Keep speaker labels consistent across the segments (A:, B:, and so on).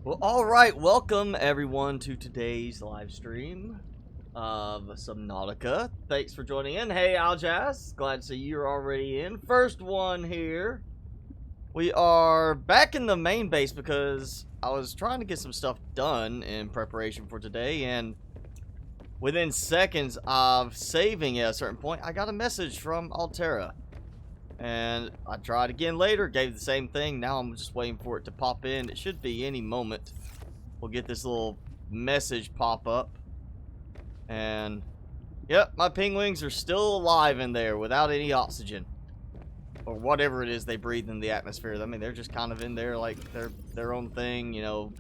A: Well, alright, welcome everyone to today's live stream of Subnautica. Thanks for joining in. Hey, Aljaz, glad to see you're already in. First one here. We are back in the main base because I was trying to get some stuff done in preparation for today, and within seconds of saving at a certain point, I got a message from Alterra. And I tried again later, gave the same thing. Now I'm just waiting for it to pop in. It should be any moment. We'll get this little message pop up. And, yep, my penguins are still alive in there without any oxygen. Or whatever it is they breathe in the atmosphere. I mean, they're just kind of in there like they're their own thing, you know.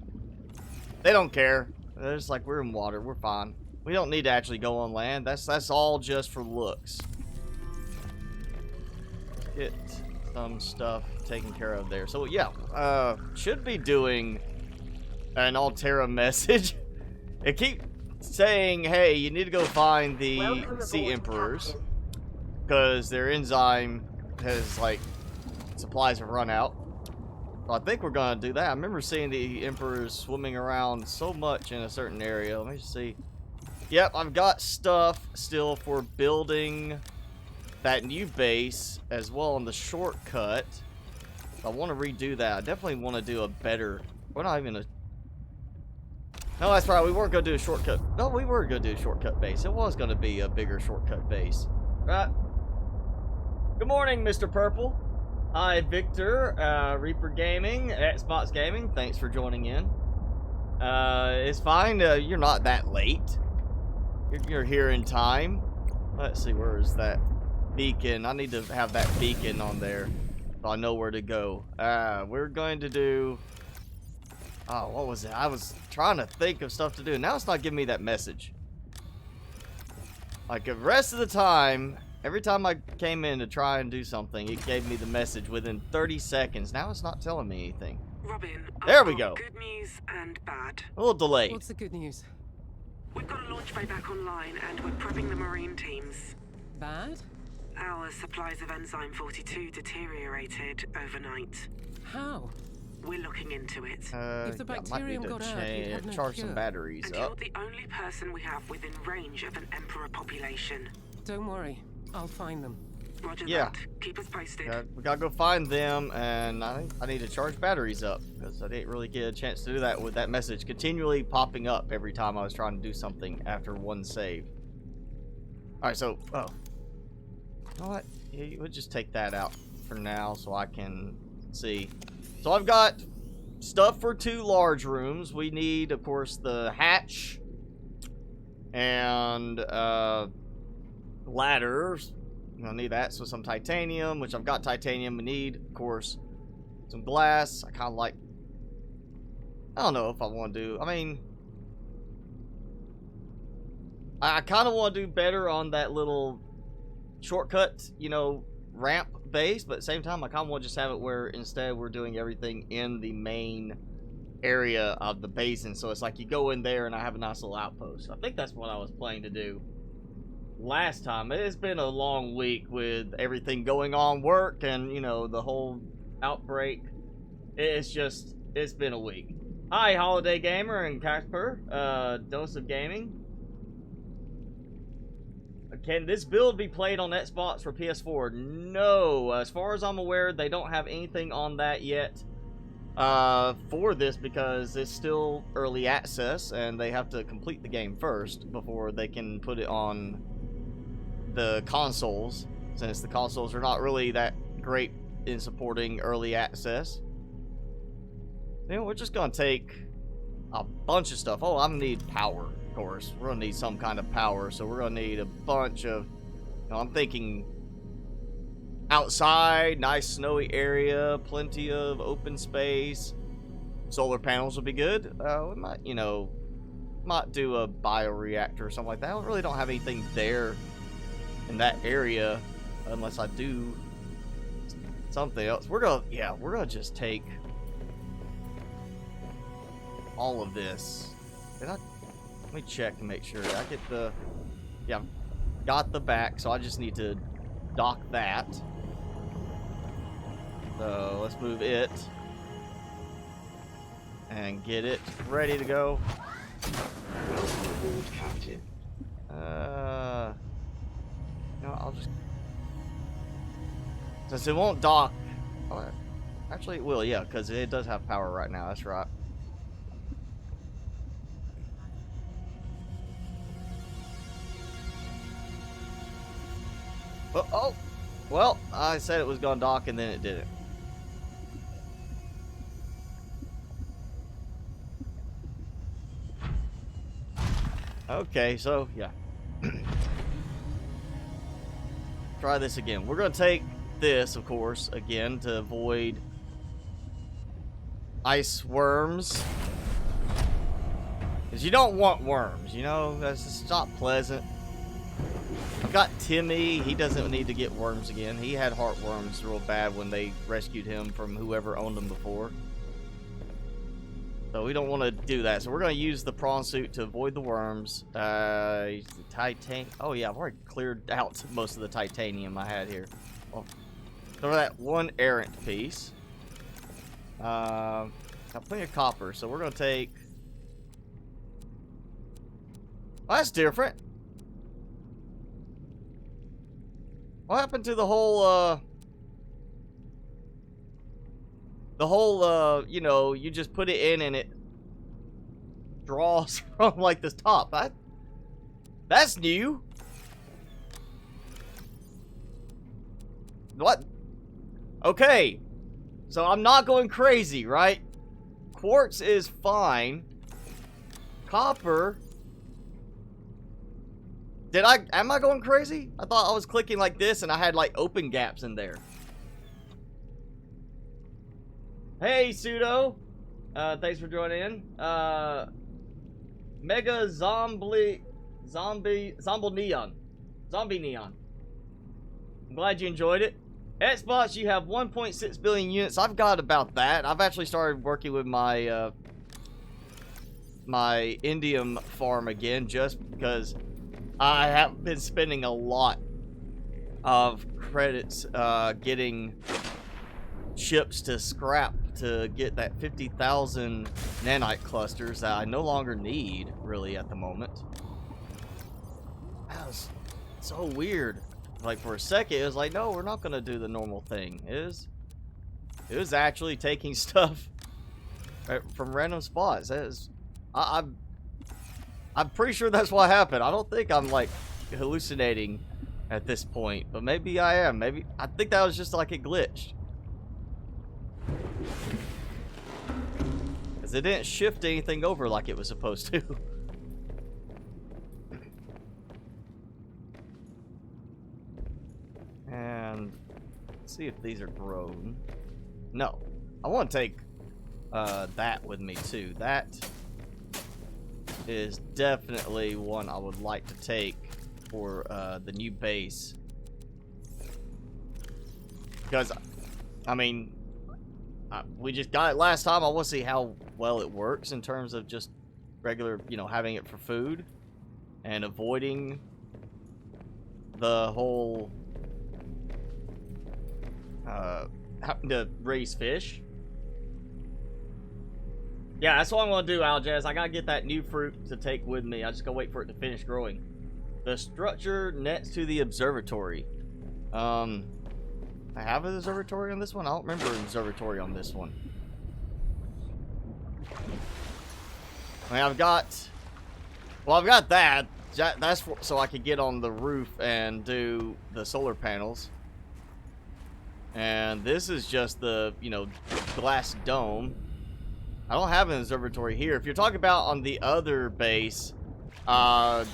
A: They don't care. They're just like, we're in water, we're fine. We don't need to actually go on land. That's all just for looks. Get some stuff taken care of there. So yeah, should be doing an Alterra message. It keeps saying, hey, you need to go find the sea emperors because their enzyme has, like, supplies have run out. So I think we're gonna do that. I remember seeing the emperors swimming around so much in a certain area. Let me just see. Yep, I've got stuff still for building that new base as well on the shortcut. I want to redo that. I definitely want to do a better. We're not even a. No, that's right. We weren't going to do a shortcut. No, we were going to do a shortcut base. It was going to be a bigger shortcut base. Right. Good morning, Mr. Purple. Hi, Victor. Reaper Gaming, MrSpicyGaming. Thanks for joining in. It's fine. You're not that late. You're here in time. Let's see. Where is that beacon? I need to have that beacon on there so I know where to go. We're going to do, oh, what was it? I was trying to think of stuff to do. Now it's not giving me that message. Like the rest of the time, every time I came in to try and do something, it gave me the message within 30 seconds. Now it's not telling me anything.
B: Robin,
A: there we go.
B: Good news and bad.
A: A little delayed.
C: What's the good news?
B: We've got a launch bay back online and we're prepping the marine teams.
C: Bad?
B: Our supplies of enzyme 42 deteriorated overnight.
C: How?
B: We're looking into it.
C: If the bacterium got out, you'd have no
A: charge
C: cure.
A: some batteries
B: and
A: up.
B: you're the only person we have within range of an emperor population.
C: Don't worry, I'll find them.
B: Roger
A: Yeah.
B: that. Keep us posted.
A: We gotta go find them, and I think I need to charge batteries up because I didn't really get a chance to do that with that message continually popping up every time I was trying to do something after one save. Alright, so, oh. You know what? Yeah, we'll just take that out for now so I can see. So I've got stuff for 2 large rooms. We need, of course, the hatch and ladders. I'm gonna need that. So some titanium, which I've got titanium. We need, of course, some glass. I kind of like. I don't know if I want to do. I mean, I kind of want to do better on that little shortcut, you know, ramp base, but at the same time I kind of want to just have it where instead we're doing everything in the main area of the basin, so it's like you go in there and I have a nice little outpost. I think that's what I was planning to do last time. It's been a long week with everything going on, work and, you know, the whole outbreak. It's been a week. Hi, Holiday Gamer and Casper, Dose of Gaming. Can this build be played on Xbox for PS4? No. As far as I'm aware, they don't have anything on that yet for this because it's still early access and they have to complete the game first before they can put it on the consoles, since the consoles are not really that great in supporting early access. You know, we're just going to take a bunch of stuff. Oh, I'm going to need power. Of course, we're gonna need some kind of power, so we're gonna need a bunch of, you know, I'm thinking outside, nice snowy area, plenty of open space. Solar panels would be good. We might, you know, might do a bioreactor or something like that. I really don't have anything there in that area unless I do something else. We're gonna just take all of this. Let me check to make sure. I get the, yeah, got the back, so I just need to dock that. So let's move it. and get it ready to go.
D: Welcome aboard, Captain.
A: No, I'll just... Since it won't dock... Oh, actually, it will, yeah, because it does have power right now. That's right. Oh, well, I said it was going to dock, and then it didn't. Okay, so, yeah. Try this again. We're going to take this, of course, again, to avoid ice worms. Because you don't want worms, you know? That's just not pleasant. I've got Timmy. He doesn't need to get worms again. He had heartworms real bad when they rescued him from whoever owned him before. So we don't want to do that. So we're going to use the prawn suit to avoid the worms. The titanium. Oh yeah, I've already cleared out most of the titanium I had here. Well, so that one errant piece. Got plenty of copper, so we're going to take... Well, that's different. What happened to the whole, you know, you just put it in and it draws from, like, this top? That's new. What? Okay. So I'm not going crazy, right? Quartz is fine. Copper... am I going crazy? I thought I was clicking like this and I had like open gaps in there. Hey, Pseudo. Thanks for joining in. Mega Zombie Neon. Zombie Neon. I'm glad you enjoyed it. Xbox, you have 1.6 billion units. I've got about that. I've actually started working with my my indium farm again just because I have been spending a lot of credits getting ships to scrap to get that 50,000 nanite clusters that I no longer need, really, at the moment. That was so weird. Like, for a second, it was like, no, we're not going to do the normal thing. It was actually taking stuff from random spots. That is, I'm pretty sure that's what happened. I don't think I'm, like, hallucinating at this point. But maybe I am. Maybe I think that was just like it glitched. Because it didn't shift anything over like it was supposed to. And let's see if these are grown. No. I want to take that with me, too. That is definitely one I would like to take for the new base. Because, I mean, we just got it last time. I want to see how well it works in terms of just regular, you know, having it for food and avoiding the whole having to raise fish. Yeah, that's what I'm going to do, Aljaz. I got to get that new fruit to take with me. I just got to wait for it to finish growing. The structure next to the observatory. I have an observatory on this one? I don't remember an observatory on this one. I mean, I've got that. That's so I could get on the roof and do the solar panels. And this is just the, you know, glass dome. I don't have an observatory here. If you're talking about on the other base,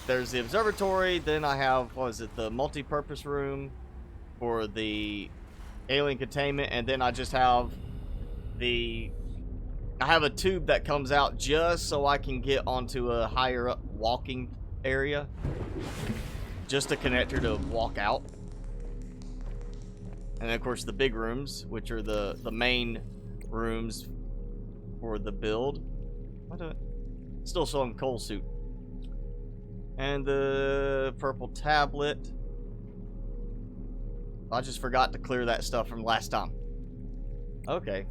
A: there's the observatory. Then I have, what is it, the multi-purpose room for the alien containment. And then I just have I have a tube that comes out just so I can get onto a higher up walking area. Just a connector to walk out. And then, of course, the big rooms, which are the main rooms for the build. Still showing coal suit. And the purple tablet. I just forgot to clear that stuff from last time. Okay.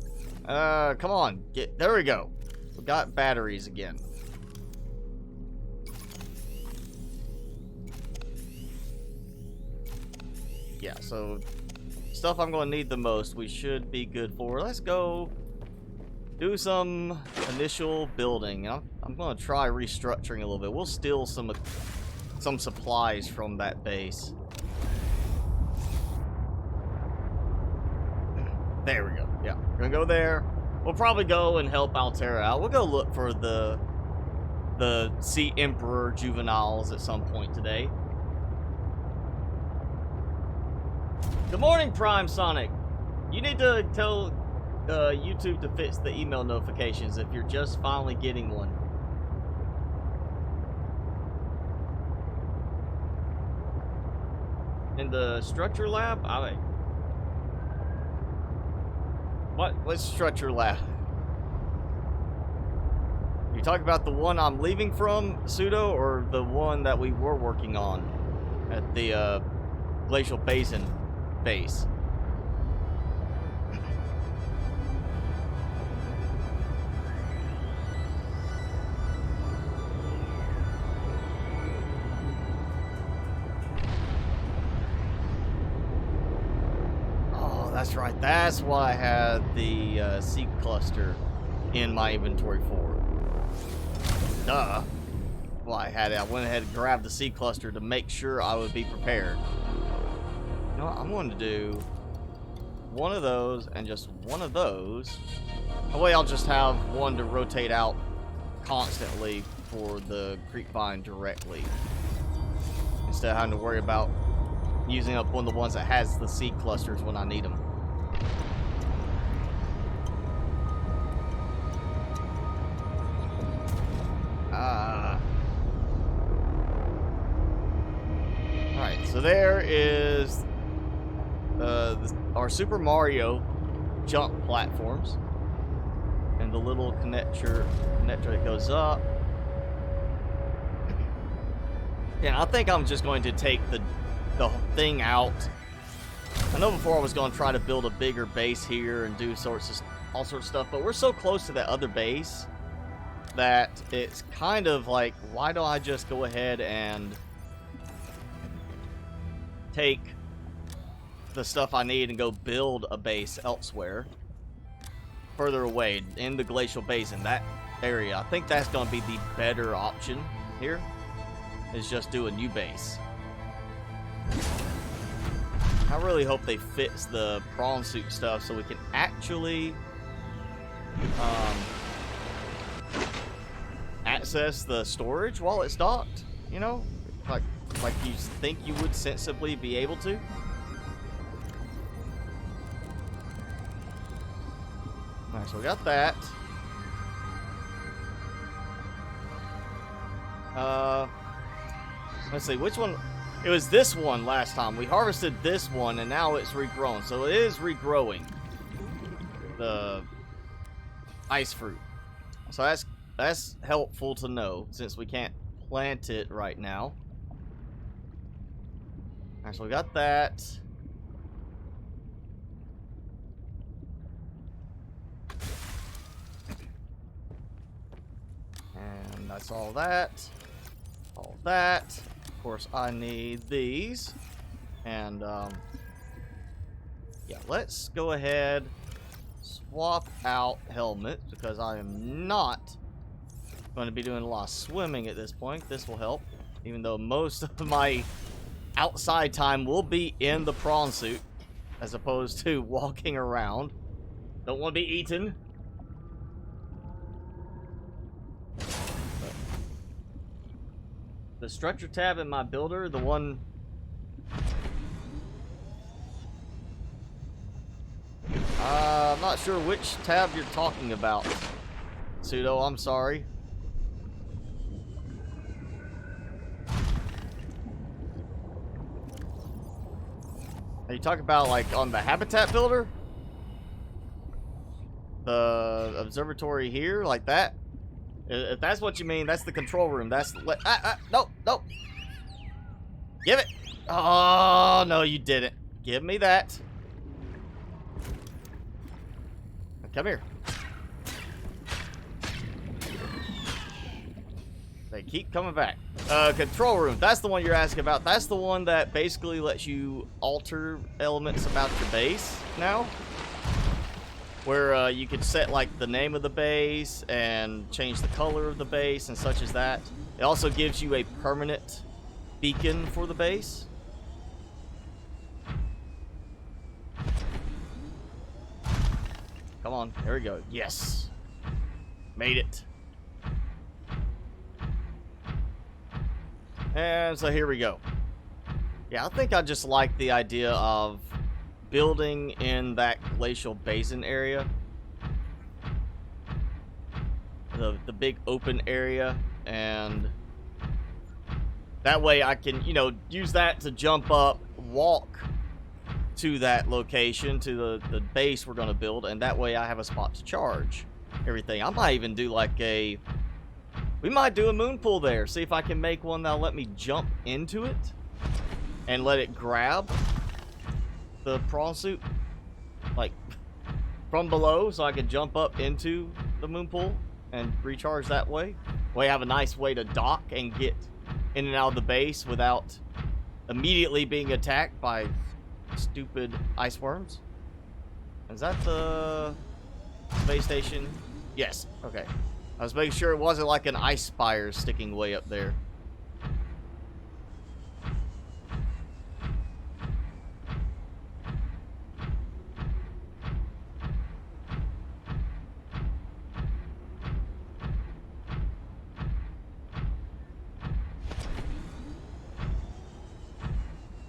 A: Come on. There we go. We got batteries again. Yeah, so stuff I'm going to need the most, we should be good for. Let's go do some initial building. I'm going to try restructuring a little bit. We'll steal some supplies from that base. There we go. Yeah, we're going to go there. We'll probably go and help Alterra out. We'll go look for the Sea Emperor juveniles at some point today. Good morning, Prime Sonic. You need to tell YouTube to fix the email notifications if you're just finally getting one. In the structure lab? What's structure lab? You talking about the one I'm leaving from, Pseudo, or the one that we were working on at the Glacial Basin base? That's right. That's why I had the seed cluster in my inventory for. Duh. Well, I had it. I went ahead and grabbed the seed cluster to make sure I would be prepared. You know what? I'm going to do one of those and just one of those. That way I'll just have one to rotate out constantly for the creepvine directly, instead of having to worry about using up one of the ones that has the seed clusters when I need them. Alright, so there is our Super Mario jump platforms and the little connector that goes up. Yeah, I think I'm just going to take the thing out. I know before I was going to try to build a bigger base here and do all sorts of stuff, but we're so close to that other base that it's kind of like, why don't I just go ahead and take the stuff I need and go build a base elsewhere, further away in the Glacial Basin, that area. I think that's going to be the better option here, is just do a new base. I really hope they fix the prawn suit stuff so we can actually access the storage while it's docked, you know, like you think you would sensibly be able to. Alright, so we got that. Let's see, which one? It was this one last time. We harvested this one, and now it's regrown. So it is regrowing the ice fruit. So that's helpful to know, since we can't plant it right now. Alright, so we got that. And that's all that. All that. Of course, I need these. And, yeah, let's go ahead, swap out helmet, because I am not going to be doing a lot of swimming at this point. This will help, even though most of my outside time will be in the prawn suit, as opposed to walking around. Don't want to be eaten. The structure tab in my builder, the one... I'm not sure which tab you're talking about, Pseudo, I'm sorry. Are you talking about, like, on the habitat builder? The observatory here, like that? If that's what you mean, that's the control room. That's... no, no. Give it. Oh, no, you didn't. Give me that. Come here. They keep coming back. Control room. That's the one you're asking about. That's the one that basically lets you alter elements about your base now. Where you could set like the name of the base and change the color of the base and such as that. It also gives you a permanent beacon for the base. Come on, there we go. Yes. Made it. And so here we go. Yeah, I think I just like the idea of building in that glacial basin area. The big open area, and that way I can, you know, use that to jump up, walk to that location, to the base we're going to build, and that way I have a spot to charge everything. I might even do like we might do a moon pool there. See if I can make one that'll let me jump into it and let it grab the prawn suit like from below, so I can jump up into the moon pool and recharge that way. We have a nice way to dock and get in and out of the base without immediately being attacked by stupid ice worms. Is that the space station? Yes. Okay. I was making sure it wasn't like an ice spire sticking way up there.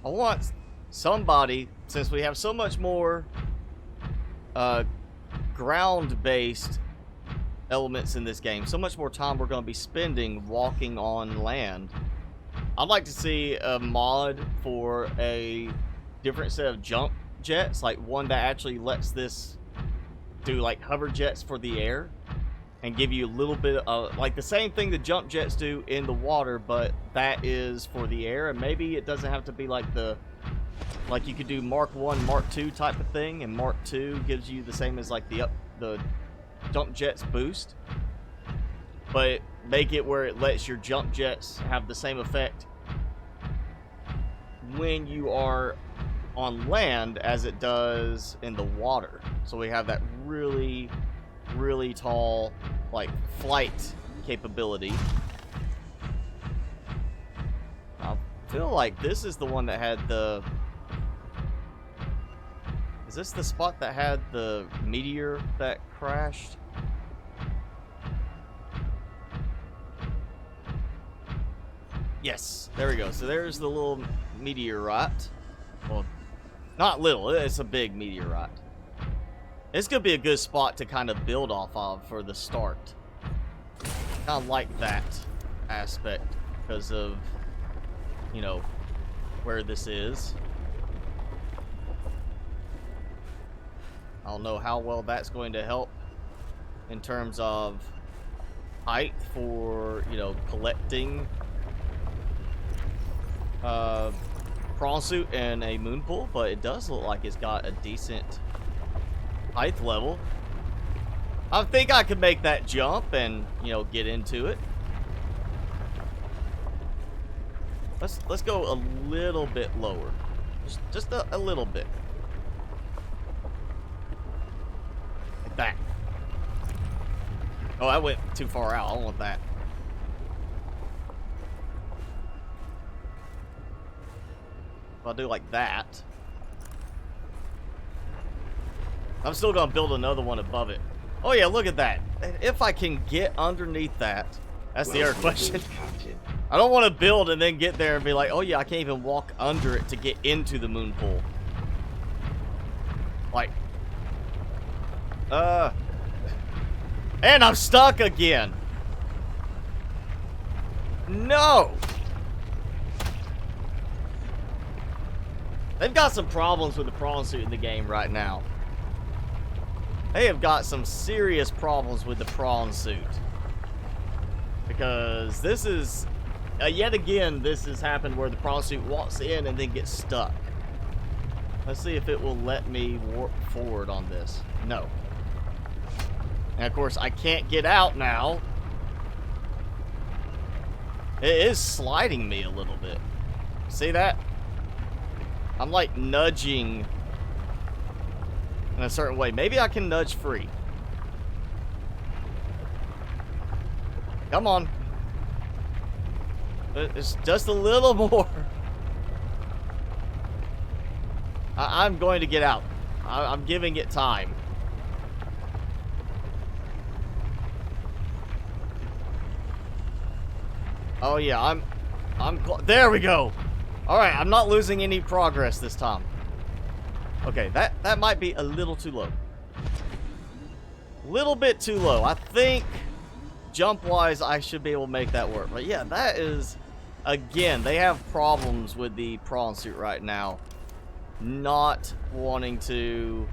A: I want somebody, since we have so much more ground-based elements in this game, so much more time we're going to be spending walking on land. I'd like to see a mod for a different set of jump jets, like one that actually lets this do like hover jets for the air and give you a little bit of like the same thing the jump jets do in the water, but that is for the air. And maybe it doesn't have to be like you could do Mark 1, Mark 2 type of thing, and Mark 2 gives you the same as like the jump jets boost, but make it where it lets your jump jets have the same effect when you are on land as it does in the water. So we have that really, really tall like flight capability. I feel like this is the one that had the... Is this the spot that had the meteor that crashed? Yes, there we go. So there's the little meteorite. Well, not little, it's a big meteorite. This could be a good spot to kind of build off of for the start. Kind of like that aspect because of, you know, where this is. I don't know how well that's going to help in terms of height for, you know, collecting prawn suit and a moon pool, but it does look like it's got a decent height level. I think I could make that jump and, you know, get into it. Let's go a little bit lower, just a little bit. That. Oh, I went too far out. I don't want that. If I do like that, I'm still gonna build another one above it. Oh yeah, look at that. If I can get underneath that, that's the other question. I don't want to build and then get there and be like, oh yeah, I can't even walk under it to get into the moon pool. Like, and I'm stuck again. No. They've got some problems with the prawn suit in the game right now. They have got some serious problems with the prawn suit. Because this is, yet again, this has happened where the prawn suit walks in and then gets stuck. Let's see if it will let me warp forward on this. No. And of course, I can't get out now. It is sliding me a little bit. See that? I'm like nudging in a certain way. Maybe I can nudge free. Come on. It's just a little more. I'm going to get out. I'm giving it time. Oh yeah, there we go. All right, I'm not losing any progress this time. Okay, that might be a little too low. Little bit too low. I think jump-wise, I should be able to make that work. But yeah, that is, again, they have problems with the prawn suit right now. Not wanting to,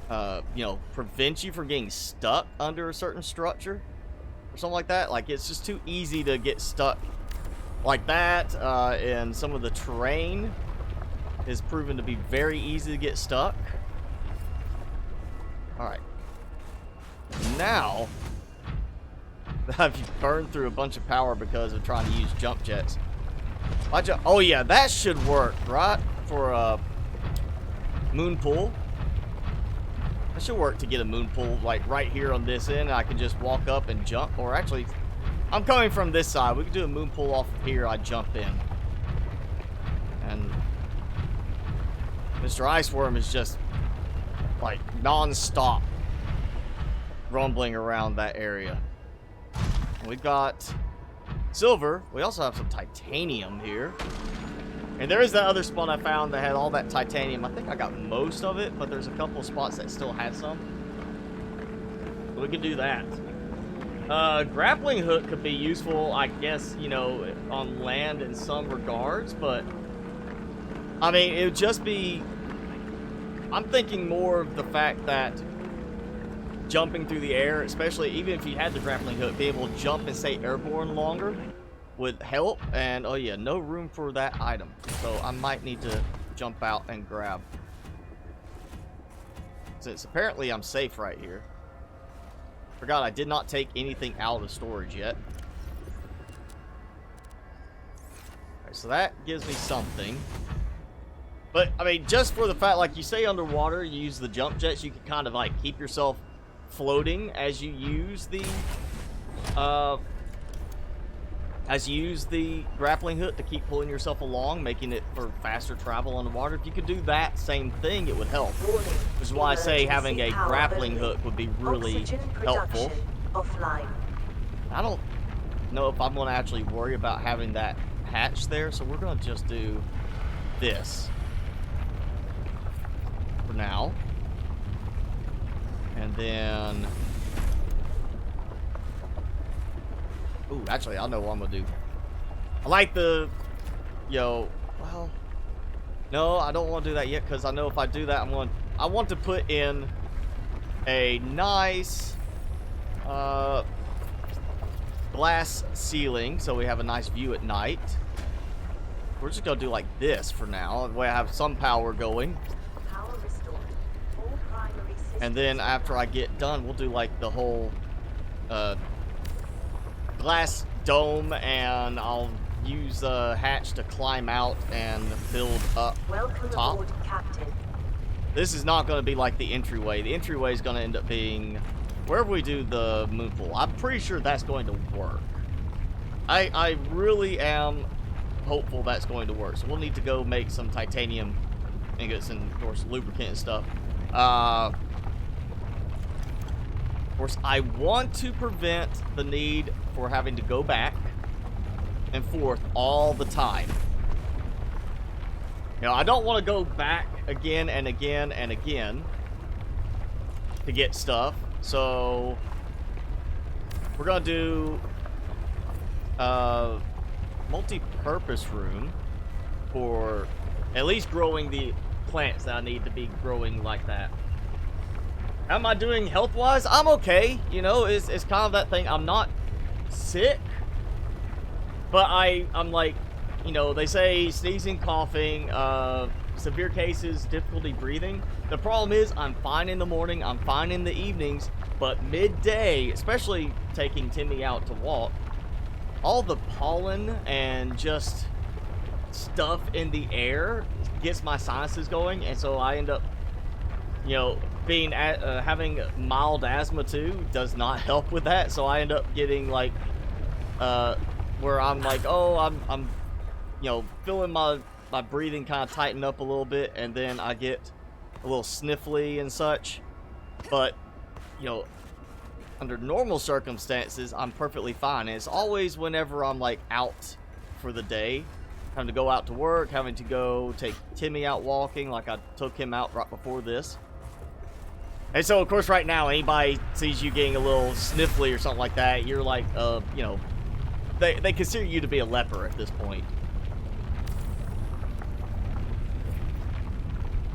A: you know, prevent you from getting stuck under a certain structure or something like that. Like, it's just too easy to get stuck like that, and some of the terrain is proven to be very easy to get stuck. Alright. Now, I've burned through a bunch of power because of trying to use jump jets. Oh yeah, that should work, right? For a moon pool. That should work to get a moon pool, like right here on this end. I can just walk up and jump. Or actually, I'm coming from this side. We could do a moon pool off of here. I jump in. And Mr. Iceworm is just like non-stop rumbling around that area. We've got silver. We also have some titanium here. And there is that other spot I found that had all that titanium. I think I got most of it, but there's a couple of spots that still had some. So we could do that. Grappling hook could be useful, I guess, you know, on land in some regards, but I mean, it would just be, I'm thinking more of the fact that jumping through the air, especially even if you had the grappling hook, be able to jump and stay airborne longer would help. And oh yeah, no room for that item, so I might need to jump out and grab, since apparently I'm safe right here. Forgot I did not take anything out of storage yet. Alright, so that gives me something. But I mean, just for the fact, like you say, underwater you use the jump jets, you can kind of like keep yourself floating as you use the grappling hook to keep pulling yourself along, making it for faster travel underwater. If you could do that same thing, it would help. Which is why I say having a grappling hook would be really helpful. I don't know if I'm going to actually worry about having that hatch there, so we're going to just do this for now. And then, ooh, actually, I know what I'm gonna do. I like the, well, no, I don't want to do that yet, because I know if I do that, I want to put in a nice glass ceiling, so we have a nice view at night. We're just gonna do like this for now, that way I have some power going. And then after I get done, we'll do like the whole glass dome, and I'll use a hatch to climb out and build up top.
E: Aboard, Captain.
A: This is not going to be like the entryway. The entryway is going to end up being wherever we do the moon pool. I'm pretty sure that's going to work. I really am hopeful that's going to work. So we'll need to go make some titanium ingots and, of course, lubricant and stuff. Of course, I want to prevent the need for having to go back and forth all the time. You know, I don't want to go back again and again and again to get stuff. So we're gonna do a multi-purpose room for at least growing the plants that I need to be growing like that. How am I doing health-wise? I'm okay. You know, it's kind of that thing. I'm not sick, but I'm like, you know, they say sneezing, coughing, severe cases, difficulty breathing. The problem is I'm fine in the morning, I'm fine in the evenings, but midday, especially taking Timmy out to walk, all the pollen and just stuff in the air gets my sinuses going, and so I end up, you know, being having mild asthma too does not help with that. So I end up getting like where I'm like, oh, I'm you know, feeling my breathing kind of tighten up a little bit, and then I get a little sniffly and such. But you know, under normal circumstances, I'm perfectly fine. And it's always whenever I'm like out for the day, having to go out to work, having to go take Timmy out walking, like I took him out right before this. And so, of course, right now, anybody sees you getting a little sniffly or something like that, you're like, you know, they consider you to be a leper at this point.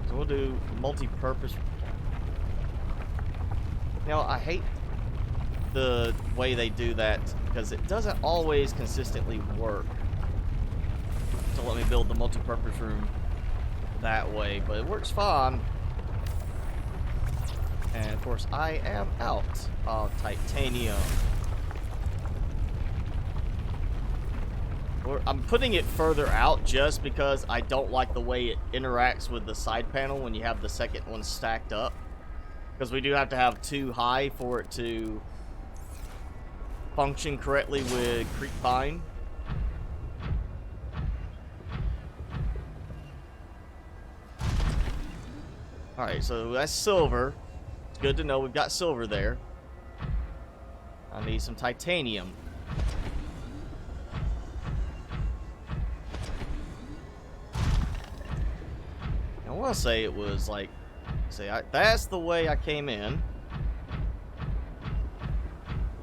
A: So we'll do multi-purpose. Now, I hate the way they do that because it doesn't always consistently work to let me build the multi-purpose room that way, but it works fine. And of course, I am out of titanium. I'm putting it further out just because I don't like the way it interacts with the side panel when you have the second one stacked up. Because we do have to have 2 high for it to function correctly with Creepvine. Alright, so that's silver. It's good to know we've got silver there. I need some titanium. I want to say it was like, that's the way I came in.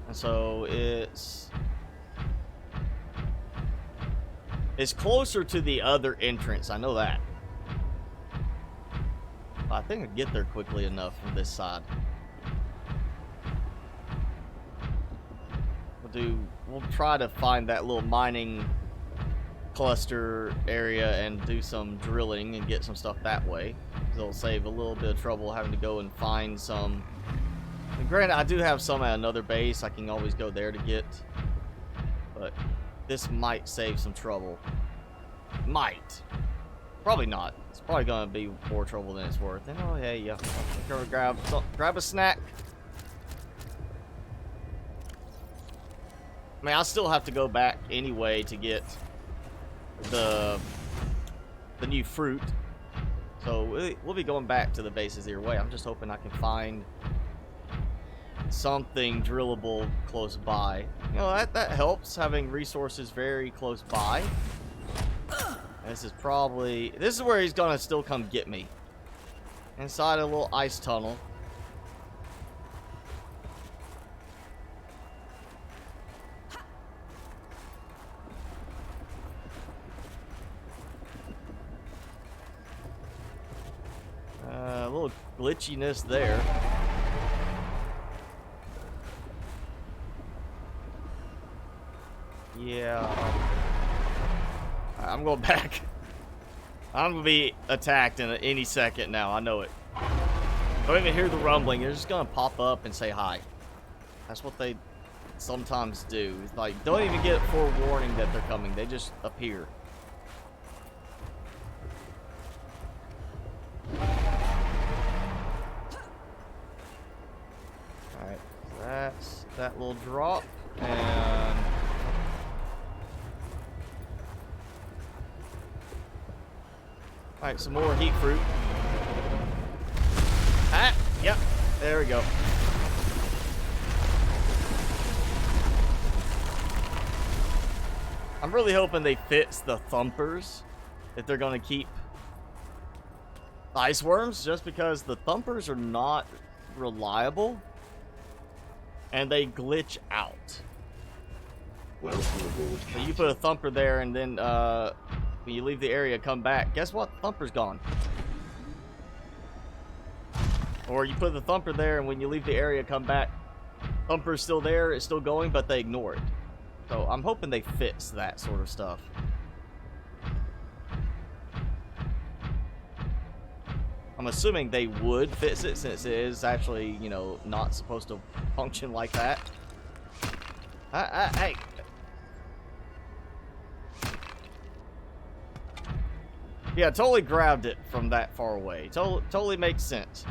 A: And so it's closer to the other entrance, I know that. I think I can get there quickly enough from this side. We'll try to find that little mining cluster area and do some drilling and get some stuff that way. It'll save a little bit of trouble having to go and find some. And granted, I do have some at another base I can always go there to get, but this might save some trouble. Might. Probably not. It's probably gonna be more trouble than it's worth. And oh hey, yeah, go grab a snack. I mean, I'll still have to go back anyway to get the new fruit. So we'll be going back to the bases either way. I'm just hoping I can find something drillable close by. You know, that helps, having resources very close by. This is where he's gonna still come get me. Inside a little ice tunnel. A little glitchiness there. Yeah. I'm going back. I'm gonna be attacked in any second now. I know it. Don't even hear the rumbling. They're just gonna pop up and say hi. That's what they sometimes do. It's like, don't even get forewarning that they're coming. They just appear. Alright, that's that little drop. And alright, some more heat fruit. Ah, yep, there we go. I'm really hoping they fix the thumpers if they're gonna keep ice worms, just because the thumpers are not reliable and they glitch out.
D: Welcome aboard,
A: So you put a thumper there and then when you leave the area, come back. Guess what? Thumper's gone. Or you put the thumper there, and when you leave the area, come back. Thumper's still there, it's still going, but they ignore it. So I'm hoping they fix that sort of stuff. I'm assuming they would fix it, since it is actually, you know, not supposed to function like that. Hey. Yeah, totally grabbed it from that far away. Totally makes sense.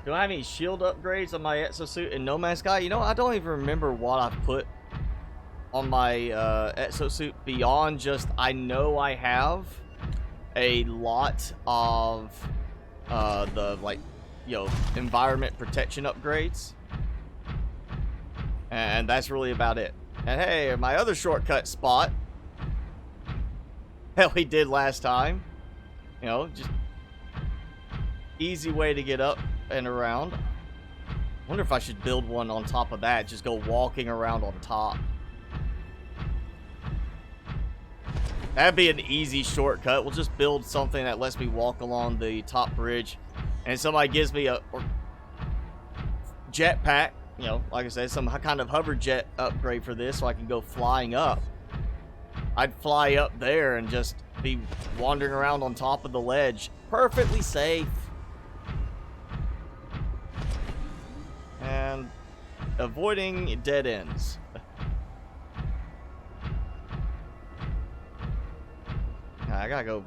A: Do I have any shield upgrades on my exosuit in No Man's Sky? You know, I don't even remember what I've put on my exosuit beyond just I know I have a lot of the, like, you know, environment protection upgrades. And that's really about it. And hey, my other shortcut spot that we did last time. You know, just easy way to get up and around. Wonder if I should build one on top of that. Just go walking around on top. That'd be an easy shortcut. We'll just build something that lets me walk along the top bridge. And somebody gives me a jetpack. You know, like I said, some kind of hover jet upgrade for this so I can go flying up. I'd fly up there and just be wandering around on top of the ledge. Perfectly safe. And avoiding dead ends. I gotta go.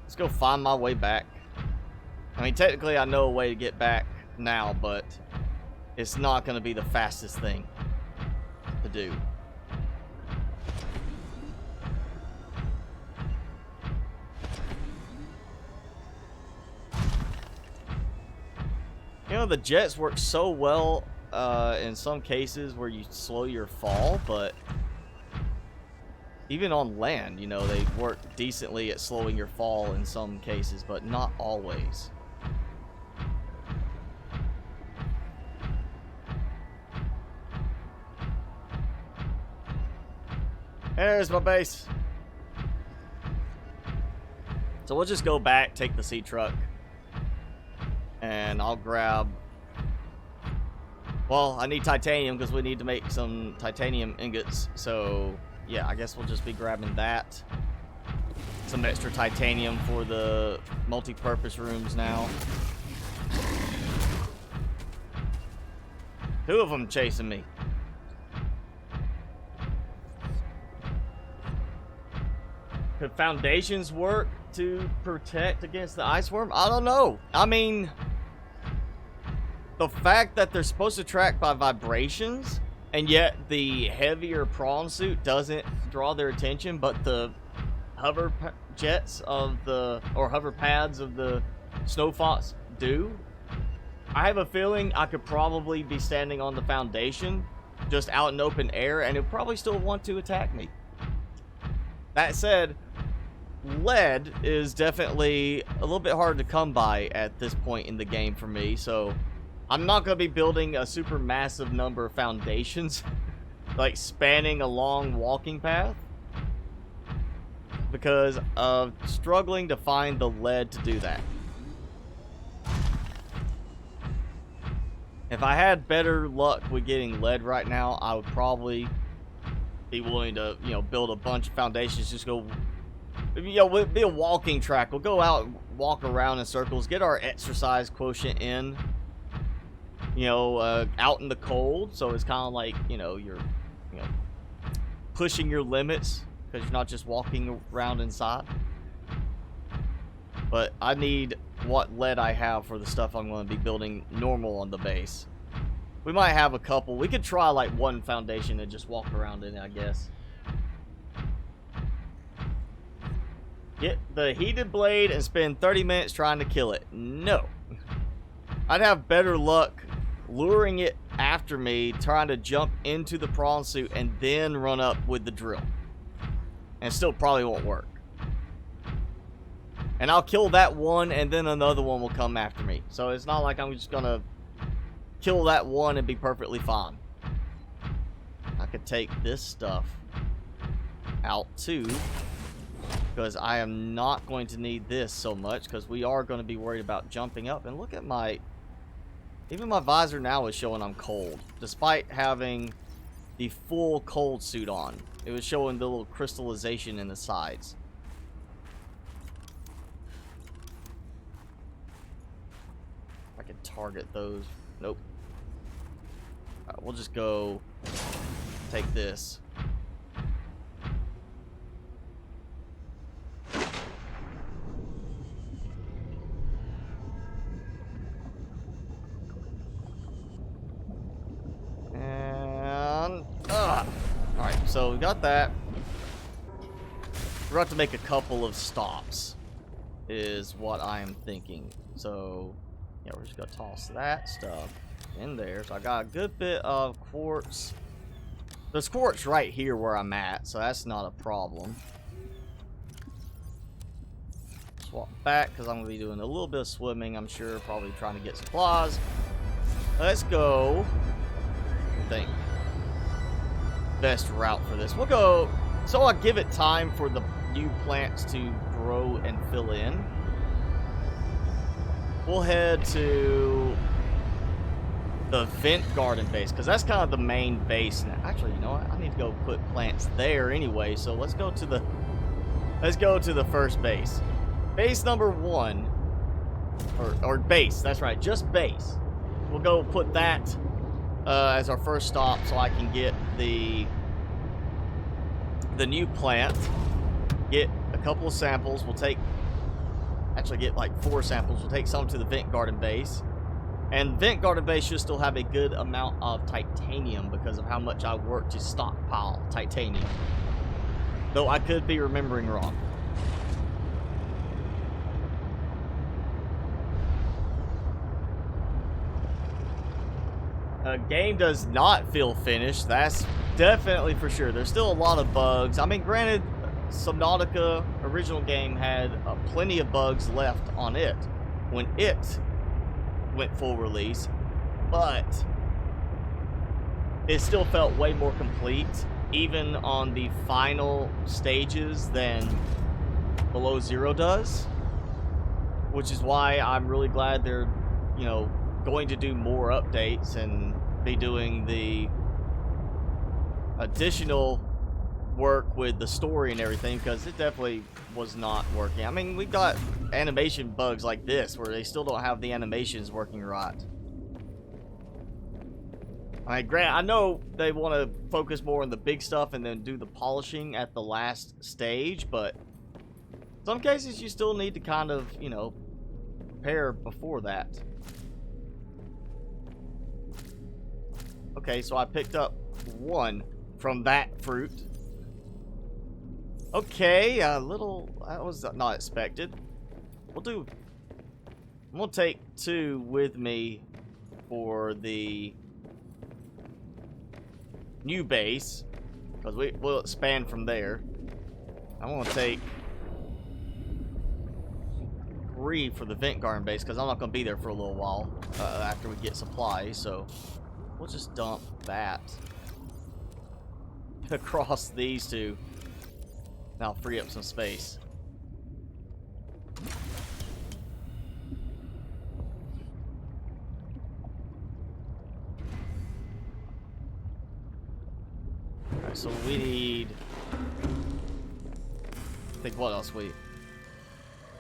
A: Let's go find my way back. I mean, technically I know a way to get back now, but it's not gonna be the fastest thing to do. You know, the jets work so well in some cases where you slow your fall, but even on land, you know, they work decently at slowing your fall in some cases, but not always. There's my base. So we'll just go back, take the sea truck, and I'll grab... Well, I need titanium because we need to make some titanium ingots, so yeah, I guess we'll just be grabbing that. Some extra titanium for the multi-purpose rooms now. Two of them chasing me. Could foundations work to protect against the ice worm? I don't know. I mean, the fact that they're supposed to track by vibrations, and yet the heavier prawn suit doesn't draw their attention, but the hover jets of the, or hover pads of the snow fox do. I have a feeling I could probably be standing on the foundation, just out in open air, and it'll probably still want to attack me. That said, lead is definitely a little bit hard to come by at this point in the game for me, so I'm not going to be building a super massive number of foundations, like spanning a long walking path, because of struggling to find the lead to do that. If I had better luck with getting lead right now, I would probably be willing to, you know, build a bunch of foundations, just go, you know, be a walking track. We'll go out and walk around in circles, get our exercise quotient in, you know, out in the cold, so it's kind of like, you know, you're, you know, pushing your limits, because you're not just walking around inside. But I need what lead I have for the stuff I'm going to be building normal on the base. We might have a couple. We could try like one foundation and just walk around in it, I guess. Get the heated blade and spend 30 minutes trying to kill it. No. I'd have better luck luring it after me, trying to jump into the prawn suit and then run up with the drill. And still probably won't work. And I'll kill that one and then another one will come after me. So it's not like I'm just gonna kill that one and be perfectly fine. I could take this stuff out too, because I am not going to need this so much, because we are going to be worried about jumping up. And look at my, even my visor now is showing I'm cold, despite having the full cold suit on. It was showing the little crystallization in the sides. I can target those. Nope. Alright, we'll just go take this. And alright, so we got that. We're about to make a couple of stops, is what I am thinking. So, yeah, we're just gonna toss that stuff in there. So I got a good bit of quartz. There's quartz right here where I'm at, so that's not a problem. Swap back because I'm gonna be doing a little bit of swimming, I'm sure, probably trying to get supplies. Let's go. I think best route for this. We'll go. So I'll give it time for the new plants to grow and fill in. We'll head to the vent garden base because that's kind of the main base now. Actually, you know what? I need to go put plants there anyway. So let's go to the first base. Base number 1, or base. That's right, just base. We'll go put that as our first stop, so I can get the new plant. Get a couple of samples. We'll get like 4 samples. We'll take some to the vent garden base. And vent garden base should still have a good amount of titanium because of how much I work to stockpile titanium. Though I could be remembering wrong. Game does not feel finished. That's definitely for sure. There's still a lot of bugs. I mean, granted, Subnautica original game had plenty of bugs left on it when it went full release, but it still felt way more complete, even on the final stages, than Below Zero does, which is why I'm really glad they're, you know, going to do more updates and be doing the additional work with the story and everything, because it definitely was not working. I mean, we got animation bugs like this where they still don't have the animations working right. I mean, I know they want to focus more on the big stuff and then do the polishing at the last stage, but in some cases you still need to kind of, you know, prepare before that. Okay, so I picked up 1 from that fruit. Okay, that was not expected. I'm gonna take 2 with me for the new base, because we'll expand from there. I'm gonna take 3 for the vent garden base, because I'm not gonna be there for a little while after we get supplies, so we'll just dump that across these 2. Now free up some space. Alright, so we need... I think what else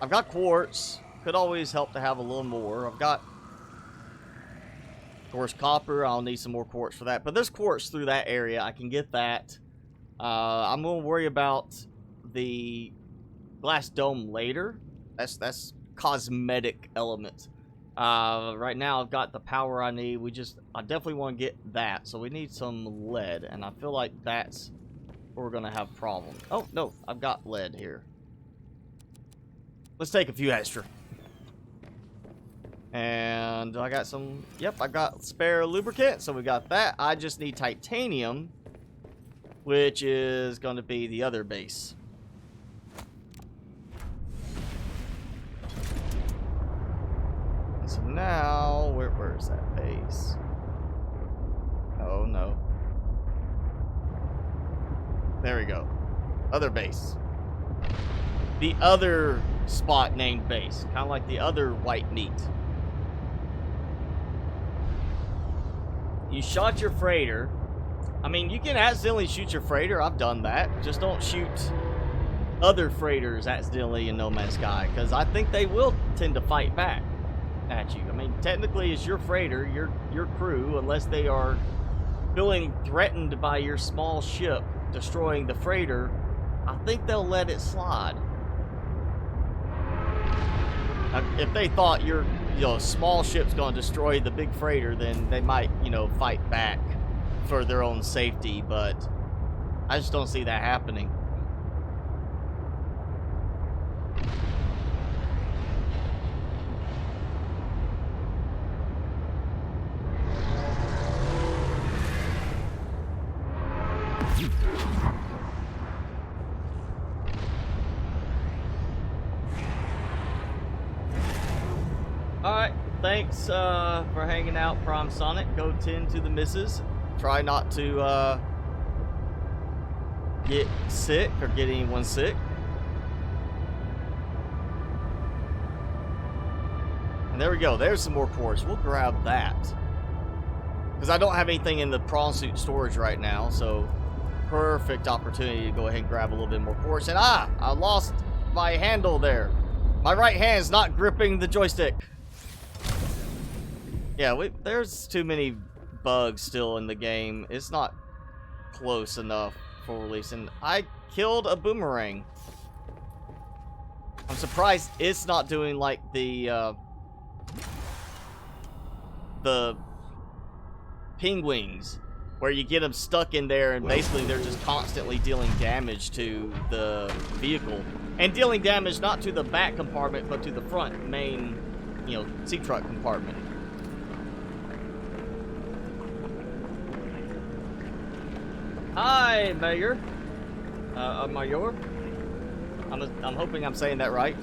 A: I've got quartz. Could always help to have a little more. I've got, of course, copper. I'll need some more quartz for that. But there's quartz through that area. I can get that. I'm going to worry about the glass dome later. That's cosmetic element. Right now I've got the power I need. I definitely want to get that. So we need some lead, and I feel like that's where we're gonna have problems. Oh no, I've got lead here. Let's take a few extra. And I got some. Yep, I got spare lubricant, so we got that. I just need titanium, which is going to be the other base. So now, where is that base? Oh no. There we go. Other base. The other spot named base. Kind of like the other white meat. You shot your freighter. I mean, you can accidentally shoot your freighter. I've done that. Just don't shoot other freighters accidentally in No Man's Sky, because I think they will tend to fight back at you. I mean, technically it's your freighter, your crew, unless they are feeling threatened by your small ship destroying the freighter, I think they'll let it slide. If they thought your small ship's gonna destroy the big freighter, then they might, fight back for their own safety, but I just don't see that happening. Alright, thanks for hanging out, Prime Sonic. Go tend to the missus. Try not to get sick or get anyone sick. And there we go. There's some more ports. We'll grab that. Because I don't have anything in the prawn suit storage right now, so perfect opportunity to go ahead and grab a little bit more ports. And I lost my handle there. My right hand's not gripping the joystick. Yeah, there's too many bugs still in the game. It's not close enough for release. And I killed a boomerang. I'm surprised it's not doing like the penguins, where you get them stuck in there and basically they're just constantly dealing damage to the vehicle. And dealing damage not to the back compartment, but to the front main, sea truck compartment. Hi, Mayor. Mayor. I'm hoping I'm saying that right.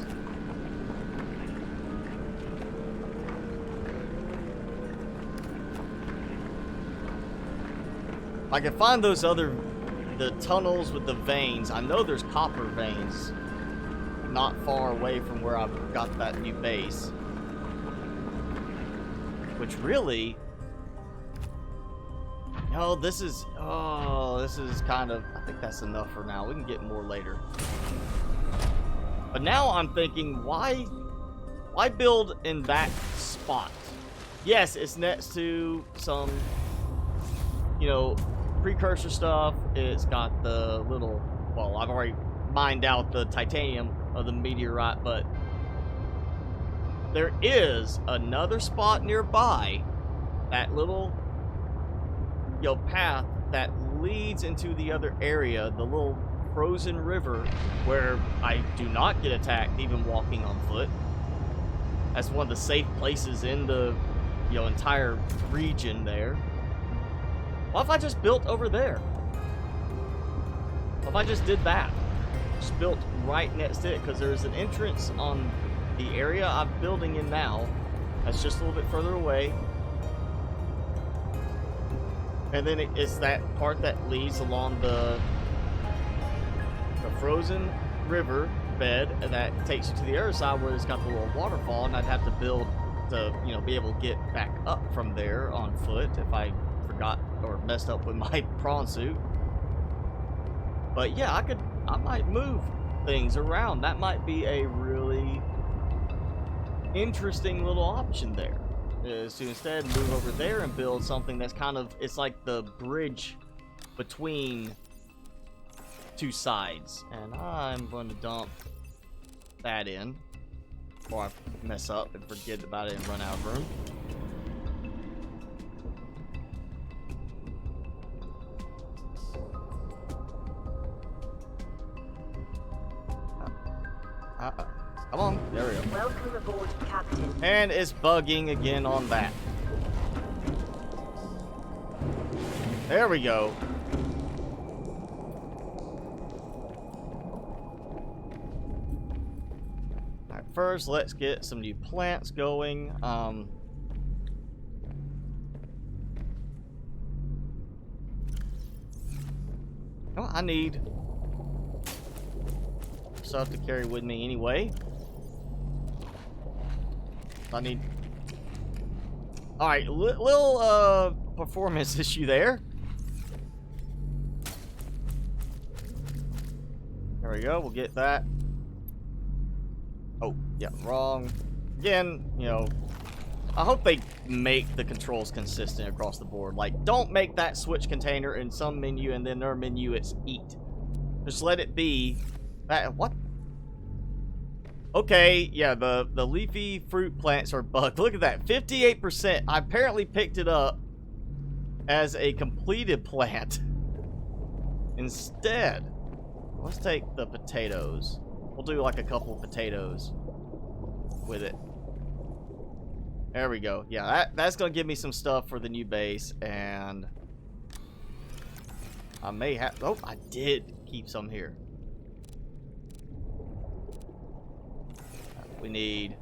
A: I can find the tunnels with the veins. I know there's copper veins not far away from where I've got that new base. Which really... Oh, this is kind of, I think that's enough for now. We can get more later. But now I'm thinking, why build in that spot? Yes, it's next to some, precursor stuff. It's got the little, well, I've already mined out the titanium of the meteorite, but there is another spot nearby, that little path that leads into the other area, the little frozen river, where I do not get attacked even walking on foot. That's one of the safe places in the entire region there. What if I just built over there? What if I just did that? Just built right next to it, because there's an entrance on the area I'm building in now that's just a little bit further away. And then it's that part that leads along the frozen river bed that takes you to the other side where it's got the little waterfall, and I'd have to build to, be able to get back up from there on foot if I forgot or messed up with my prawn suit. But yeah, I might move things around. That might be a really interesting little option there. Is to instead move over there and build something that's kind of, it's like the bridge between two sides. And I'm going to dump that in before I mess up and forget about it and run out of room. Come on, there we go.
E: Welcome aboard, Captain.
A: And it's bugging again on that. There we go. Alright, first let's get some new plants going. Oh, I need stuff to carry with me anyway. I need... Alright, little performance issue there. There we go, we'll get that. Oh, yeah, wrong. Again, I hope they make the controls consistent across the board. Like, don't make that switch container in some menu and then their menu it's eat. Just let it be that. What? Okay, yeah, the leafy fruit plants are bugged. Look at that, 58%. I apparently picked it up as a completed plant. Instead, let's take the potatoes. We'll do like a couple of potatoes with it. There we go. Yeah, that's gonna give me some stuff for the new base, and I may have. Oh, I did keep some here. We need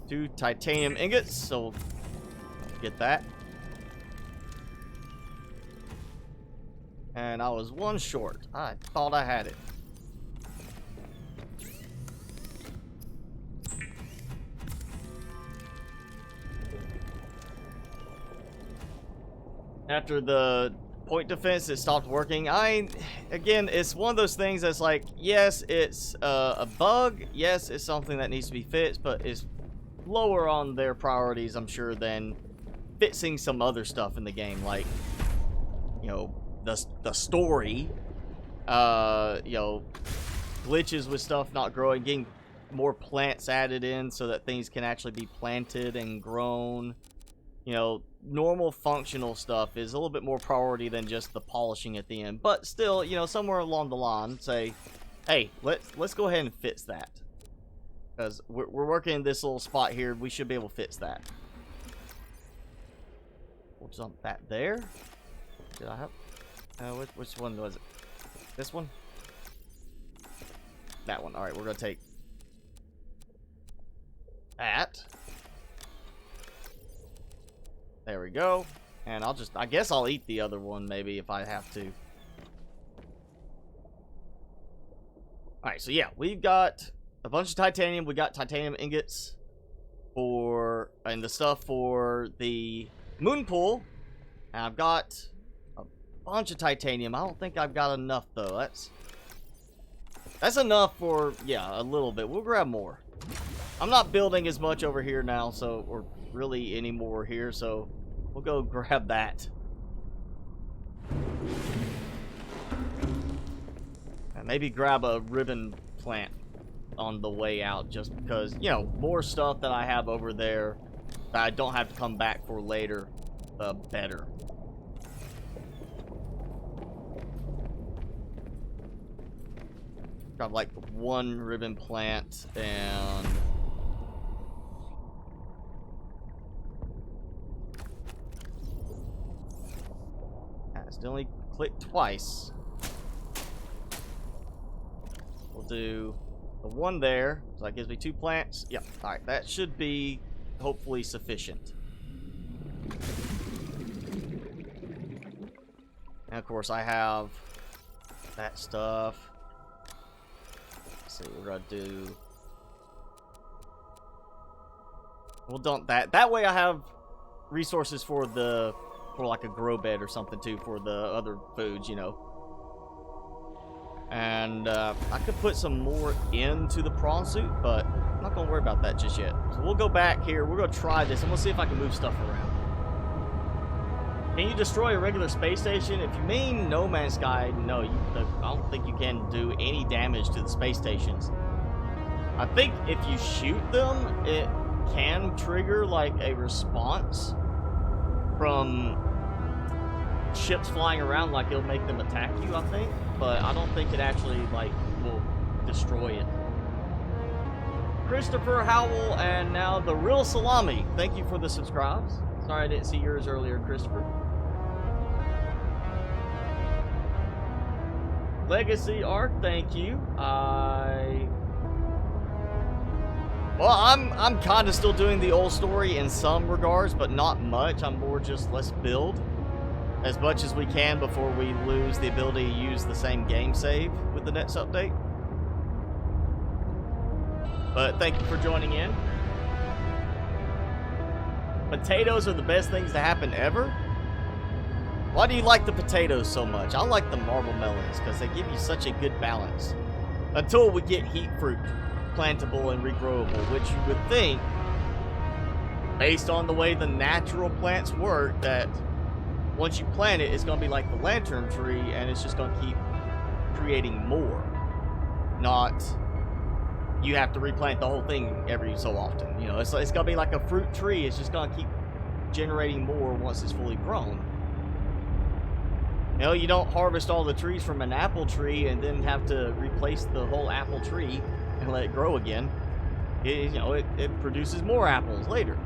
A: 2 titanium ingots, so get that. And I was 1 short. I thought I had it. After the point defense, it stopped working. Again, it's one of those things that's like, yes, it's a bug. Yes, it's something that needs to be fixed, but it's lower on their priorities, I'm sure, than fixing some other stuff in the game, like, you know, the story, you know, glitches with stuff not growing, getting more plants added in so that things can actually be planted and grown. You know, normal functional stuff is a little bit more priority than just the polishing at the end. But still, you know, somewhere along the line, say, hey, let's go ahead and fix that. Because we're working in this little spot here. We should be able to fix that. We'll jump that there. Did I have... which one was it? This one? That one. Alright, we're going to take that. There we go. And I guess I'll eat the other one maybe if I have to. Alright, so yeah, we've got a bunch of titanium. We got titanium ingots and the stuff for the moon pool. And I've got a bunch of titanium. I don't think I've got enough though. That's enough for, yeah, a little bit. We'll grab more. I'm not building as much over here now, so, or really any more here, so we'll go grab that. And maybe grab a ribbon plant on the way out, just because, you know, more stuff that I have over there that I don't have to come back for later, the better. Got like 1 ribbon plant and accidentally clicked twice. We'll do the 1 there, so that gives me 2 plants. Yep, alright, that should be hopefully sufficient. And of course I have that stuff. So we're gonna do, we'll dump that. That way I have resources for like a grow bed or something too, for the other foods, you know. And I could put some more into the prawn suit, but I'm not gonna worry about that just yet. So we'll go back here, we're gonna try this, and we'll see if I can move stuff around. Can you destroy a regular space station? If you mean No Man's Sky, no, I don't think you can do any damage to the space stations. I think if you shoot them, it can trigger like a response from ships flying around, like it'll make them attack you, I think. But I don't think it actually like will destroy it. Christopher Howell and now the Real Salami, thank you for the subscribes. Sorry I didn't see yours earlier, Christopher. Legacy Art, thank you. Well, I'm kind of still doing the old story in some regards, but not much. I'm more just let's build as much as we can before we lose the ability to use the same game save with the next update. But thank you for joining in. Potatoes are the best things to happen ever? Why do you like the potatoes so much? I like the marble melons because they give you such a good balance. Until we get heat fruit plantable and regrowable, which you would think based on the way the natural plants work, that once you plant it, it's going to be like the lantern tree, and it's just going to keep creating more. Not you have to replant the whole thing every so often. You know, it's going to be like a fruit tree. It's just going to keep generating more once it's fully grown. You know, you don't harvest all the trees from an apple tree and then have to replace the whole apple tree and let it grow again. It produces more apples later.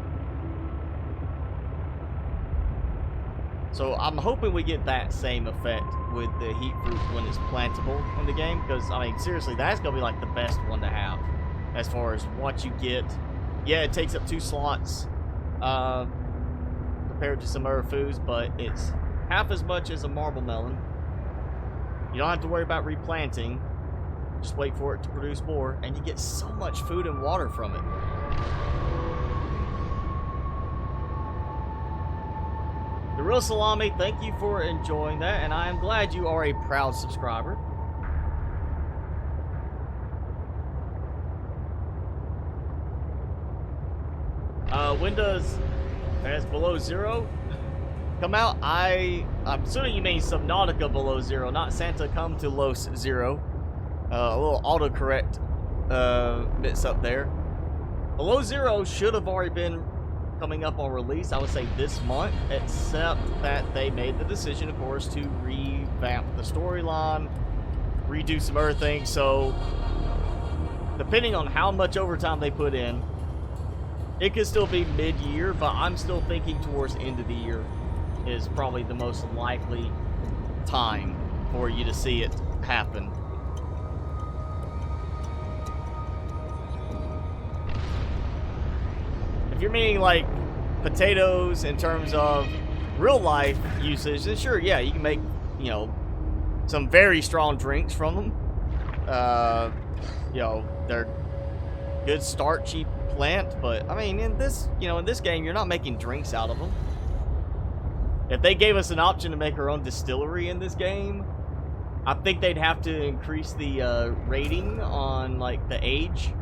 A: So I'm hoping we get that same effect with the heat fruit when it's plantable in the game, because I mean seriously, that's gonna be like the best one to have as far as what you get. Yeah, it takes up 2 slots compared to some other foods, but it's half as much as a marble melon. You don't have to worry about replanting. Just wait for it to produce more, and you get so much food and water from it. The Real Salami, thank you for enjoying that, and I am glad you are a proud subscriber. When does Below Zero come out? I'm assuming you mean Subnautica Below Zero, not Santa Come to Los Zero. A little autocorrect bits up there. Below Zero should have already been coming up on release, I would say this month, except that they made the decision, of course, to revamp the storyline, redo some other things. So depending on how much overtime they put in, it could still be mid-year, but I'm still thinking towards end of the year is probably the most likely time for you to see it happen. If you're meaning like potatoes in terms of real life usage, then sure, yeah, you can make, you know, some very strong drinks from them. You know, they're good starchy plant, but I mean, in this game, you're not making drinks out of them. If they gave us an option to make our own distillery in this game, I think they'd have to increase the rating on like the age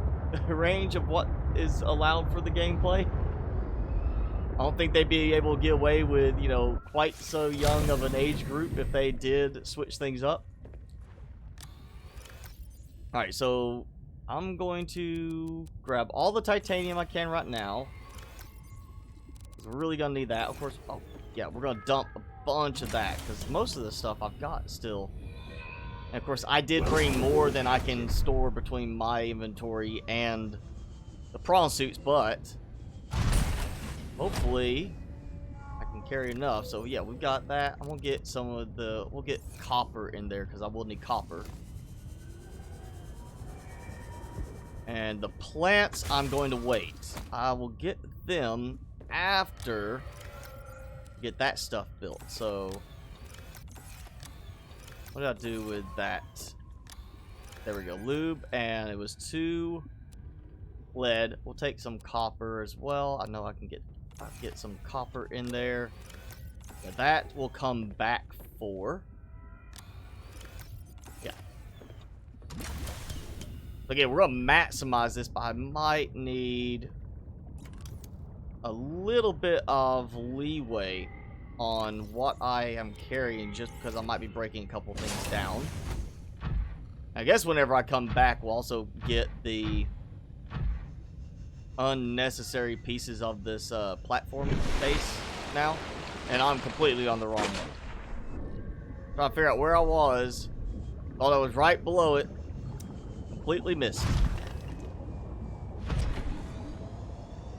A: range of what is allowed for the gameplay. I don't think they'd be able to get away with, you know, quite so young of an age group if they did switch things up. Alright, so I'm going to grab all the titanium I can right now. We're really gonna need that. Of course, oh yeah, we're gonna dump a bunch of that because most of the stuff I've got still. And of course, I did bring more than I can store between my inventory and the prawn suits, but hopefully I can carry enough. So yeah, we've got that. I'm gonna get some of the, we'll get copper in there because I will need copper. And the plants, I'm going to wait. I will get them after get that stuff built. So what did I do with that? There we go, lube, and it was 2 lead. We'll take some copper as well. I know I can get some copper in there. Now that will come back for, yeah. Again, we're gonna maximize this, but I might need a little bit of leeway on what I am carrying, just because I might be breaking a couple things down. I guess whenever I come back, we'll also get the unnecessary pieces of this platform base now, and I'm completely on the wrong one. Trying to figure out where I was. Thought I was right below it. Completely missed.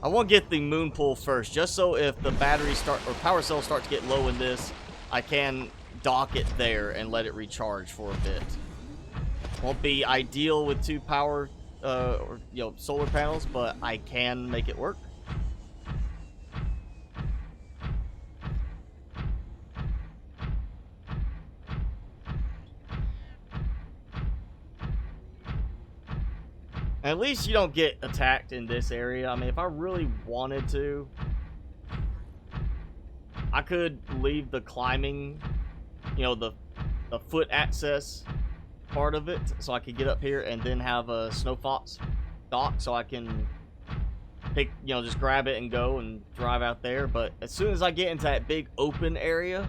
A: I want to get the moon pool first, just so if the battery power cell starts to get low in this, I can dock it there and let it recharge for a bit. Won't be ideal with 2 power or, you know, solar panels, but I can make it work. At least you don't get attacked in this area. I mean, if I really wanted to, I could leave the climbing, you know, the foot access part of it, so I could get up here and then have a snow fox dock, so I can pick, you know, just grab it and go and drive out there. But as soon as I get into that big open area,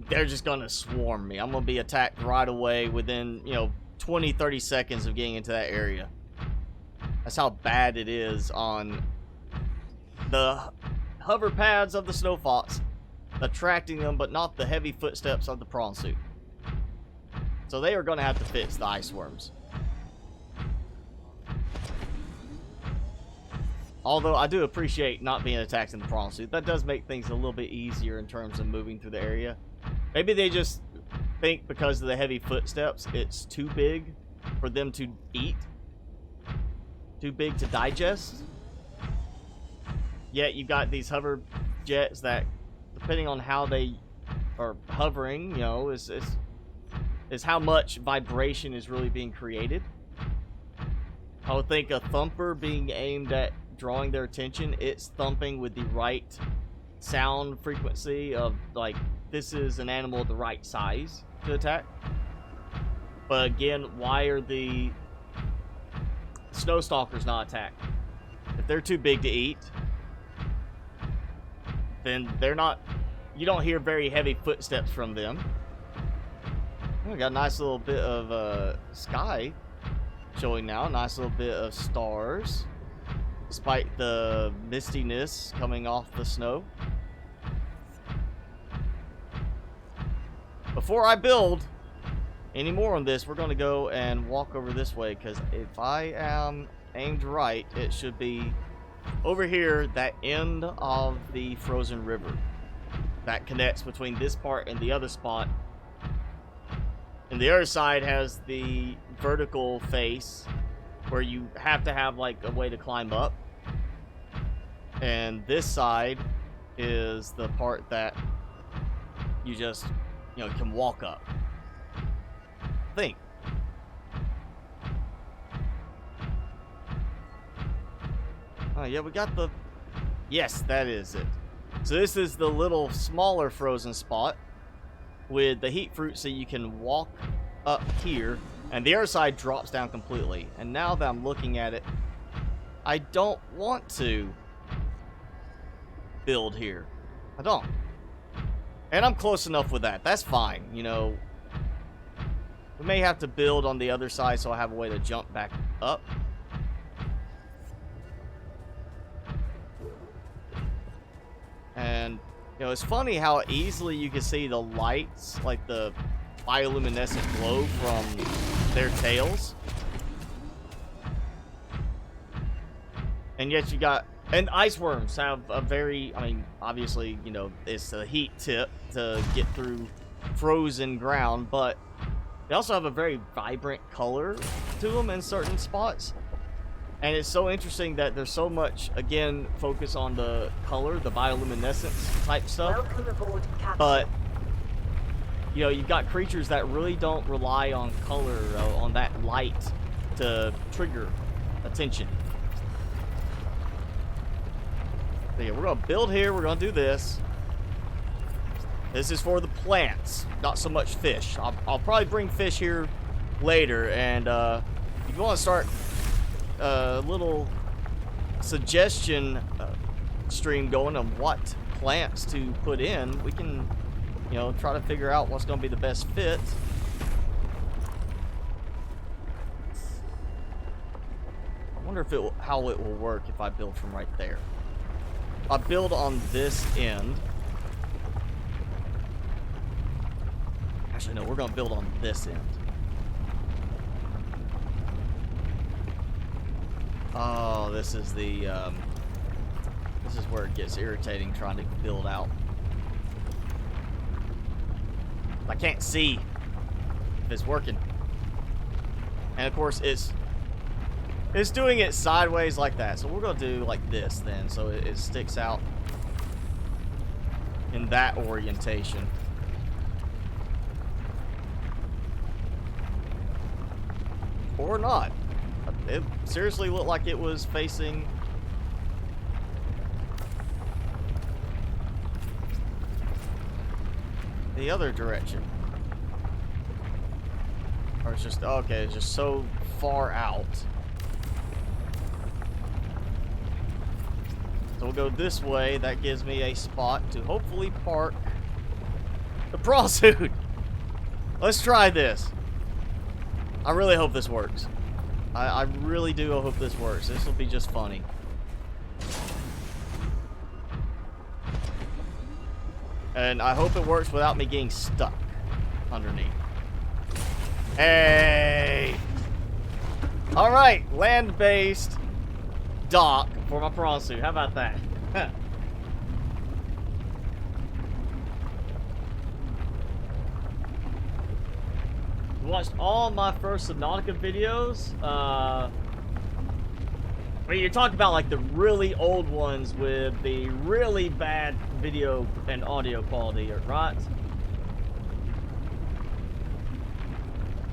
A: they're just gonna swarm me. I'm gonna be attacked right away within, you know, 20-30 seconds of getting into that area. That's how bad it is on the hover pads of the snow fox, attracting them, but not the heavy footsteps of the prawn suit. So they are gonna have to fix the ice worms. Although I do appreciate not being attacked in the prawn suit. That does make things a little bit easier in terms of moving through the area. Maybe they just think because of the heavy footsteps, it's too big for them to eat. Too big to digest. Yet you got these hover jets that, depending on how they are hovering, you know, is how much vibration is really being created. I would think a thumper being aimed at drawing their attention, it's thumping with the right sound frequency of, like, this is an animal the right size to attack. But again, why are the snow stalkers not attacked? If they're too big to eat, then they're not, you don't hear very heavy footsteps from them. We got a nice little bit of sky showing now, nice little bit of stars, despite the mistiness coming off the snow. Before I build any more on this, we're going to go and walk over this way, because if I am aimed right, it should be over here, that end of the frozen river that connects between this part and the other spot. And the other side has the vertical face where you have to have like a way to climb up. And this side is the part that you just, you know, can walk up. Think. Oh yeah, we got the, yes, that is it. So this is the little smaller frozen spot with the heat fruit, so you can walk up here, and the other side drops down completely. And now that I'm looking at it, I don't want to build here. I don't. And I'm close enough with that. That's fine, you know. We may have to build on the other side so I have a way to jump back up. And, you know, it's funny how easily you can see the lights, like the bioluminescent glow from their tails. And yet you got, and ice worms have a very, I mean, obviously, you know, it's a heat tip to get through frozen ground, but they also have a very vibrant color to them in certain spots. And it's so interesting that there's so much, again, focus on the color, the bioluminescence type stuff. But, you know, you've got creatures that really don't rely on color, on that light to trigger attention. So yeah, we're going to build here. We're going to do this. This is for the plants, not so much fish. I'll probably bring fish here later. And if you want to start a little suggestion stream going on what plants to put in, we can, you know, try to figure out what's going to be the best fit. I wonder if how it will work if I build from right there. I build on this end. Actually, no, we're going to build on this end. Oh, this is the, this is where it gets irritating trying to build out. I can't see if it's working. And of course, it's doing it sideways like that. So we're going to do like this then, so it sticks out in that orientation. Or not. It seriously looked like it was facing the other direction. Or it's just, okay, it's just so far out. So we'll go this way. That gives me a spot to hopefully park the prawn suit. Let's try this. I really hope this works. I really do hope this works. This will be just funny. And I hope it works without me getting stuck underneath. Hey! Alright, land-based dock for my prawn suit. How about that? Watched all my first Subnautica videos. I mean, you're talking about like the really old ones with the really bad video and audio quality, right?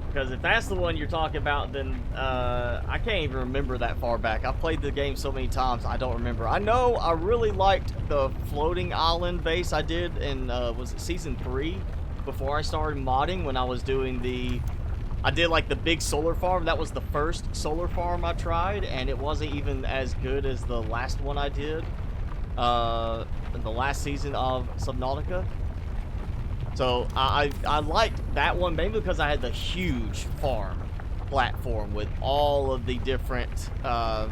A: Because if that's the one you're talking about, then I can't even remember that far back. I've played the game so many times, I don't remember. I know I really liked the floating island base I did in, was it Season 3? Before I started modding, when I was doing I did like the big solar farm. That was the first solar farm I tried, and it wasn't even as good as the last one I did in the last season of Subnautica. So I liked that one mainly because I had the huge farm platform with all of the different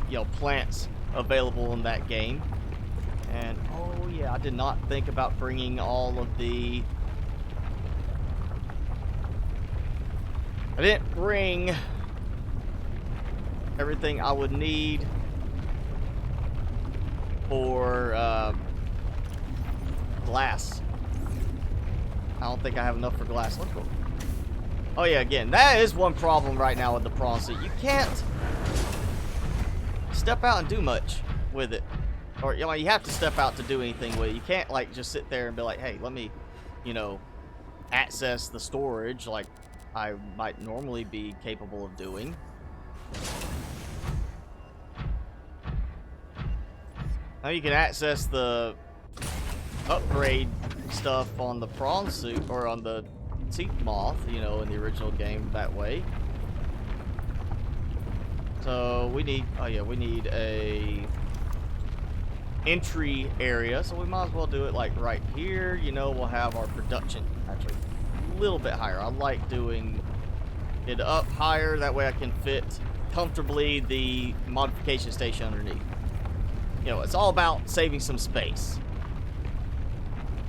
A: you know, plants available in that game. And oh yeah, I did not think about bringing all of the I didn't bring everything I would need for glass. I don't think I have enough for glass. Let's go. Oh yeah, again, that is one problem right now with the prawn suit. You can't step out and do much with it. Or, you know, you have to step out to do anything with it. You can't, like, just sit there and be like, hey, let me, you know, access the storage like I might normally be capable of doing. Now you can access the upgrade stuff on the prawn suit, or on the teeth moth, you know, in the original game that way. So we need, oh yeah, we need a entry area, so we might as well do it like right here. You know, we'll have our production actually a little bit higher. I like doing it up higher, that way I can fit comfortably the modification station underneath. You know, it's all about saving some space.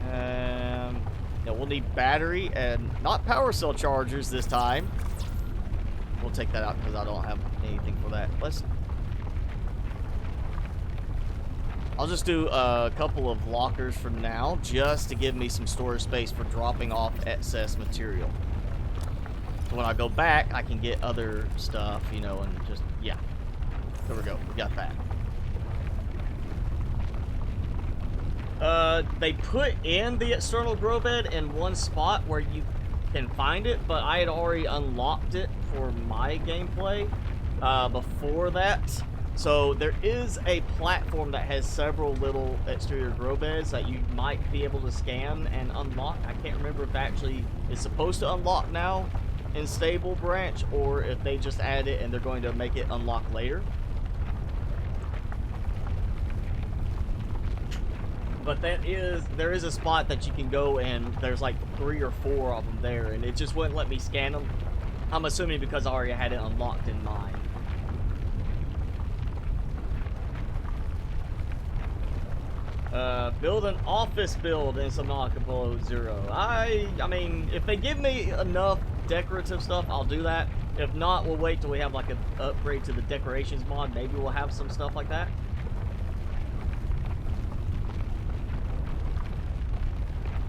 A: You know, we'll need battery and not power cell chargers this time. We'll take that out because I don't have anything for that. I'll just do a couple of lockers for now, just to give me some storage space for dropping off excess material. So when I go back, I can get other stuff, you know, and just, yeah. There we go. We got that. They put in the external grow bed in one spot where you can find it, but I had already unlocked it for my gameplay before that. So there is a platform that has several little exterior grow beds that you might be able to scan and unlock. I can't remember if that actually is supposed to unlock now in Stable Branch, or if they just add it and they're going to make it unlock later. But there is a spot that you can go, and there's like 3 or 4 of them there, and it just wouldn't let me scan them. I'm assuming because I already had it unlocked in mine. Build an office build in Subnautica Below Zero. I mean, if they give me enough decorative stuff, I'll do that. If not, we'll wait till we have like an upgrade to the decorations mod. Maybe we'll have some stuff like that.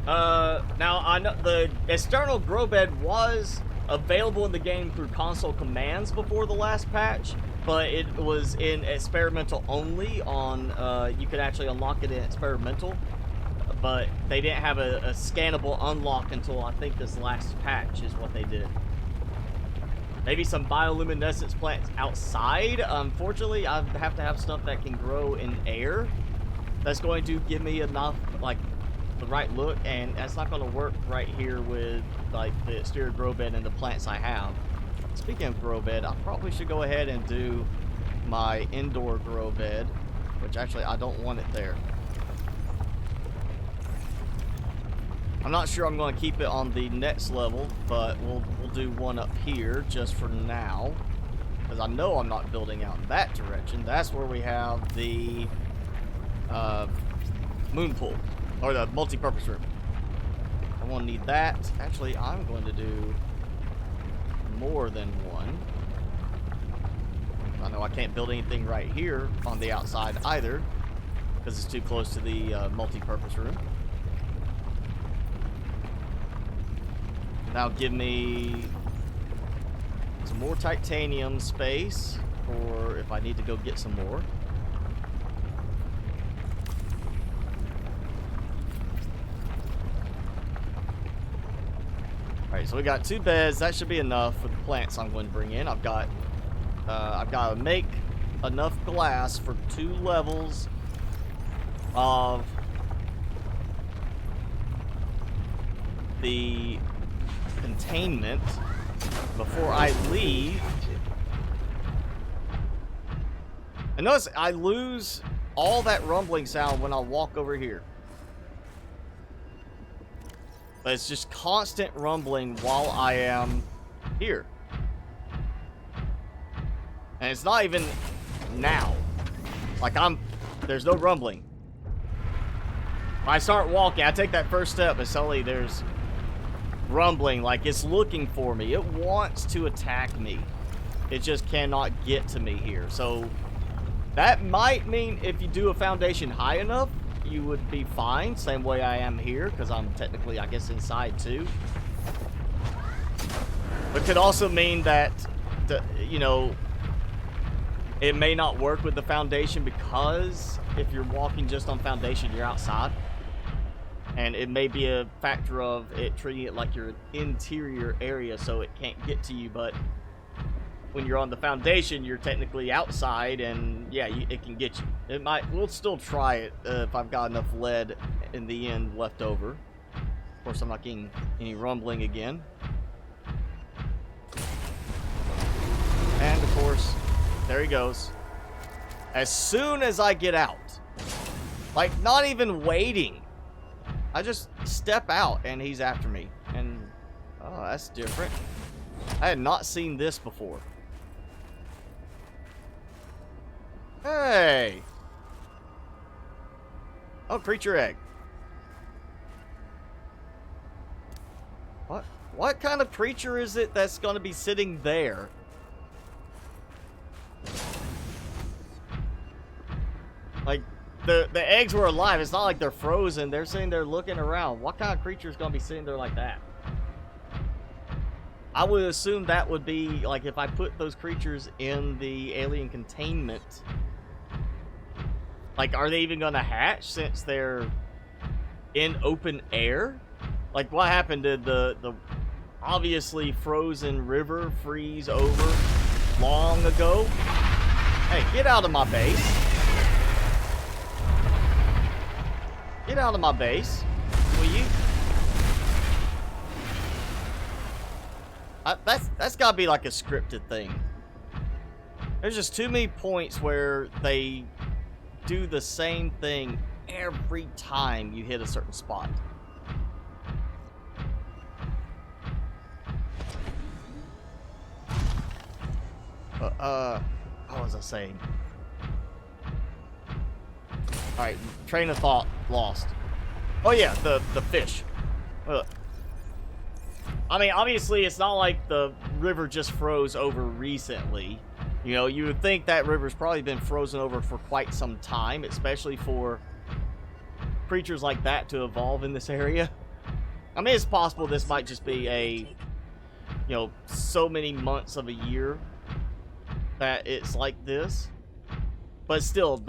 A: Now, I know the external grow bed was available in the game through console commands before the last patch, but it was in experimental only on, you could actually unlock it in experimental, but they didn't have a scannable unlock until I think this last patch is what they did. Maybe some bioluminescence plants outside. Unfortunately, I have to have stuff that can grow in air. That's going to give me enough, like, the right look, and that's not going to work right here with like the exterior grow bed and the plants I have. Speaking of grow bed, I probably should go ahead and do my indoor grow bed which actually I don't want it there. I'm not sure I'm going to keep it on the next level, but we'll do one up here just for now, because I know I'm not building out in that direction. That's where we have the moon pool, or the multi-purpose room. I won't need that. Actually, I'm going to do more than one. I know I can't build anything right here on the outside either, because it's too close to the multi-purpose room. Now give me some more titanium space, or if I need to go get some more. Alright, so we got 2 beds. That should be enough for the plants I'm going to bring in. I've got to make enough glass for 2 levels of the containment before I leave. And notice I lose all that rumbling sound when I walk over here. But it's just constant rumbling while I am here. And it's not even now. Like there's no rumbling. When I start walking, I take that first step and suddenly there's rumbling, like it's looking for me. It wants to attack me. It just cannot get to me here. So that might mean if you do a foundation high enough, you would be fine. Same way I am here, because I'm technically, I guess, inside too. But could also mean that, you know, it may not work with the foundation, because if you're walking just on foundation, you're outside. And it may be a factor of it treating it like your interior area, so it can't get to you. But when you're on the foundation, you're technically outside, and yeah, it can get you. It might. We'll still try it if I've got enough lead in the end left over. Of course, I'm not getting any rumbling again. And of course, there he goes. As soon as I get out, like not even waiting, I just step out and he's after me. And, oh, that's different. I had not seen this before. Hey! Oh, creature egg. What kind of creature is it that's going to be sitting there? Like, the eggs were alive. It's not like they're frozen. They're sitting there looking around. What kind of creature is going to be sitting there like that? I would assume that would be, like, if I put those creatures in the alien containment. Like, are they even going to hatch since they're in open air? Like, what happened? Did the obviously frozen river freeze over long ago? Hey, get out of my base. Get out of my base, will you? That's gotta be like a scripted thing. There's just too many points where they do the same thing every time you hit a certain spot. What was I saying? Alright, train of thought lost. Oh yeah, the fish. Look. I mean, obviously, it's not like the river just froze over recently. You know, you would think that river's probably been frozen over for quite some time, especially for creatures like that to evolve in this area. I mean, it's possible this might just be a, you know, so many months of a year that it's like this. But still,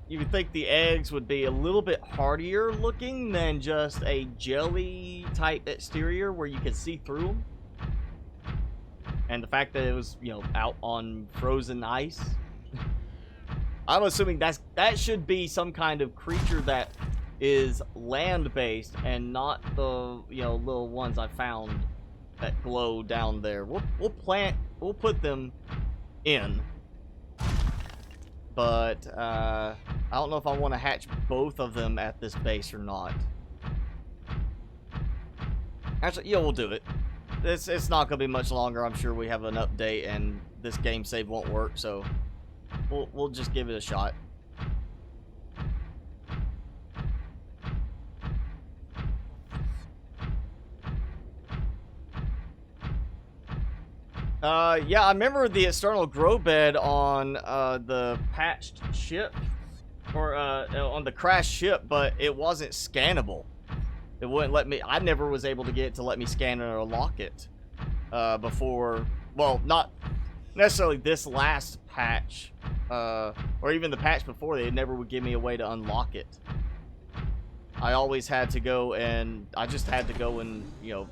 A: you would think the eggs would be a little bit hardier looking than just a jelly type exterior where you could see through them. And the fact that it was, you know, out on frozen ice. I'm assuming that should be some kind of creature that is land-based and not the, you know, little ones I found that glow down there. We'll put them in. But I I don't know if I want to hatch both of them at this base or not. Actually, yeah, we'll do it. It's not going to be much longer. I'm sure we have an update and this game save won't work, so we'll just give it a shot. Yeah, I remember the external grow bed on the patched ship, or on the crashed ship, but it wasn't scannable. It wouldn't let me. I never was able to get it to let me scan it or lock it before. Well, not necessarily this last patch, or even the patch before. They never would give me a way to unlock it. I always had to go, and I just had to go and, you know.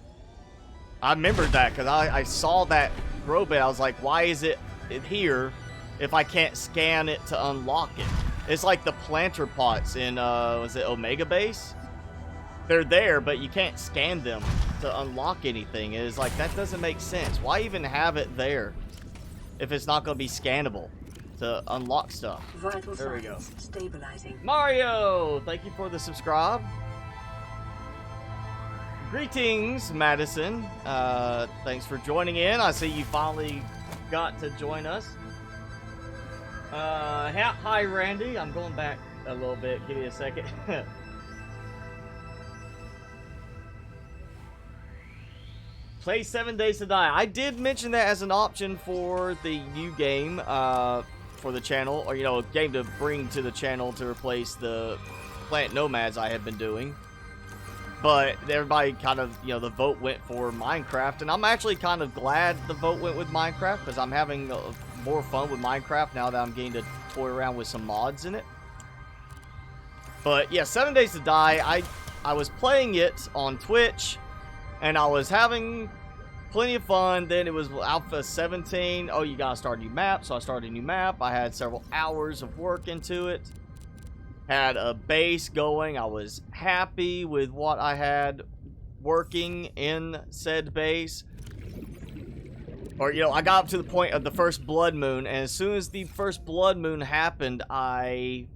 A: I remembered that because I saw that grow bed. I was like, why is it here if I can't scan it to unlock it? It's like the planter pots in, was it Omega Base? They're there, but you can't scan them to unlock anything. It's like, that doesn't make sense. Why even have it there if it's not going to be scannable to unlock stuff?
B: Vital
A: there we go.
B: Stabilizing.
A: Mario, thank you for the subscribe. Greetings, Madison. Thanks for joining in. I see you finally got to join us. Hi, Randy. I'm going back a little bit. Give me a second. Play 7 Days to Die. I did mention that as an option for the new game for the channel, or, you know, a game to bring to the channel to replace the Plant Nomads I had been doing. But everybody kind of, you know, the vote went for Minecraft. And I'm actually kind of glad the vote went with Minecraft, because I'm having more fun with Minecraft now that I'm getting to toy around with some mods in it. But yeah, 7 Days to Die, I was playing it on Twitch, and I was having plenty of fun. Then it was Alpha 17. Oh, you gotta start a new map. So I started a new map. I had several hours of work into it. Had a base going. I was happy with what I had working in said base. Or, you know, I got up to the point of the first blood moon, and as soon as the first blood moon happened, I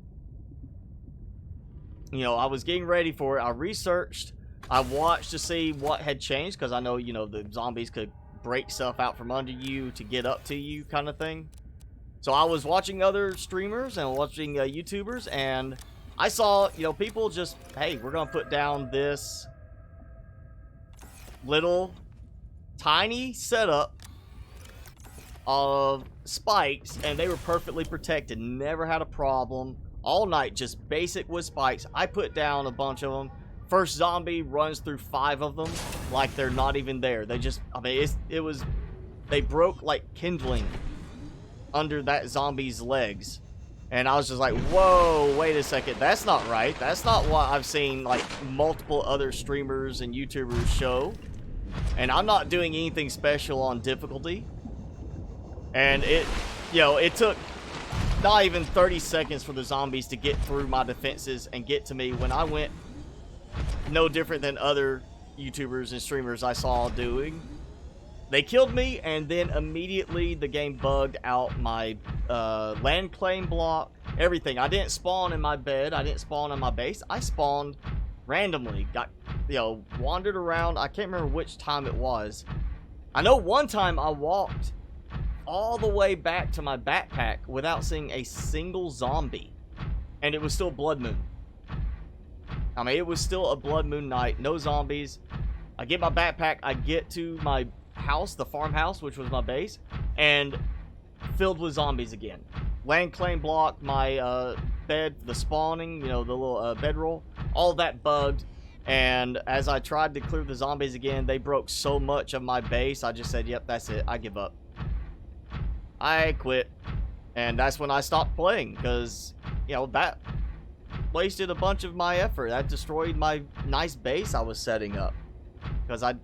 A: was getting ready for it. I researched, I watched to see what had changed, because I know, you know, the zombies could break stuff out from under you to get up to you, kind of thing. So I was watching other streamers and watching YouTubers, and I saw, you know, people just, hey, we're going to put down this little tiny setup of spikes, and they were perfectly protected. Never had a problem. All night, just basic wood spikes. I put down a bunch of them. First zombie runs through 5 of them like they're not even there. They just, I mean, they broke like kindling under that zombie's legs, and I was just like, whoa, wait a second, that's not right. That's not what I've seen like multiple other streamers and YouTubers show, and I'm not doing anything special on difficulty. And it, you know, it took not even 30 seconds for the zombies to get through my defenses and get to me when I went no different than other YouTubers and streamers I saw doing. They killed me, and then immediately the game bugged out my land claim block, everything. I didn't spawn in my bed. I didn't spawn in my base. I spawned randomly. Got, you know, wandered around. I can't remember which time it was. I know one time I walked all the way back to my backpack without seeing a single zombie, and it was still blood moon. I mean, it was still a blood moon night. No zombies. I get my backpack. I get to my house, the farmhouse, which was my base, and filled with zombies again. Land claim block, my bed, the spawning, you know, the little bedroll, all that bugged. And as I tried to clear the zombies again, they broke so much of my base, I just said, yep, that's it, I give up. I quit. And that's when I stopped playing, because, you know, that wasted a bunch of my effort. That destroyed my nice base I was setting up, because I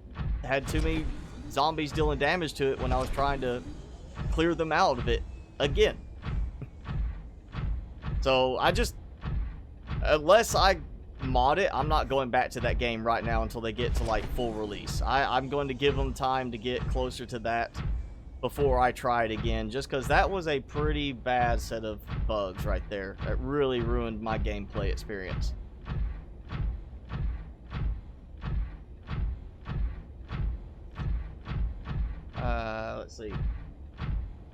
A: had too many zombies dealing damage to it when I was trying to clear them out of it again. So I just, unless I mod it, I'm not going back to that game right now until they get to like full release. I'm going to give them time to get closer to that before I try it again, just because that was a pretty bad set of bugs right there. It really ruined my gameplay experience. Let's see.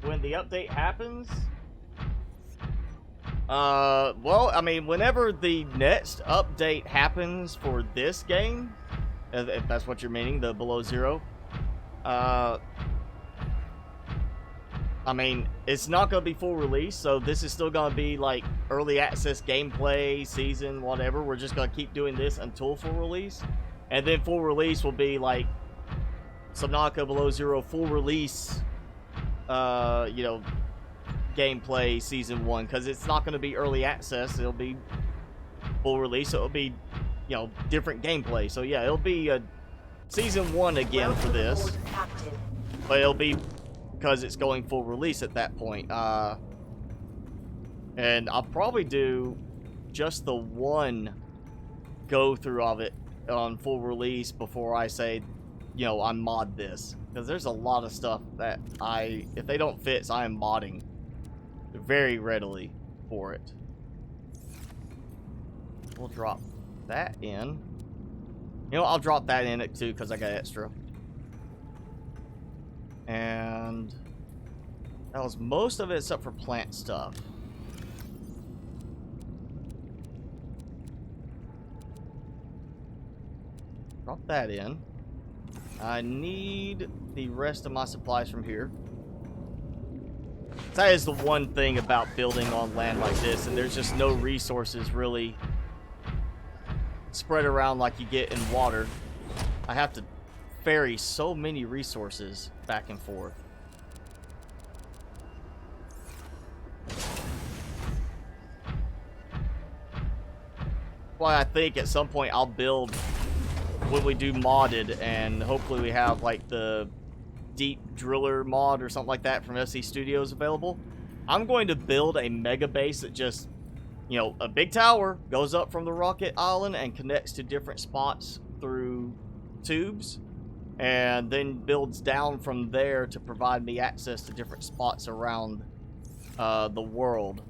A: When the update happens... well, I mean, whenever the next update happens for this game, if that's what you're meaning, the below zero, I mean, it's not going to be full release, so this is still going to be, like, early access gameplay, season, whatever. We're just going to keep doing this until full release. And then full release will be, like, Subnautica below zero full release, you know, gameplay season 1, because it's not going to be early access. It'll be full release. It'll be, you know, different gameplay. So, yeah, it'll be season 1 again for this. But it'll be... because it's going full release at that point. And I'll probably do just the one go through of it on full release before I say, you know, I mod this. Because there's a lot of stuff that if they don't fix, I am modding very readily for it. We'll drop that in. You know, I'll drop that in it too because I got extra. And that was most of it except for plant stuff. Drop that in. I need the rest of my supplies from here. That is the one thing about building on land like this, and there's just no resources really spread around like you get in water. I have to ferry so many resources back and forth. Well, I think at some point I'll build when we do modded, and hopefully we have like the deep driller mod or something like that from SC Studios available. I'm going to build a mega base that just, you know, a big tower goes up from the rocket island and connects to different spots through tubes, and then builds down from there to provide me access to different spots around the world,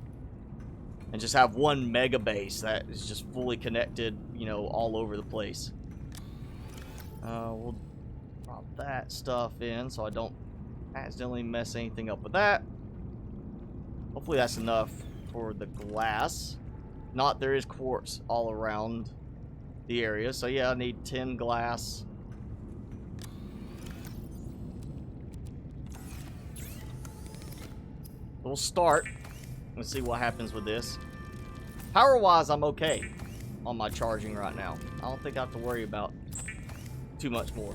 A: and just have one mega base that is just fully connected, you know, all over the place. We'll drop that stuff in so I don't accidentally mess anything up with that. Hopefully that's enough for the glass. Not, there is quartz all around the area, so yeah, I need 10 glass. We'll start. Let's see what happens with this. Power-wise, I'm okay on my charging right now. I don't think I have to worry about too much more.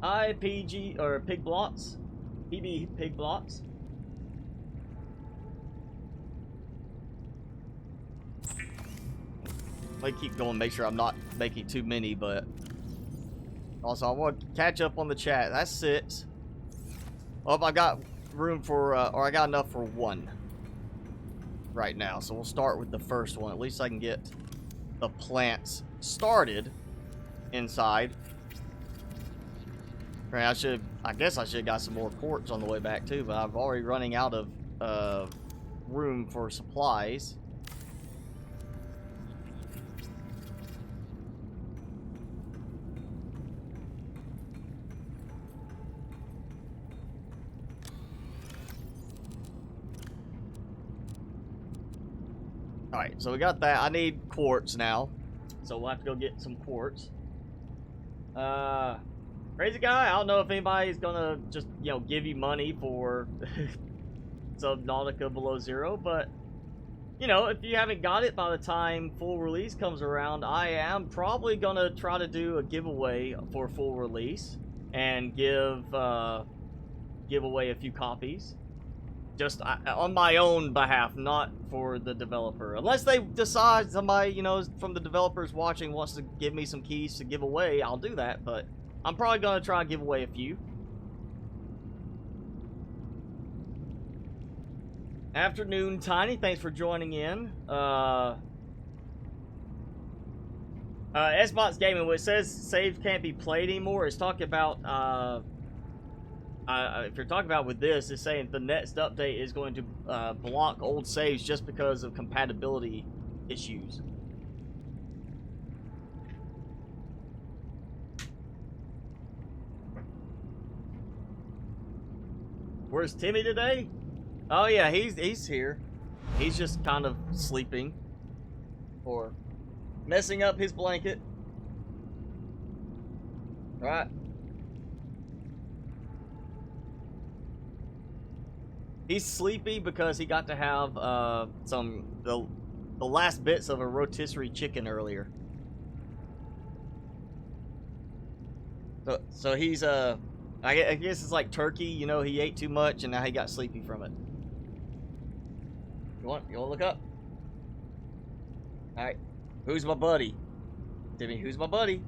A: IPG or pig blocks. PB pig blocks. I keep going, make sure I'm not making too many, but also I want to catch up on the chat. That's 6. Well, I got room for, or I got enough for 1 right now. So we'll start with the first one. At least I can get the plants started inside. Right, I guess I should have got some more quartz on the way back too, but I'm already running out of room for supplies. Alright, so we got that. I need quartz now, so we'll have to go get some quartz. Crazy guy, I don't know if anybody's gonna just, you know, give you money for Subnautica below zero, but, you know, if you haven't got it by the time full release comes around, I am probably gonna try to do a giveaway for full release and give away a few copies. Just on my own behalf, not for the developer. Unless they decide somebody, you know, from the developers watching wants to give me some keys to give away, I'll do that, but I'm probably going to try and give away a few. Afternoon, Tiny. Thanks for joining in. MrSpicyGaming, when it says save can't be played anymore, it's talking about, if you're talking about with this, it's saying the next update is going to block old saves just because of compatibility issues. Where's Timmy today? Oh yeah, he's here. He's just kind of sleeping or messing up his blanket. Right. He's sleepy because he got to have the last bits of a rotisserie chicken earlier. So he's I guess it's like turkey, you know, he ate too much and now he got sleepy from it. You want to look up? Alright. Who's my buddy? Timmy, who's my buddy?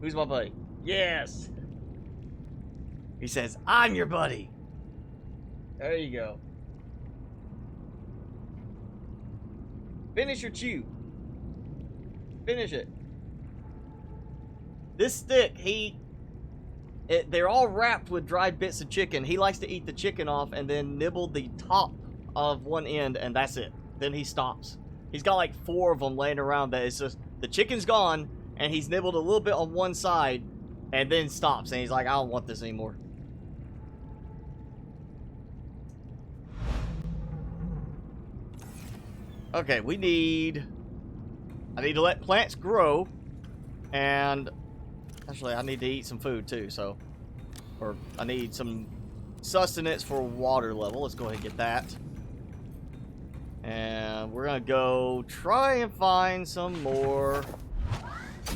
A: Who's my buddy? Yes! He says, I'm your buddy! There you go. Finish your chew. Finish it. This stick, they're all wrapped with dried bits of chicken. He likes to eat the chicken off and then nibble the top of one end, and that's it. Then he stops. He's got like 4 of them laying around that it's just, the chicken's gone, and he's nibbled a little bit on one side, and then stops, and he's like, I don't want this anymore. Okay, I need to let plants grow, and actually, I need to eat some food too, so... Or, I need some sustenance for water level. Let's go ahead and get that. And we're gonna go try and find some more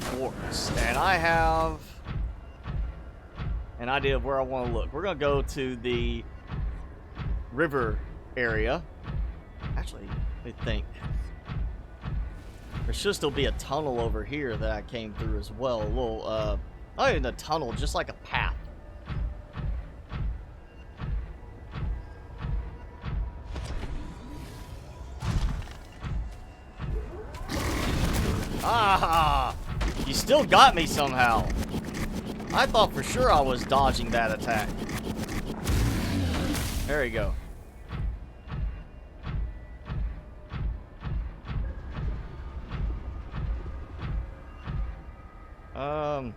A: quartz. And I have an idea of where I want to look. We're gonna go to the river area. Actually, let me think. There should still be a tunnel over here that I came through as well. A little, not even a tunnel, just like a path. Ah! You still got me somehow. I thought for sure I was dodging that attack. There we go. I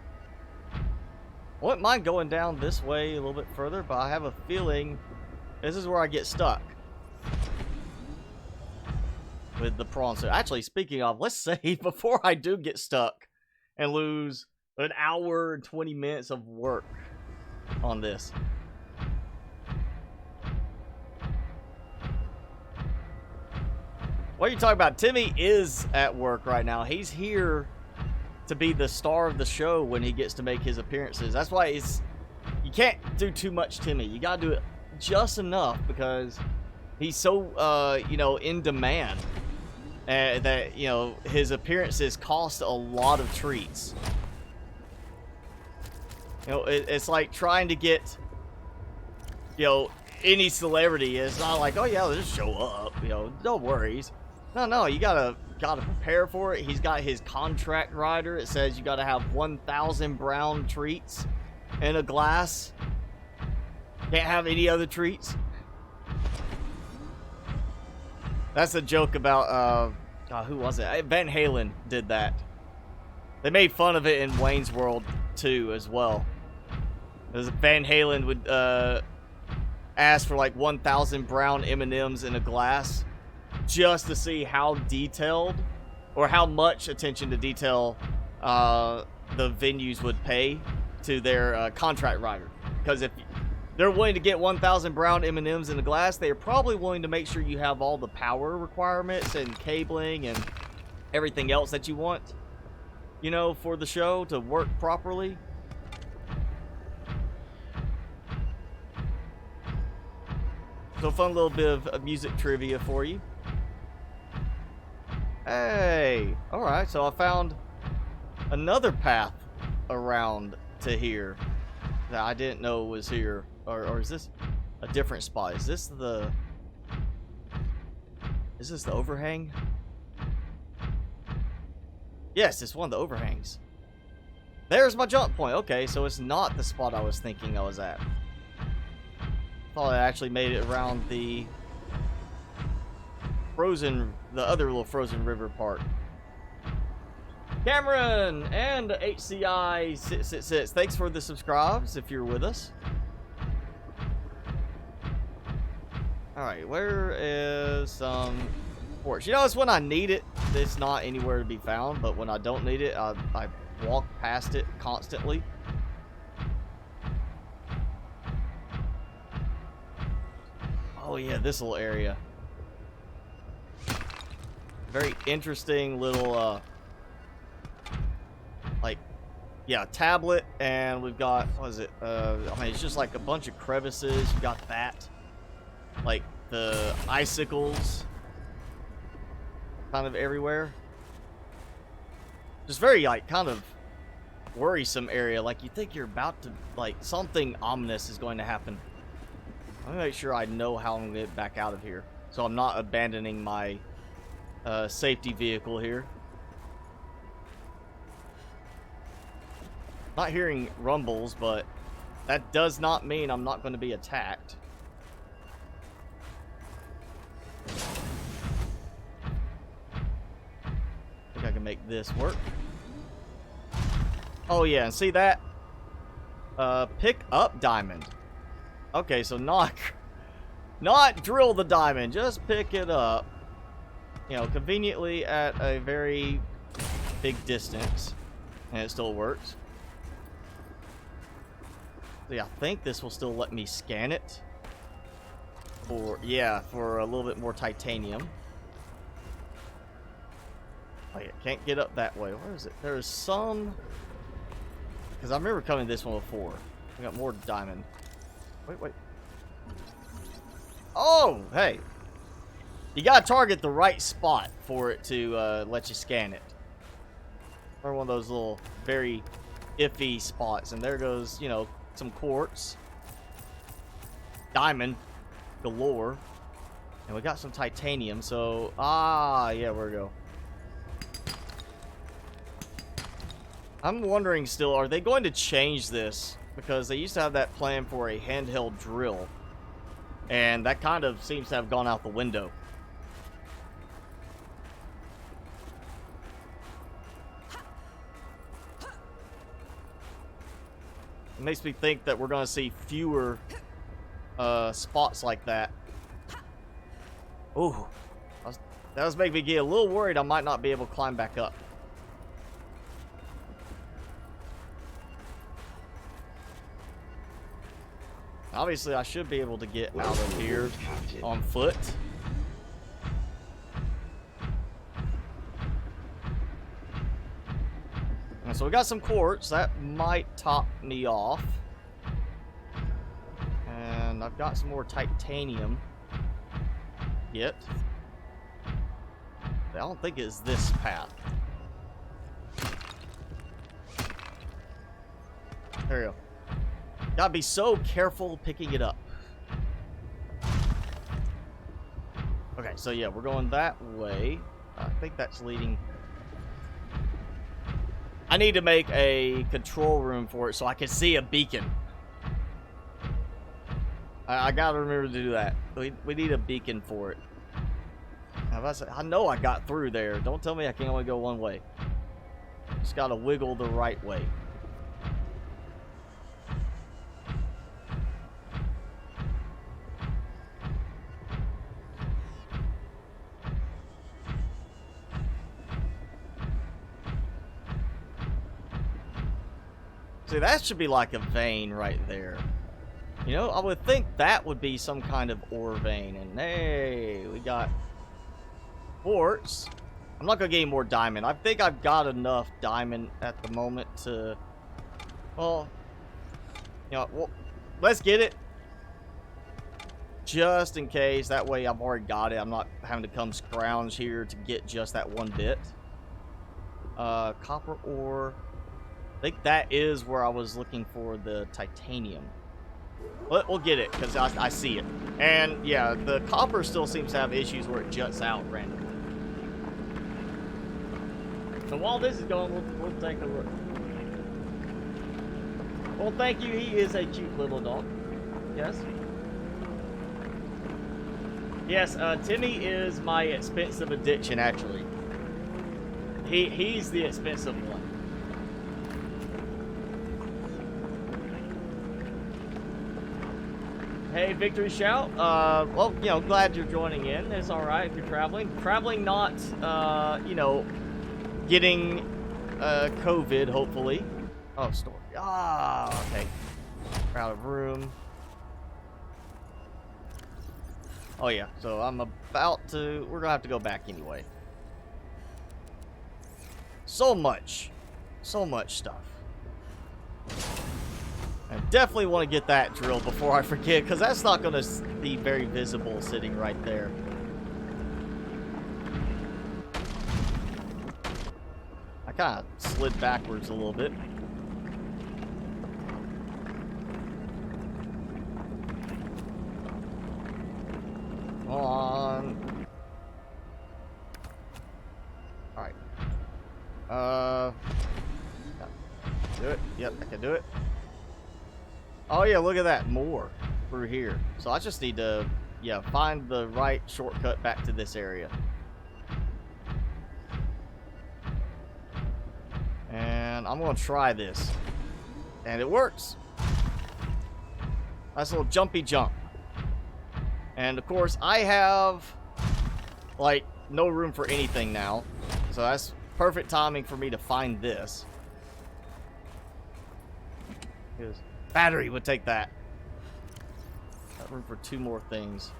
A: wouldn't mind going down this way a little bit further, but I have a feeling this is where I get stuck with the prawns. So actually, speaking of, let's save before I do get stuck and lose an hour and 20 minutes of work on this. What are you talking about? Timmy is at work right now. He's here to be the star of the show when he gets to make his appearances. That's why you can't do too much Timmy. You gotta do it just enough because he's so, you know, in demand that, you know, his appearances cost a lot of treats. You know, it's like trying to get, you know, any celebrity. It's not like, oh yeah, let's just show up, you know, no worries. No, you gotta prepare for it. He's got his contract rider. It says you gotta have 1,000 brown treats in a glass. Can't have any other treats. That's a joke about, who was it? Van Halen did that. They made fun of it in Wayne's World 2 as well. Because Van Halen would ask for like 1,000 brown M&Ms in a glass just to see how detailed or how much attention to detail the venues would pay to their contract rider. Because if they're willing to get 1,000 brown M&Ms in a glass, they're probably willing to make sure you have all the power requirements and cabling and everything else that you want, you know, for the show to work properly. So, fun little bit of music trivia for you. Hey! Alright, so I found another path around to here that I didn't know was here. Or is this a different spot? Is this the... Is this the overhang? Yes, it's one of the overhangs. There's my jump point. Okay, so it's not the spot I was thinking I was at. Thought I actually made it around the other little frozen river part. Cameron and HCI666, thanks for the subscribes if you're with us. Alright, where is some porch? You know, it's when I need it, it's not anywhere to be found, but when I don't need it, I walk past it constantly. Oh yeah, this little area. Very interesting little, like, yeah, tablet, and we've got, what is it? I mean, it's just like a bunch of crevices. You got that, like the icicles, kind of everywhere. Just very, like, kind of worrisome area. Like, you think you're about to, like, something ominous is going to happen. Let me make sure I know how I'm going to get back out of here, so I'm not abandoning my safety vehicle here. Not hearing rumbles, but that does not mean I'm not going to be attacked. I think I can make this work. Oh yeah, and see that? Pick up diamond. Okay, so not drill the diamond, just pick it up. You know, conveniently at a very big distance, and it still works. So yeah, I think this will still let me scan it. For, yeah, for a little bit more titanium. Oh yeah, can't get up that way. Where is it? There's some... Because I remember coming this one before. I got more diamond. Wait. Oh, hey. You gotta target the right spot for it to let you scan it. Or one of those little very iffy spots. And there goes, you know, some quartz. Diamond galore. And we got some titanium, so... Ah, yeah, where we go. I'm wondering still, are they going to change this? Because they used to have that plan for a handheld drill. And that kind of seems to have gone out the window. It makes me think that we're going to see fewer spots like that. Ooh. That was making me get a little worried I might not be able to climb back up. Obviously, I should be able to get out of here on foot. And so we got some quartz. That might top me off. And I've got some more titanium. Yet. I don't think it's this path. There we go. Gotta be so careful picking it up. Okay, so yeah, we're going that way. I think that's leading... I need to make a control room for it so I can see a beacon. I gotta remember to do that. We need a beacon for it. I know I got through there. Don't tell me I can only go one way. Just gotta wiggle the right way. See, that should be like a vein right there. You know, I would think that would be some kind of ore vein. And hey, we got quartz. I'm not going to get any more diamond. I think I've got enough diamond at the moment to... Well, you know, well, let's get it. Just in case. That way I've already got it. I'm not having to come scrounge here to get just that one bit. Copper ore. I think that is where I was looking for the titanium. But we'll get it, because I see it. And yeah, the copper still seems to have issues where it juts out randomly. So while this is going, we'll take a look. Well, thank you. He is a cute little dog. Yes. Yes, Timmy is my expensive addiction, actually. He's the expensive one. Hey, Victory Shout. Well, you know, glad you're joining in. It's alright if you're traveling. Traveling not, you know, getting COVID, hopefully. Oh, story. Ah, okay. We're out of room. Oh, yeah. So I'm about to... We're going to have to go back anyway. So much stuff. I definitely want to get that drilled before I forget, because that's not going to be very visible sitting right there. I kind of slid backwards a little bit. Hold on. Alright. Do it. Yep, I can do it. Oh yeah, look at that. More through here. So I just need to, yeah, find the right shortcut back to this area. And I'm going to try this. And it works. Nice little jumpy jump. And of course, I have, like, no room for anything now. So that's perfect timing for me to find this. Because battery would take that. Got room for 2 more things.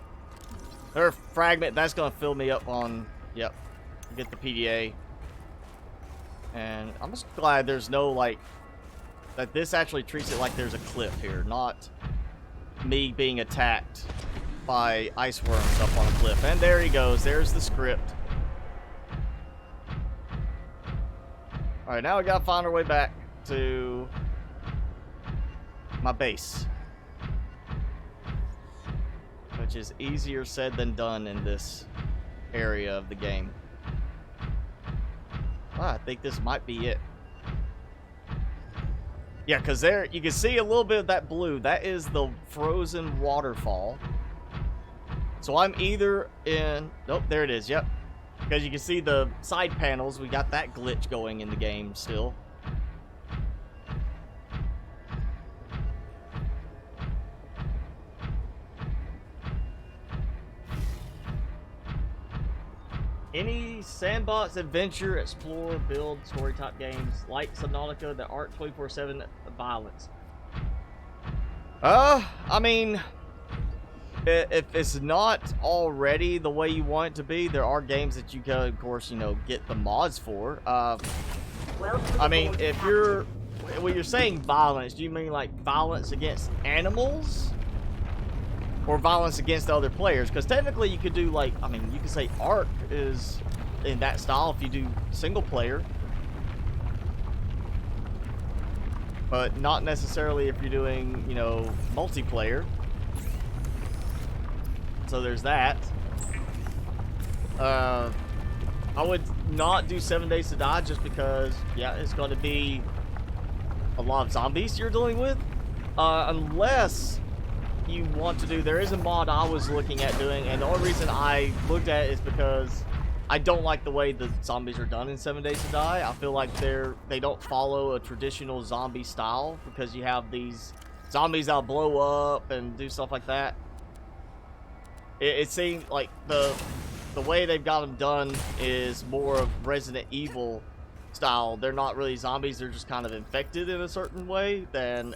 A: Another fragment, that's going to fill me up on, yep, get the PDA. And I'm just glad there's no, like, that this actually treats it like there's a cliff here, not me being attacked by ice worms up on a cliff. And there he goes. There's the script. Alright, now we gotta find our way back to my base, which is easier said than done in this area of the game. I think this might be it. Yeah, because there you can see a little bit of that blue. That is the frozen waterfall. So I'm either in... Nope, there it is, yep. Because you can see the side panels. We got that glitch going in the game still. Any sandbox, adventure, explore, build, story type games like Subnautica that aren't 24/7 violence. I mean, if it's not already the way you want it to be, there are games that you can, of course, you know, get the mods for. I mean, if you're, when you're saying violence, do you mean like violence against animals? Or violence against other players? Because technically you could do, like, I mean, you could say Ark is in that style if you do single player. But not necessarily if you're doing, you know, multiplayer. So there's that. I would not do 7 Days to Die just because, yeah, it's going to be a lot of zombies you're dealing with. Unless you want to do, there is a mod I was looking at doing, and the only reason I looked at it is because I don't like the way the zombies are done in 7 Days to Die. I feel like they don't follow a traditional zombie style, because you have these zombies that'll blow up and do stuff like that. It seems like the way they've got them done is more of Resident Evil style. They're not really zombies, they're just kind of infected in a certain way than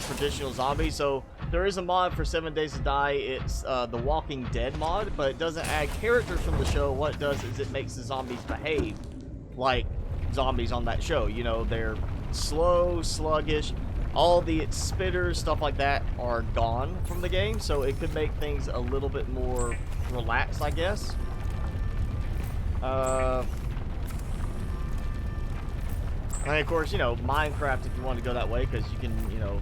A: traditional zombies. So there is a mod for 7 Days to Die. It's the Walking Dead mod, but it doesn't add characters from the show. What it does is it makes the zombies behave like zombies on that show. You know, they're slow, sluggish. All the spitters, stuff like that, are gone from the game, so it could make things a little bit more relaxed, I guess. And of course, you know, Minecraft, if you want to go that way, because you can, you know,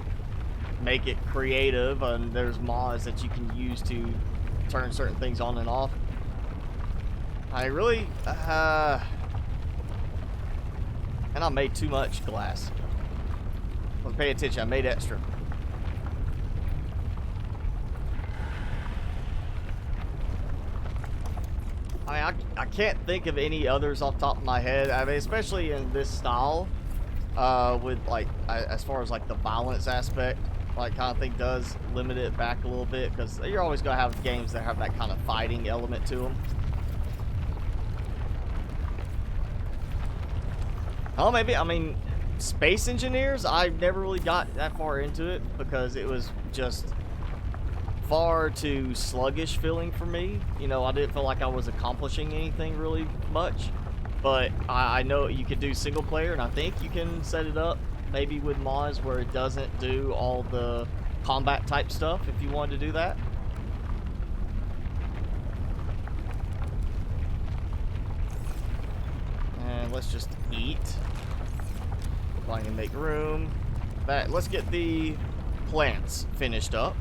A: make it creative, and there's mods that you can use to turn certain things on and off. I really, and I made too much glass. Let's pay attention, I made extra. I mean, I can't think of any others off the top of my head. I mean, especially in this style, with like, as far as like the violence aspect, like kind of thing does limit it back a little bit, because you're always gonna have games that have that kind of fighting element to them. Oh, maybe, I mean, Space Engineers, I never really got that far into it because it was just far too sluggish feeling for me. You know, I didn't feel like I was accomplishing anything really much. But I know you could do single player, and I think you can set it up maybe with mods where it doesn't do all the combat type stuff if you wanted to do that. And let's just eat. If I can make room. Let's get the plants finished up.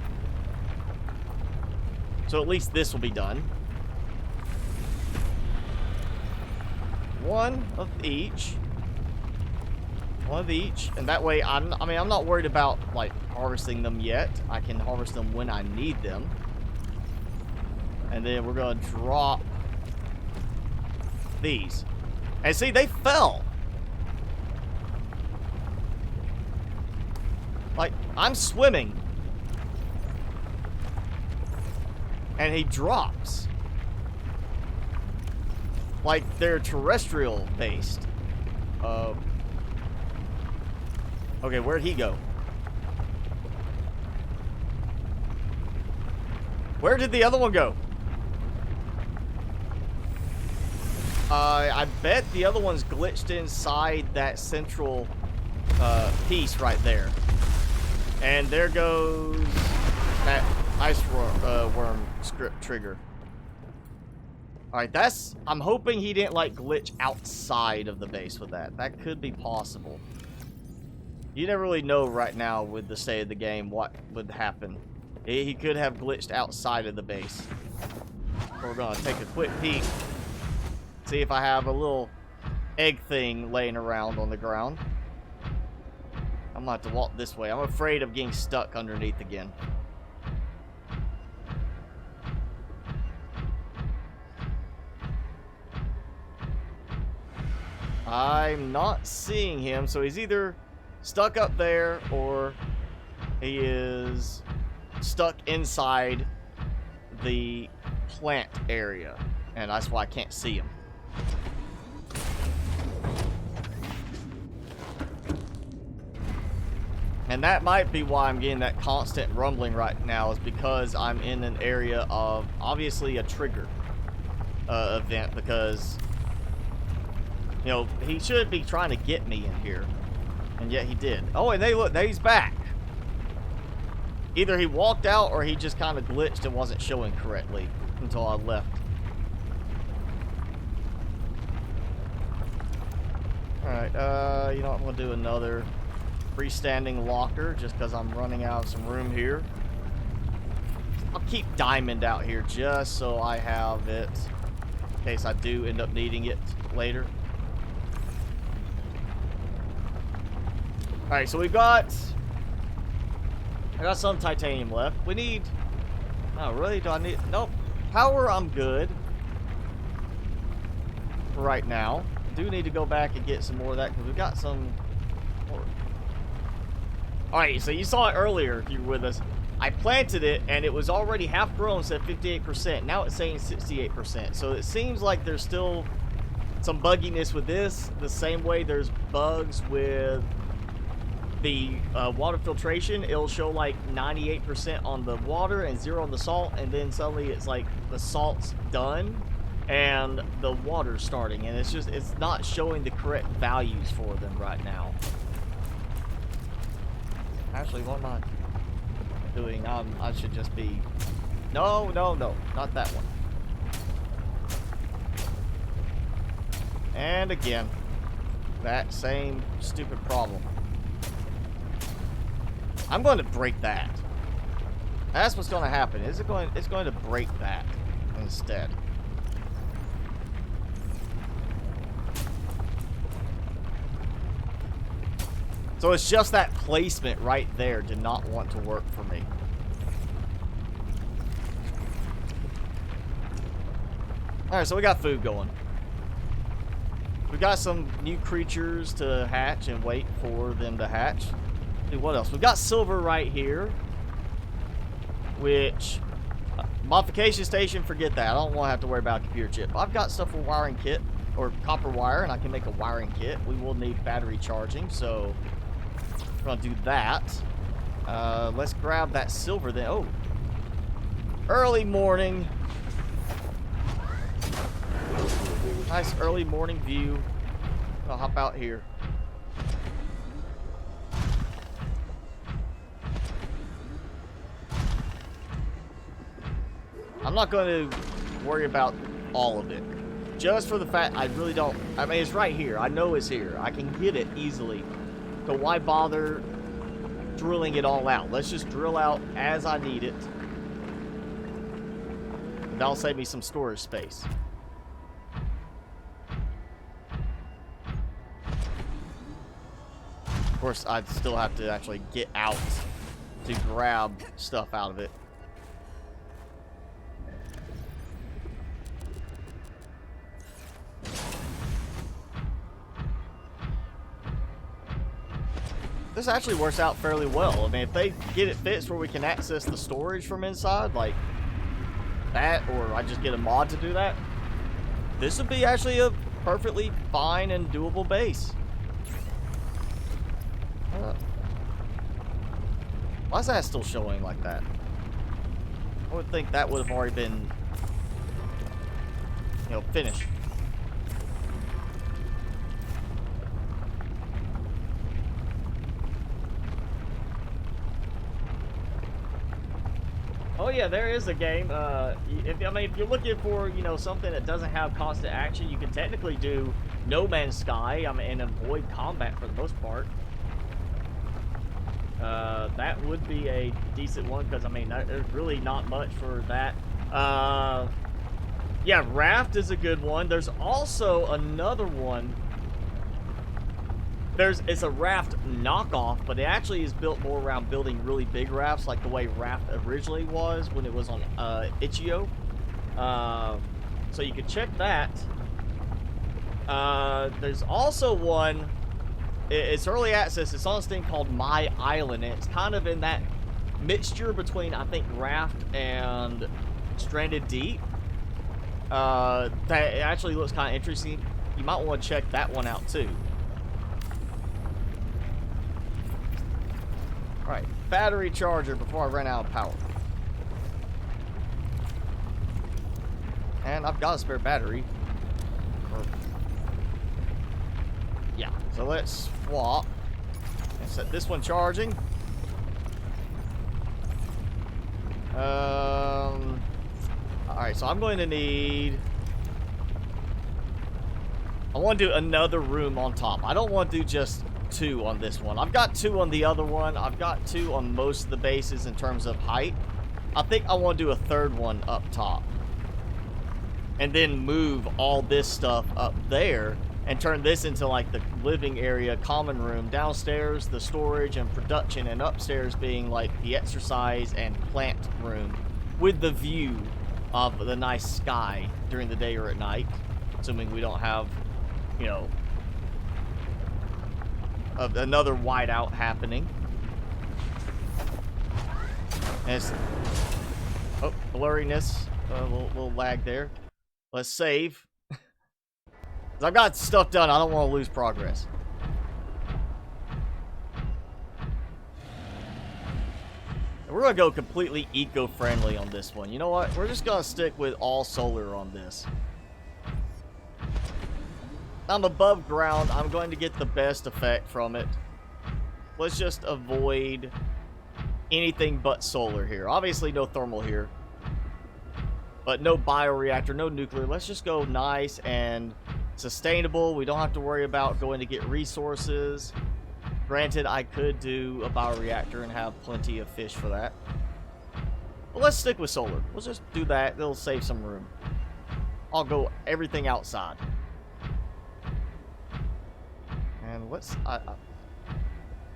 A: So at least this will be done. One of each. One of each. And that way, I'm not worried about, like, harvesting them yet. I can harvest them when I need them. And then we're going to drop these. And see, they fell. Like, I'm swimming. And he drops. Like, they're terrestrial based. Okay, where'd he go? Where did the other one go? I bet the other one's glitched inside that central piece right there. And there goes that ice worm script trigger. Alright, I'm hoping he didn't, like, glitch outside of the base with that. That could be possible. You never really know right now with the state of the game what would happen. He could have glitched outside of the base. We're gonna take a quick peek. See if I have a little egg thing laying around on the ground. I'm gonna have to walk this way. I'm afraid of getting stuck underneath again. I'm not seeing him, so he's either stuck up there or he is stuck inside the plant area, and that's why I can't see him. And that might be why I'm getting that constant rumbling right now, is because I'm in an area of obviously a trigger event, because you know, he should be trying to get me in here. And yet he did. Oh, and look, he's back. Either he walked out or he just kind of glitched and wasn't showing correctly until I left. Alright, you know what, I'm going to do another freestanding locker just because I'm running out of some room here. I'll keep diamond out here just so I have it in case I do end up needing it later. Alright, so I got some titanium left. We need, oh really, do I need, nope. Power, I'm good for right now. I do need to go back and get some more of that because we've got some more. Alright, so you saw it earlier if you were with us. I planted it and it was already half grown, so at 58%. Now it's saying 68%. So it seems like there's still some bugginess with this, the same way there's bugs with the water filtration. It'll show like 98% on the water and 0 on the salt, and then suddenly it's like the salt's done and the water's starting, and it's not showing the correct values for them right now. Actually, what am I doing? I should just be, no, not that one. And again, that same stupid problem. I'm going to break that. That's what's going to happen. It's going to break that instead. So it's just that placement right there did not want to work for me. Alright, so we got food going. We got some new creatures to hatch and wait for them to hatch. Dude, what else? We got silver right here. Which, modification station, forget that. I don't want to have to worry about a computer chip. I've got stuff for wiring kit, or copper wire, and I can make a wiring kit. We will need battery charging, so we're going to do that. Let's grab that silver then. Oh, early morning. Nice early morning view. I'll hop out here. I'm not going to worry about all of it. Just for the fact I really don't... I mean, it's right here. I know it's here. I can get it easily. So why bother drilling it all out? Let's just drill out as I need it. That'll save me some storage space. Of course, I'd still have to actually get out to grab stuff out of it. This actually works out fairly well. I mean, if they get it fixed where we can access the storage from inside, like that, or I just get a mod to do that, this would be actually a perfectly fine and doable base. Why is that still showing like that? I would think that would have already been, you know, finished. Oh yeah, there is a game. If you're looking for, you know, something that doesn't have constant action, you can technically do No Man's Sky, and avoid combat for the most part. That would be a decent one because, I mean, there's really not much for that. Yeah, Raft is a good one. There's also another one. It's a Raft knockoff, but it actually is built more around building really big rafts, like the way Raft originally was when it was on Itch.io. So you can check that. There's also one. It's early access. It's on this thing called My Island. And it's kind of in that mixture between, I think, Raft and Stranded Deep. That it actually looks kind of interesting. You might want to check that one out too. Alright, battery charger before I run out of power. And I've got a spare battery. Yeah, so let's swap and set this one charging. Alright, so I'm going to need... I want to do another room on top. I don't want to do just 2 on this one. I've got 2 on the other one. I've got 2 on most of the bases in terms of height. I think I want to do a 3rd one up top. And then move all this stuff up there and turn this into like the living area, common room, downstairs the storage and production, and upstairs being like the exercise and plant room with the view of the nice sky during the day or at night, assuming we don't have, you know, another whiteout happening. And it's, oh, blurriness, a little lag there. Let's save. I've got stuff done. I don't want to lose progress. And we're going to go completely eco-friendly on this one. You know what? We're just going to stick with all solar on this. I'm above ground. I'm going to get the best effect from it. Let's just avoid anything but solar here. Obviously, no thermal here. But no bioreactor, no nuclear. Let's just go nice and sustainable. We don't have to worry about going to get resources. Granted, I could do a bioreactor and have plenty of fish for that. But let's stick with solar. We'll just do that. It'll save some room. I'll go everything outside. And let's... I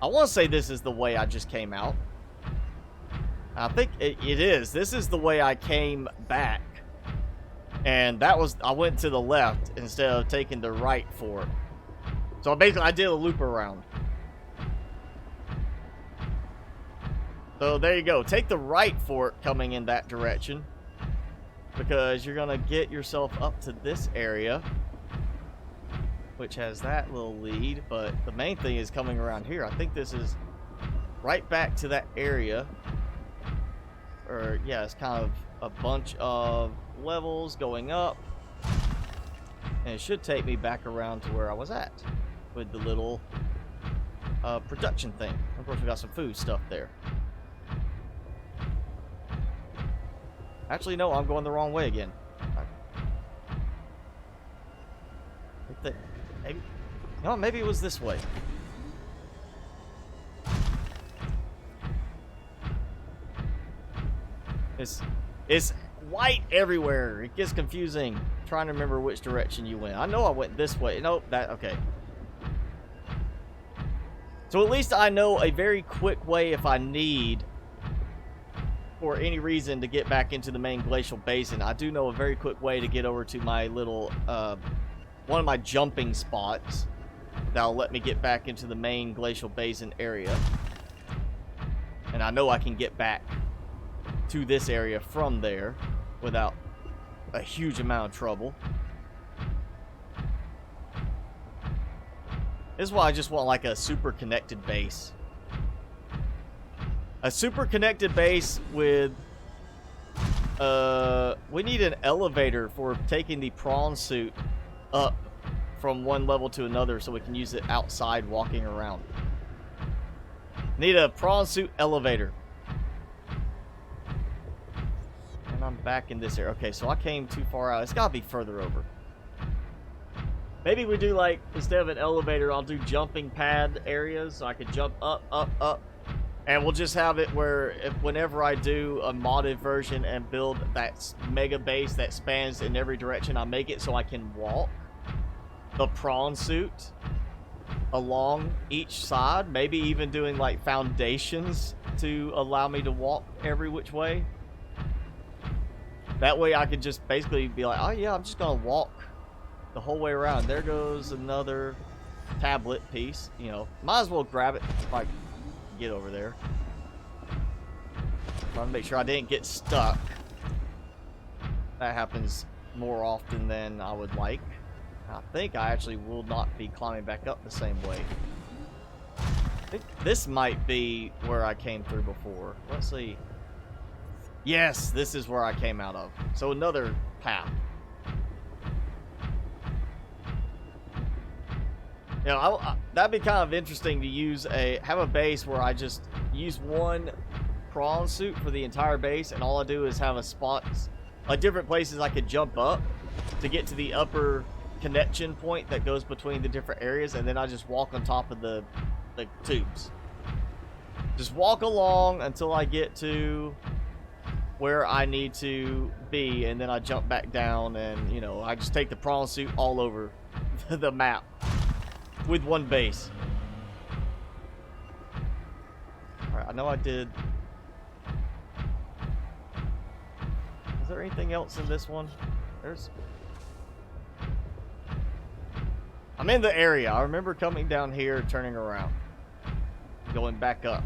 A: want to say this is the way I just came out. I think it is. This is the way I came back. And that was... I went to the left instead of taking the right for it. So basically, I did a loop around. So there you go. Take the right for it coming in that direction. Because you're going to get yourself up to this area. Which has that little lead. But the main thing is coming around here. I think this is right back to that area. Or, yeah, it's kind of a bunch of levels going up. And it should take me back around to where I was at. With the little production thing. Of course, we got some food stuff there. Actually, no, I'm going the wrong way again. Maybe, no, maybe it was this way. It's white everywhere. It gets confusing. I'm trying to remember which direction you went. I know I went this way. Nope, okay. So at least I know a very quick way if I need, for any reason, to get back into the main glacial basin. I do know a very quick way to get over to my little, one of my jumping spots that'll let me get back into the main glacial basin area. And I know I can get back to this area from there without a huge amount of trouble. This is why I just want like a super connected base. A super connected base with... we need an elevator for taking the prawn suit up from one level to another so we can use it outside walking around. Need a prawn suit elevator. And I'm back in this area. Okay, so I came too far out. It's gotta be further over. Maybe we do like, instead of an elevator, I'll do jumping pad areas so I could jump up, up, up. And we'll just have it where whenever I do a modded version and build that mega base that spans in every direction, I make it so I can walk the prawn suit along each side. Maybe even doing like foundations to allow me to walk every which way. That way I could just basically be like, oh yeah, I'm just going to walk the whole way around. There goes another tablet piece. You know, might as well grab it if I get over there. Trying to make sure I didn't get stuck. That happens more often than I would like. I think I actually will not be climbing back up the same way. I think this might be where I came through before. Let's see. Yes, this is where I came out of. So another path. You know, that'd be kind of interesting to use have a base where I just use one prawn suit for the entire base, and all I do is have a spot, like different places I could jump up to get to the upper connection point that goes between the different areas, and then I just walk on top of the tubes. Just walk along until I get to where I need to be, and then I jump back down, and you know, I just take the prawn suit all over the map. With one base. Alright, I know I did. Is there anything else in this one? I'm in the area. I remember coming down here, turning around. Going back up.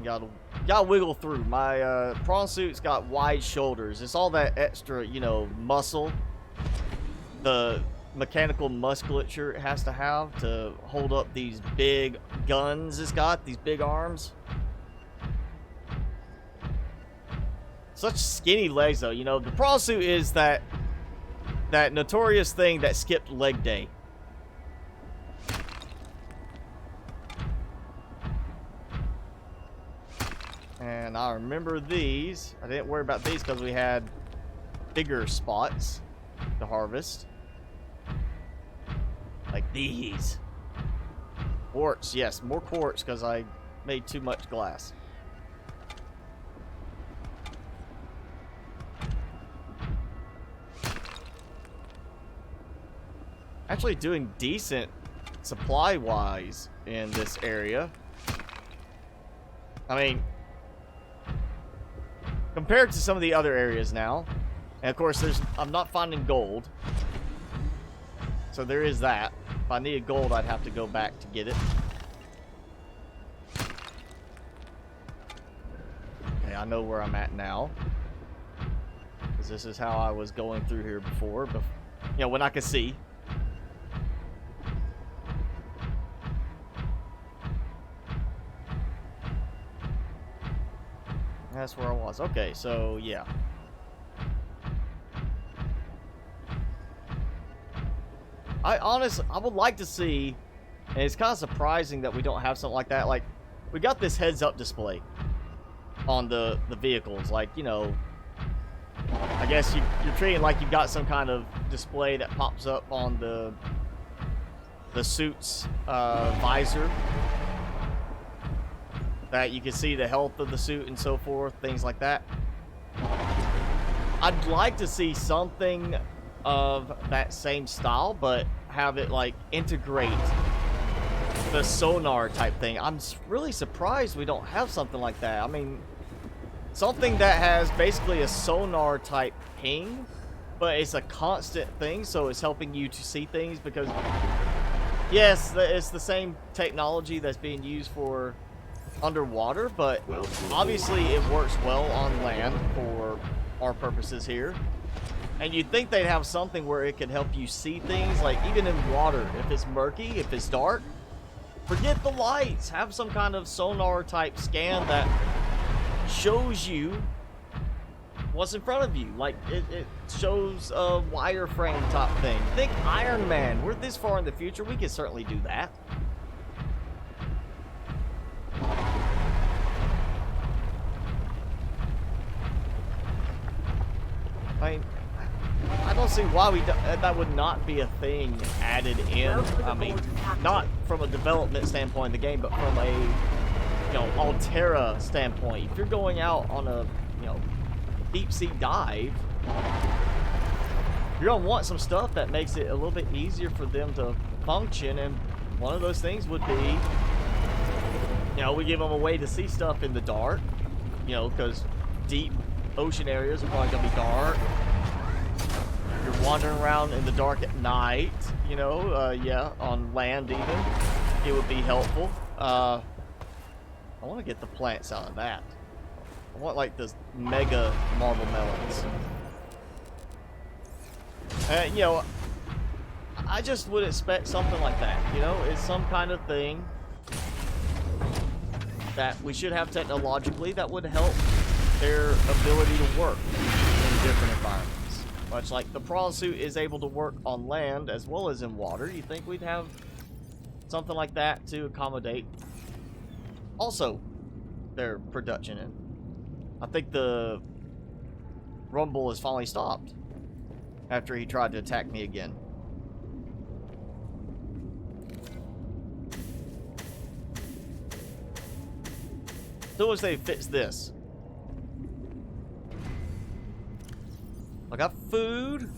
A: Gotta wiggle through. My prawn suit's got wide shoulders. It's all that extra, you know, muscle. The mechanical musculature it has to have to hold up these big guns it's got, these big arms. Such skinny legs though, you know, the prawn suit is that notorious thing that skipped leg day. And I remember these. I didn't worry about these because we had bigger spots to harvest. these. Quartz, yes, more quartz because I made too much glass. Actually doing decent supply-wise in this area. I mean, compared to some of the other areas now. And of course, I'm not finding gold. So there is that. If I needed gold, I'd have to go back to get it. Okay, I know where I'm at now. Because this is how I was going through here before. You know, when I could see. That's where I was. Okay, so yeah. I would like to see, and it's kind of surprising that we don't have something like that. Like, we got this heads-up display on the vehicles. Like, you know, I guess you're treating like you've got some kind of display that pops up on the suit's visor. That you can see the health of the suit and so forth, things like that. I'd like to see something of that same style, but have it like integrate the sonar type thing. I'm really surprised we don't have something like that. I mean, something that has basically a sonar type ping, but it's a constant thing, so it's helping you to see things because, yes, it's the same technology that's being used for underwater, but obviously it works well on land for our purposes here. And you'd think they'd have something where it could help you see things, like even in water. If it's murky, if it's dark, forget the lights. Have some kind of sonar type scan that shows you what's in front of you. Like it shows a wireframe type thing. Think Iron Man. We're this far in the future. We can certainly do that. I mean, I don't see why that would not be a thing added in. I mean, not from a development standpoint of the game, but from a, you know, Alterra standpoint. If you're going out on a, you know, deep sea dive, you're gonna want some stuff that makes it a little bit easier for them to function, and one of those things would be, you know, we give them a way to see stuff in the dark, you know, because deep ocean areas are probably gonna be dark. You're wandering around in the dark at night, you know, yeah, on land even, it would be helpful. I want to get the plants out of that. I want like this mega marble melons. You know, I just would expect something like that, you know, it's some kind of thing that we should have technologically that would help their ability to work in different environments. Much like the prawn suit is able to work on land as well as in water, you think we'd have something like that to accommodate also their production in. I think the rumble has finally stopped after he tried to attack me again. As soon as they fix this. I got food.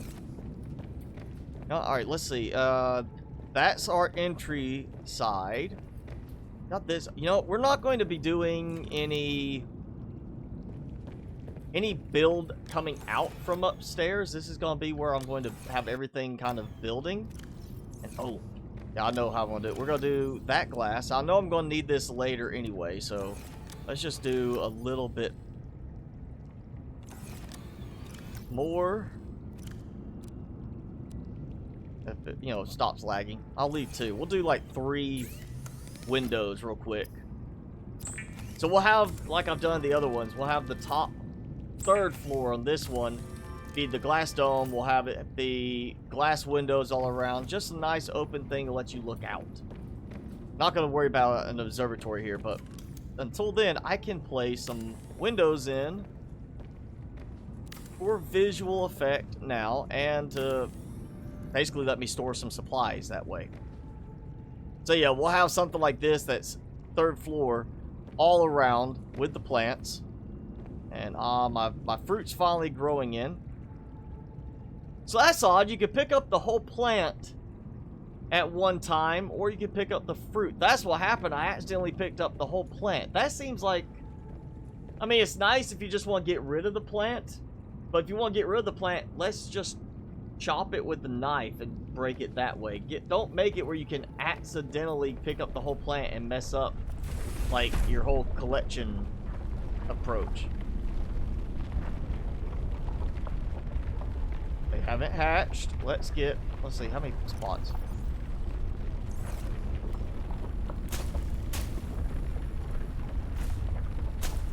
A: No, alright, let's see. That's our entry side. Got this. You know, we're not going to be doing any build coming out from upstairs. This is going to be where I'm going to have everything kind of building. And oh, yeah, I know how I'm going to do it. We're going to do that glass. I know I'm going to need this later anyway, so let's just do a little bit more. If it, you know, stops lagging, I'll leave 2. We'll do like 3 windows real quick. So we'll have, like I've done the other ones, we'll have the top 3rd floor on this one be the glass dome. We'll have it the glass windows all around. Just a nice open thing to let you look out. Not going to worry about an observatory here, but until then, I can place some windows in for visual effect now, and to basically let me store some supplies that way. So yeah, we'll have something like this that's 3rd floor all around with the plants. And my fruit's finally growing in. So that's odd. You could pick up the whole plant at one time, or you could pick up the fruit. That's what happened. I accidentally picked up the whole plant. That seems like... I mean, it's nice if you just want to get rid of the plant. But if you want to get rid of the plant, let's just chop it with the knife and break it that way. Don't make it where you can accidentally pick up the whole plant and mess up, like, your whole collection approach. They haven't hatched. Let's see, how many spots?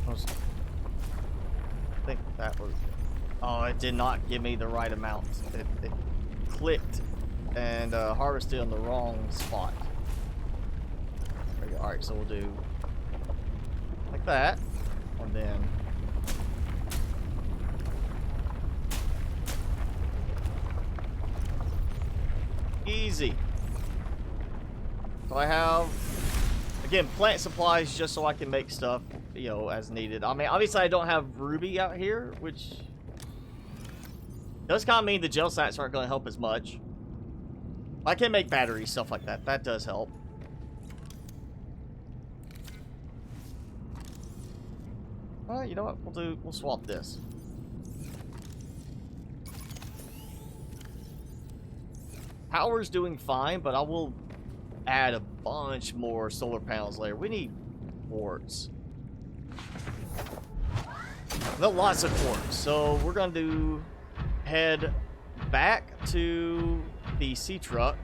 A: I think that was... Oh, it did not give me the right amount. It clicked and harvested on the wrong spot. There we go. Alright, so we'll do like that. And then... Easy. So I have, again, plant supplies just so I can make stuff, you know, as needed. I mean, obviously I don't have ruby out here, which does kind of mean the gel sats aren't going to help as much. I can make batteries, stuff like that. That does help. You know what? We'll swap this. Power's doing fine, but I will add a bunch more solar panels later. We need quartz. There are lots of quartz. So we're going to head back to the sea truck.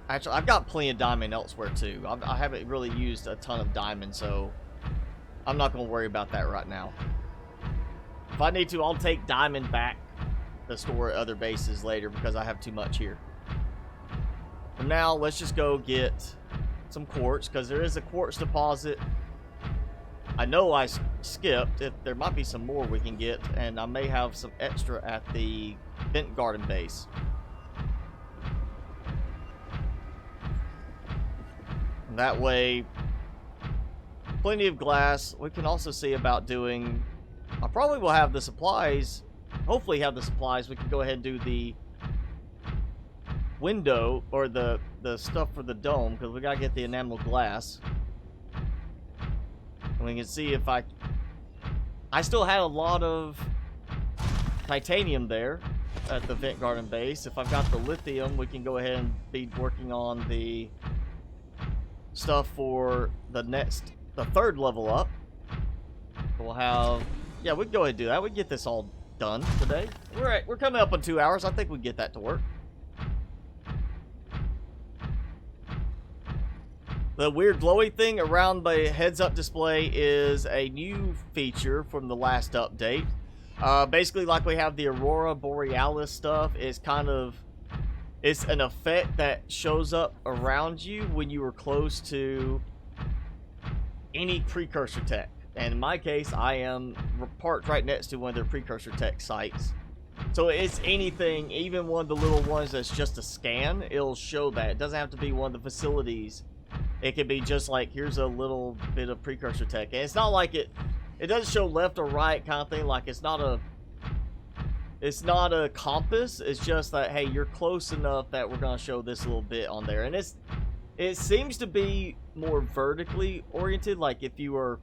A: Actually, I've got plenty of diamond elsewhere too. I haven't really used a ton of diamond, so I'm not going to worry about that right now. If I need to, I'll take diamond back to store at other bases later because I have too much here. For now, let's just go get some quartz because there is a quartz deposit. I know I skipped. There might be some more we can get, and I may have some extra at the vent garden base. And that way, plenty of glass. We can also see about doing... I probably will have the supplies. Hopefully have the supplies. We can go ahead and do the window or the stuff for the dome because we gotta get the enamel glass. And we can see if I still had a lot of titanium there at the vent garden base. If I've got the lithium, we can go ahead and be working on the stuff for the 3rd level up. We'll have, yeah, we can go ahead and do that. We can get this all done today. We're coming up on 2 hours. I think we can get that to work. The weird glowy thing around the heads-up display is a new feature from the last update. Basically, like we have the Aurora Borealis stuff, it's an effect that shows up around you when you are close to any precursor tech. And in my case, I am parked right next to one of their precursor tech sites. So it's anything, even one of the little ones that's just a scan, it'll show that. It doesn't have to be one of the facilities. It could be just like, here's a little bit of precursor tech. And it's not like it doesn't show left or right kind of thing. Like it's not a compass. It's just that, hey, you're close enough that we're going to show this little bit on there. And it seems to be more vertically oriented. Like if you were...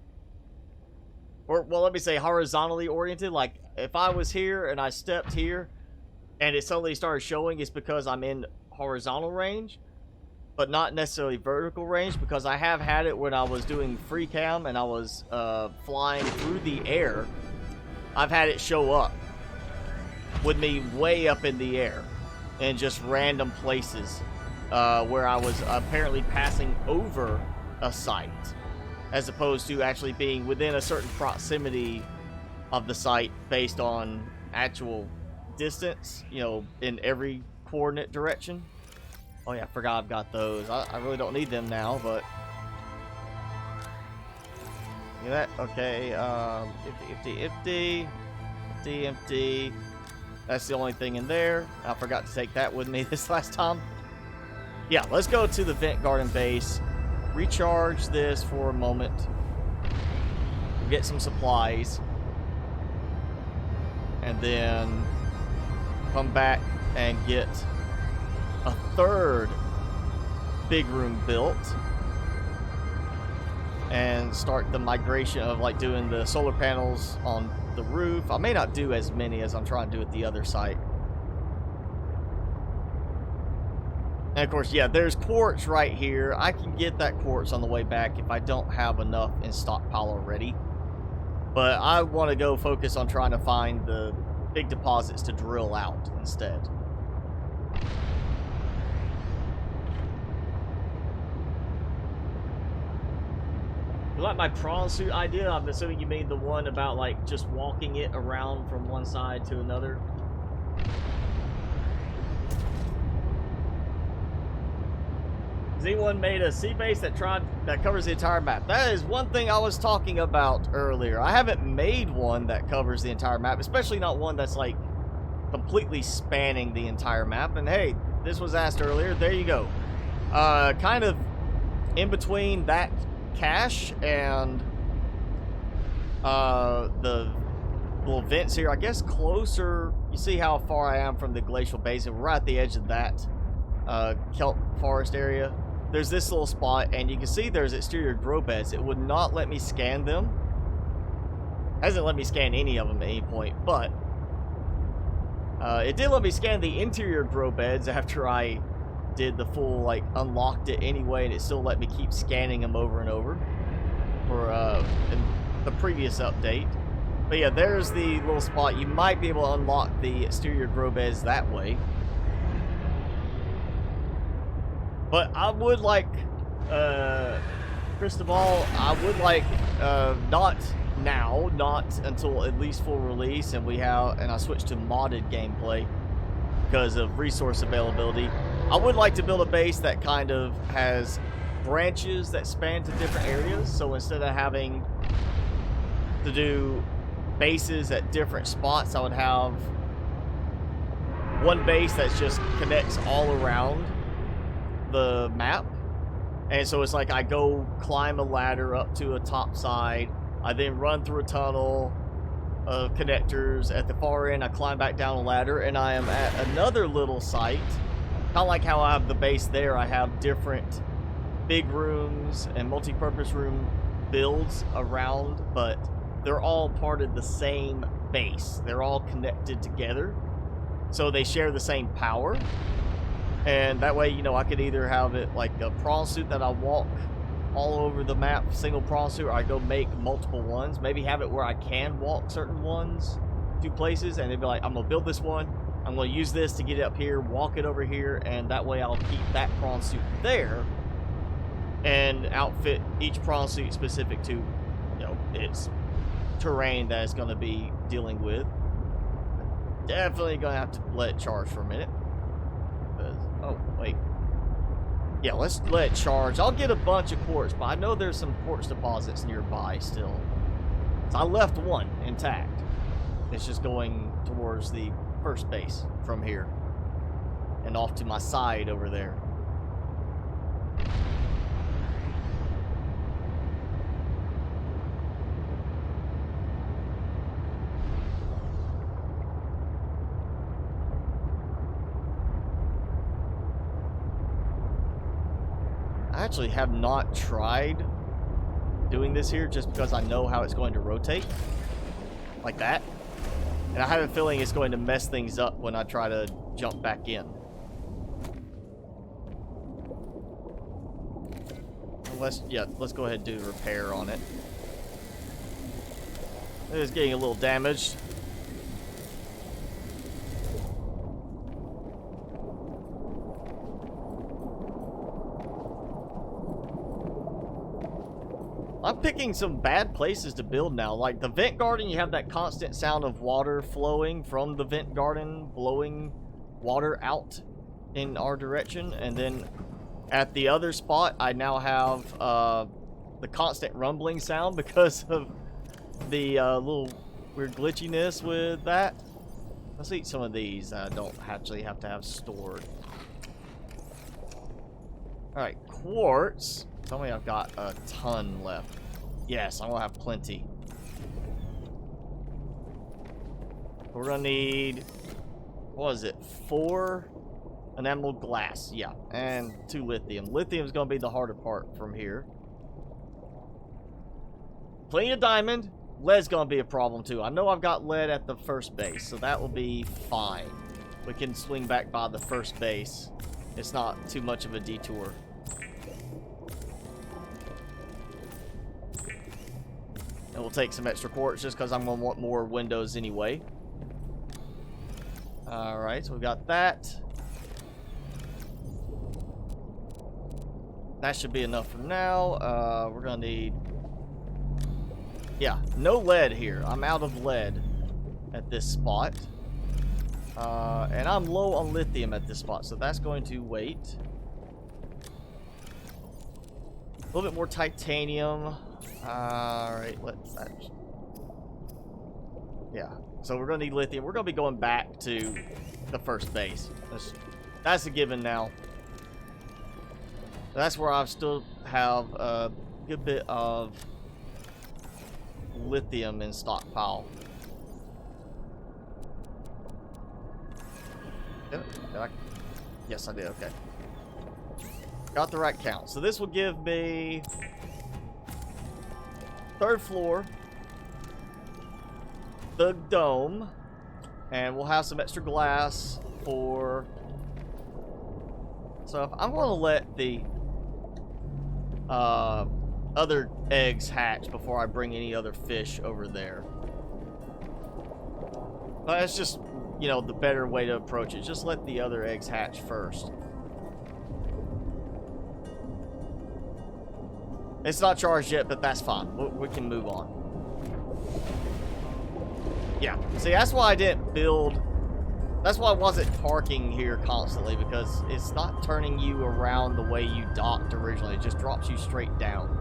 A: Or, well, let me say horizontally oriented. Like, if I was here and I stepped here and it suddenly started showing, it's because I'm in horizontal range, but not necessarily vertical range, because I have had it when I was doing free cam and I was flying through the air. I've had it show up with me way up in the air in just random places where I was apparently passing over a site, as opposed to actually being within a certain proximity of the site based on actual distance, you know, in every coordinate direction. Oh yeah, I forgot I've got those. I really don't need them now, but... Look at that. Okay, empty. That's the only thing in there. I forgot to take that with me this last time. Yeah, let's go to the vent garden base. Recharge this for a moment. Get some supplies. And then come back and get a third big room built. And start the migration of like doing the solar panels on the roof. I may not do as many as I'm trying to do at the other site. And of course, yeah, there's quartz right here. I can get that quartz on the way back if I don't have enough in stockpile already. But I want to go focus on trying to find the big deposits to drill out instead. You like my prawn suit idea? I'm assuming you mean the one about like just walking it around from one side to another. Has anyone made a sea base that covers the entire map? That is one thing I was talking about earlier. I haven't made one that covers the entire map, especially not one that's like completely spanning the entire map. And hey, this was asked earlier. There you go. Kind of in between that cache and the little vents here, I guess closer. You see how far I am from the glacial basin. We're right at the edge of that kelp forest area. There's this little spot, and you can see there's exterior grow beds. It would not let me scan them. Hasn't let me scan any of them at any point, but it did let me scan the interior grow beds after I did the full, like, unlocked it anyway, and it still let me keep scanning them over and over for in the previous update. But yeah, there's the little spot. You might be able to unlock the exterior grow beds that way. But I would like, Cristobal, I would like, not now, not until at least full release, and I switched to modded gameplay because of resource availability. I would like to build a base that kind of has branches that span to different areas, so instead of having to do bases at different spots, I would have one base that just connects all around the map. And so it's like I go climb a ladder up to a top side, I then run through a tunnel of connectors. At the far end, I climb back down a ladder, and I am at another little site. Kind of like how I have the base there, I have different big rooms and multi-purpose room builds around, but they're all part of the same base. They're all connected together, so they share the same power. And that way, you know, I could either have it like a prawn suit that I walk all over the map, single prawn suit, or I go make multiple ones. Maybe have it where I can walk certain ones to places, and they'd be like, I'm gonna build this one, I'm gonna use this to get it up here, walk it over here, and that way I'll keep that prawn suit there and outfit each prawn suit specific to, you know, its terrain that it's gonna be dealing with. Definitely gonna have to let it charge for a minute. Oh, wait. Yeah, let's let it charge. I'll get a bunch of quartz, but I know there's some quartz deposits nearby still. So I left one intact. It's just going towards the first base from here and off to my side over there. I actually have not tried doing this here just because I know how it's going to rotate like that, and I have a feeling it's going to mess things up when I try to jump back in. Let's go ahead and do the repair on it. It is getting a little damaged. I'm picking some bad places to build now. Like the vent garden, you have that constant sound of water flowing from the vent garden, blowing water out in our direction. And then at the other spot, I now have the constant rumbling sound because of the little weird glitchiness with that. Let's eat some of these. I don't actually have to have stored. Alright, quartz. Tell me I've got a ton left. Yes, I'm gonna have plenty. We're gonna need, what is it, 4 enameled glass. Yeah, and 2 lithium. Lithium's gonna be the harder part from here. Plenty of diamond. Lead's gonna be a problem too. I know I've got lead at the first base, so that will be fine. We can swing back by the first base. It's not too much of a detour. And we'll take some extra quartz just because I'm gonna want more windows anyway. Alright, so we've got that. That should be enough for now. We're gonna need... Yeah, no lead here. I'm out of lead at this spot. And I'm low on lithium at this spot, so that's going to wait. A little bit more titanium. Alright, let's... Yeah, so we're going to need lithium. We're going to be going back to the first base. That's a given now. That's where I still have a good bit of lithium in stockpile. Yes, I did. Okay. Got the right count. So this will give me 3rd floor, the dome, and we'll have some extra glass for... So if I'm going to let the other eggs hatch before I bring any other fish over there. But it's just, you know, the better way to approach it. Just let the other eggs hatch first. It's not charged yet, but that's fine. We can move on. Yeah. See, that's why I didn't build... That's why I wasn't parking here constantly, because it's not turning you around the way you docked originally. It just drops you straight down.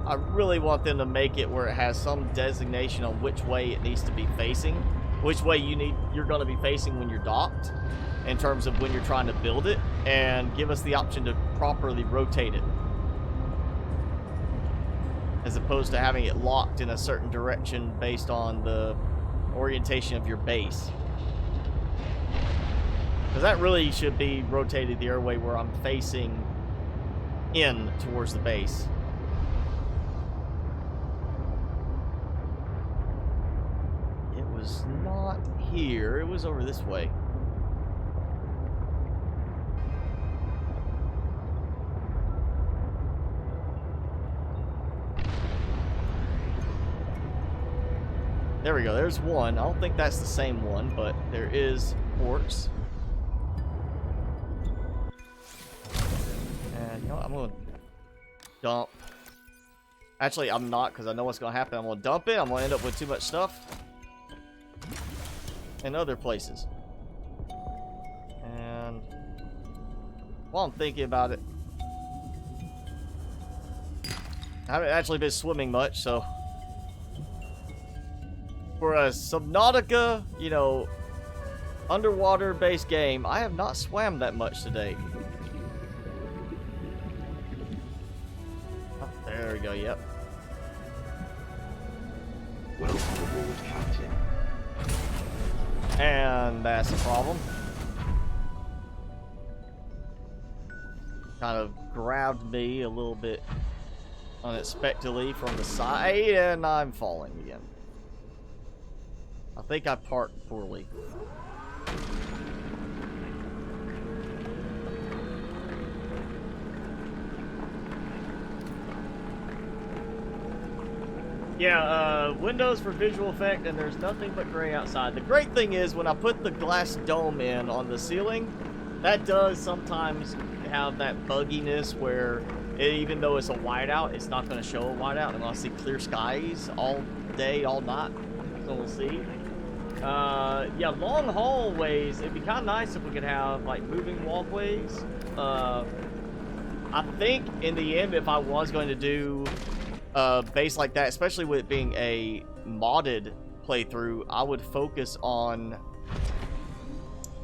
A: I really want them to make it where it has some designation on which way it needs to be facing, which way you're going to be facing when you're docked, in terms of when you're trying to build it, and give us the option to properly rotate it, as opposed to having it locked in a certain direction based on the orientation of your base. Because that really should be rotated the other way, where I'm facing in towards the base. It was not here. It was over this way. There we go. There's one. I don't think that's the same one, but there is quartz. And you know what? I'm going to dump. Actually, I'm not, because I know what's going to happen. I'm going to dump it. I'm going to end up with too much stuff in other places. And while I'm thinking about it, I haven't actually been swimming much, so for a Subnautica, you know, underwater-based game, I have not swam that much today. Oh, there we go, yep.
D: Welcome aboard, Captain.
A: And that's a problem. Kind of grabbed me a little bit unexpectedly from the side, and I'm falling again. I think I parked poorly. Yeah, windows for visual effect, and there's nothing but gray outside. The great thing is, when I put the glass dome in on the ceiling, that does sometimes have that bugginess where, even though it's a whiteout, it's not going to show a whiteout. I'm going to see clear skies all day, all night. So we'll see. Yeah, long hallways, it'd be kind of nice if we could have, like, moving walkways. I think, in the end, if I was going to do a base like that, especially with it being a modded playthrough, I would focus on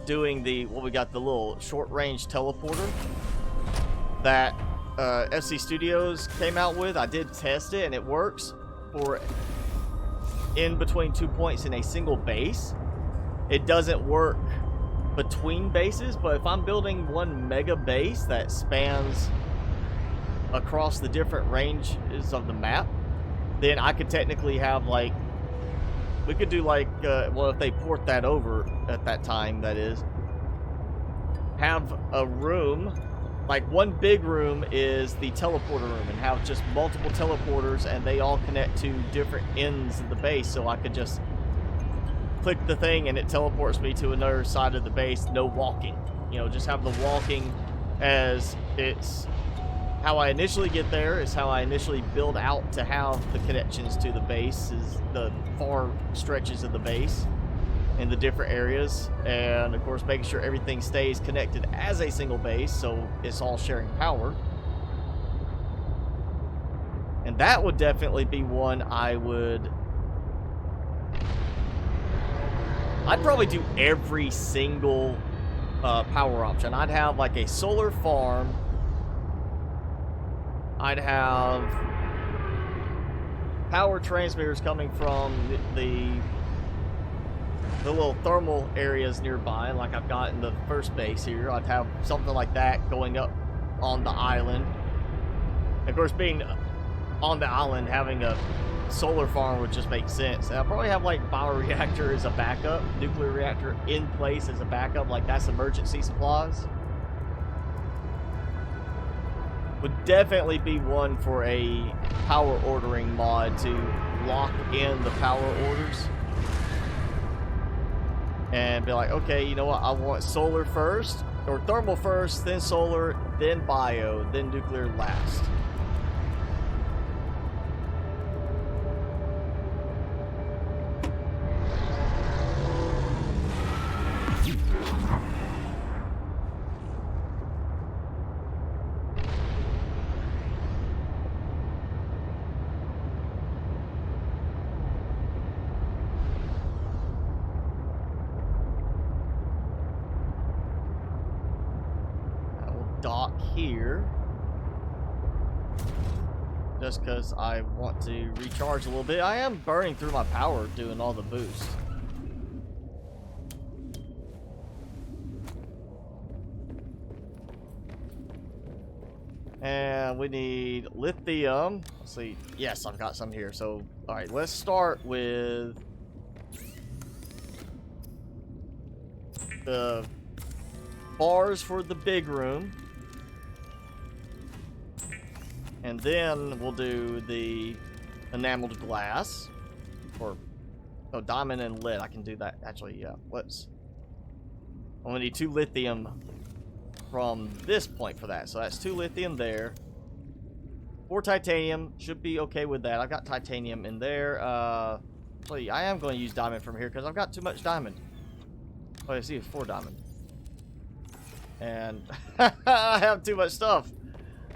A: doing the, what we got, the little short-range teleporter that FC Studios came out with. I did test it, and it works for in between 2 points in a single base. It doesn't work between bases, but if I'm building one mega base that spans across the different ranges of the map, then I could technically have, like, we could do like, well, if they port that over at that time, that is, have a room, like one big room is the teleporter room, and have just multiple teleporters, and they all connect to different ends of the base, so I could just click the thing and it teleports me to another side of the base, no walking. You know, just have the walking as it's how I initially get there, is how I initially build out to have the connections to the base, is the far stretches of the base in the different areas, and of course making sure everything stays connected as a single base, so it's all sharing power. And that would definitely be one I'd probably do every single power option. I'd have like a solar farm. I'd have power transmitters coming from the little thermal areas nearby, like I've got in the first base here. I'd have something like that going up on the island. Of course, being on the island, having a solar farm would just make sense. And I'll probably have like bioreactor as a backup, nuclear reactor in place as a backup, like that's emergency supplies. Would definitely be one for a power ordering mod to lock in the power orders and be like, okay, you know what, I want solar first, or thermal first, then solar, then bio, then nuclear last. Dock here just because I want to recharge a little bit. I am burning through my power doing all the boost. And we need lithium. Let's see. Yes, I've got some here. So, all right, let's start with the bars for the big room. And then we'll do the enameled glass, or diamond and lead. I can do that actually. Yeah, let's. I'm gonna need 2 lithium from this point for that. So that's 2 lithium there. 4 titanium should be okay with that. I've got titanium in there. So yeah, I am going to use diamond from here because I've got too much diamond. Oh, I see it's 4 diamond. And I have too much stuff.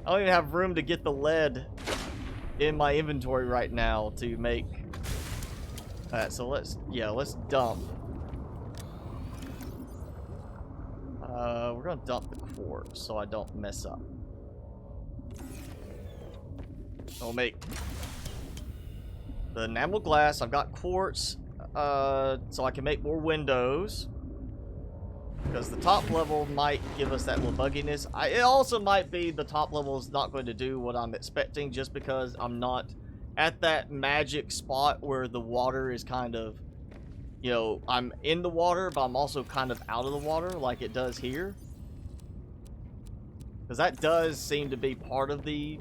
A: I don't even have room to get the lead in my inventory right now to make. Alright, so let's dump. We're gonna dump the quartz so I don't mess up. I'll make the enamel glass. I've got quartz, so I can make more windows. Because the top level might give us that little bugginess. It also might be the top level is not going to do what I'm expecting, just because I'm not at that magic spot where the water is kind of, you know, I'm in the water, but I'm also kind of out of the water, like it does here. Because that does seem to be part of the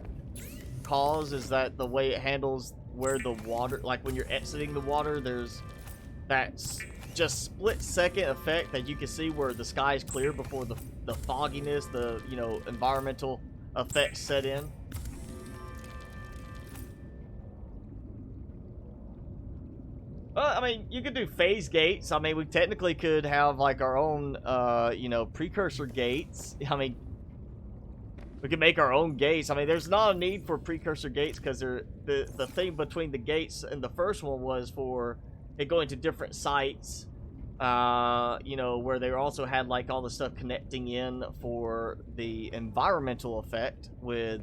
A: cause, is that the way it handles where the water, like when you're exiting the water, there's that just split-second effect that you can see where the sky is clear before the fogginess, the, you know, environmental effects set in. I mean, you could do phase gates. I mean, we technically could have like our own, you know, precursor gates. I mean, we could make our own gates. I mean, there's not a need for precursor gates because the thing between the gates and the first one was for it going to different sites, you know, where they also had like all the stuff connecting in for the environmental effect with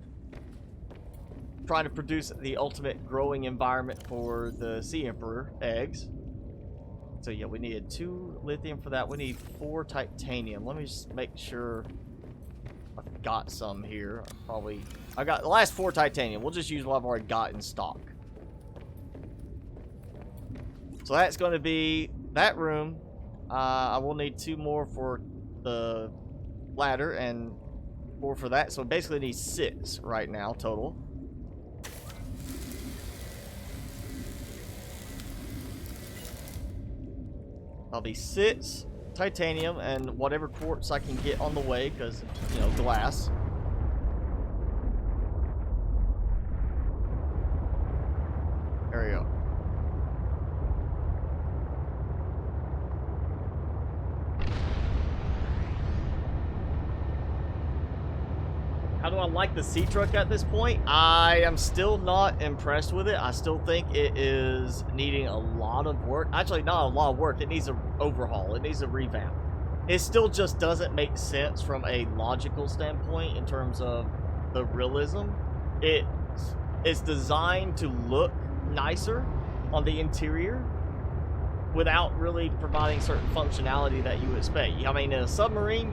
A: trying to produce the ultimate growing environment for the Sea Emperor eggs. So yeah, we needed 2 lithium for that. We need 4 titanium. Let me just make sure I've got some here. I got the last 4 titanium. We'll just use what I've already got in stock. So that's going to be that room. I will need 2 more for the ladder and 4 for that. So basically need 6 right now total. I'll be 6 titanium and whatever quartz I can get on the way, because, you know, glass. There we go. How do I like the sea truck at this point? I am still not impressed with it. I still think it is needing a lot of work. Actually, not a lot of work. It needs an overhaul. It needs a revamp. It still just doesn't make sense from a logical standpoint in terms of the realism. It's designed to look nicer on the interior without really providing certain functionality that you expect. I mean, in a submarine,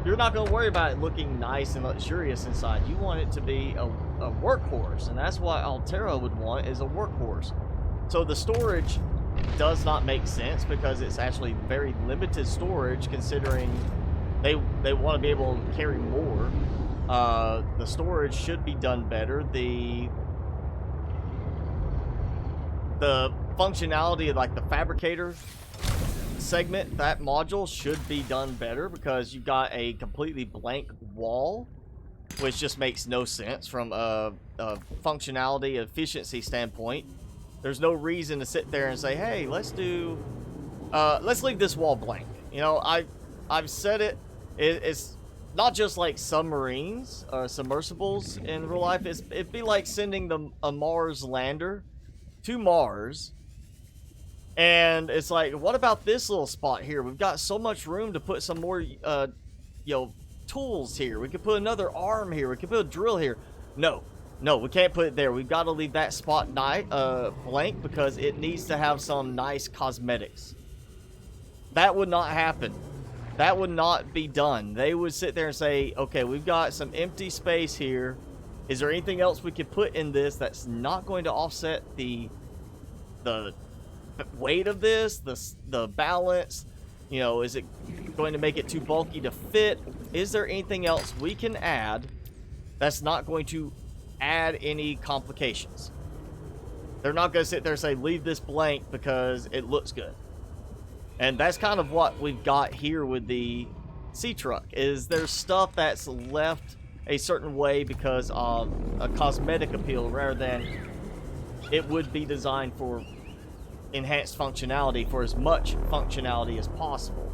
A: you're not going to worry about it looking nice and luxurious inside. You want it to be a workhorse, and that's what Alterra would want, is a workhorse. So the storage does not make sense because it's actually very limited storage, considering they want to be able to carry more. The storage should be done better. The functionality of like the fabricator segment, that module should be done better, because you've got a completely blank wall, which just makes no sense from a functionality efficiency standpoint. There's no reason to sit there and say, hey, let's leave this wall blank. You know, I've said it's not just like submarines or submersibles in real life. It'd be like sending a Mars lander to Mars. And it's like, what about this little spot here? We've got so much room to put some more, you know, tools here. We could put another arm here. We could put a drill here. No, we can't put it there. We've got to leave that spot blank, because it needs to have some nice cosmetics. That would not happen. That would not be done. They would sit there and say, okay, we've got some empty space here. Is there anything else we could put in this that's not going to offset the weight of this, the balance? You know, is it going to make it too bulky to fit? Is there anything else we can add that's not going to add any complications? They're not going to sit there and say, leave this blank because it looks good. And that's kind of what we've got here with the sea truck, is there's stuff that's left a certain way because of a cosmetic appeal, rather than it would be designed for enhanced functionality, for as much functionality as possible.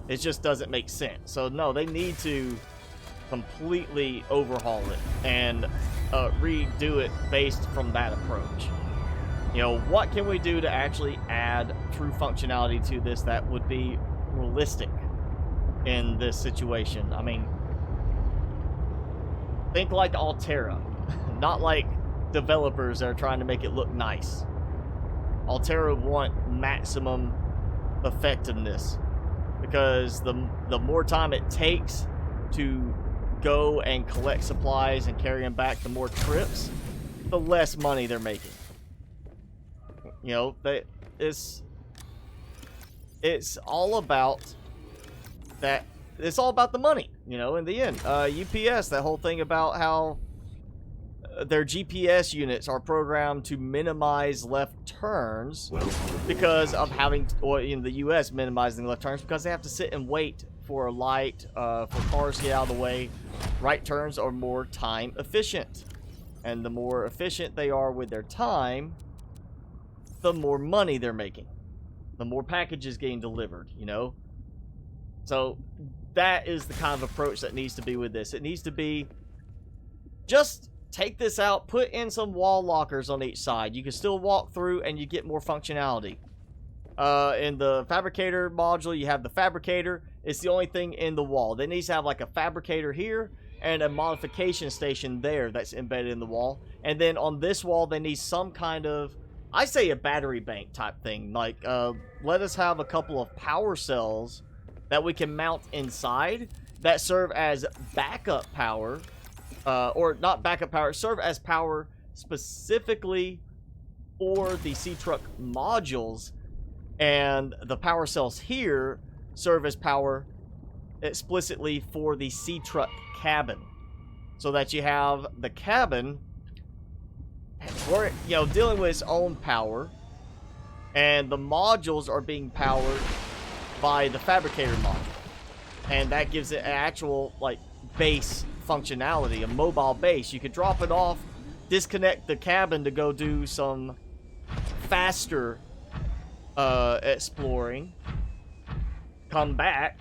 A: It just doesn't make sense. So no, they need to completely overhaul it and redo it based from that approach. You know, what can we do to actually add true functionality to this that would be realistic in this situation? I mean, think like Alterra, not like developers that are trying to make it look nice. Alterra want maximum effectiveness, because the more time it takes to go and collect supplies and carry them back, the more trips, the less money they're making. You know, it's all about that. It's all about the money, you know, in the end. UPS, that whole thing about how their GPS units are programmed to minimize left turns because of having, or in the US, minimizing left turns because they have to sit and wait for a light, for cars to get out of the way. Right turns are more time efficient. And the more efficient they are with their time, the more money they're making. The more packages getting delivered, you know? So that is the kind of approach that needs to be with this. It needs to be just take this out, put in some wall lockers on each side. You can still walk through and you get more functionality. In the fabricator module, you have the fabricator. It's the only thing in the wall. They need to have like a fabricator here and a modification station there that's embedded in the wall. And then on this wall, they need some kind of, I say a battery bank type thing. Like, let us have a couple of power cells that we can mount inside that serve as backup power. Or not backup power, serve as power specifically for the C-Truck modules. And the power cells here serve as power explicitly for the C-Truck cabin. So that you have the cabin, dealing with its own power. And the modules are being powered by the fabricator module. And that gives it an actual, like, base functionality, a mobile base. You could drop it off, disconnect the cabin to go do some faster exploring, come back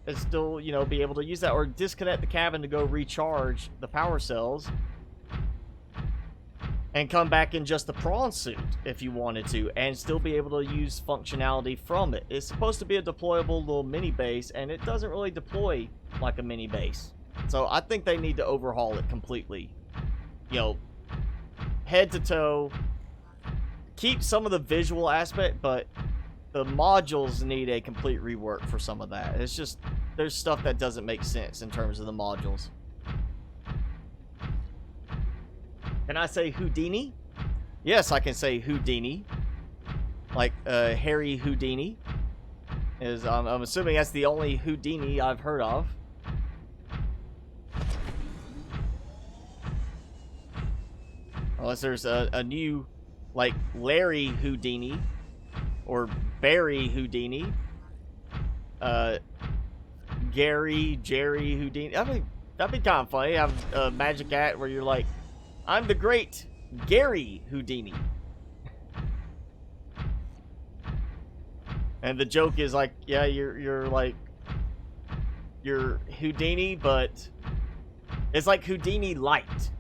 A: and still, be able to use that, or disconnect the cabin to go recharge the power cells and come back in just the prawn suit if you wanted to, and still be able to use functionality from it. It's supposed to be a deployable little mini base, and it doesn't really deploy like a mini base. So I think they need to overhaul it completely. Head to toe. Keep some of the visual aspect, but the modules need a complete rework for some of that. It's just, there's stuff that doesn't make sense in terms of the modules. Can I say Houdini? Yes, I can say Houdini. Like Harry Houdini. I'm assuming that's the only Houdini I've heard of. Unless there's a new, like, Larry Houdini. Or Barry Houdini. Jerry Houdini. I mean, that'd be kind of funny. Have a magic act where you're like, I'm the great Gary Houdini. And the joke is like, yeah, you're Houdini, but it's like Houdini light.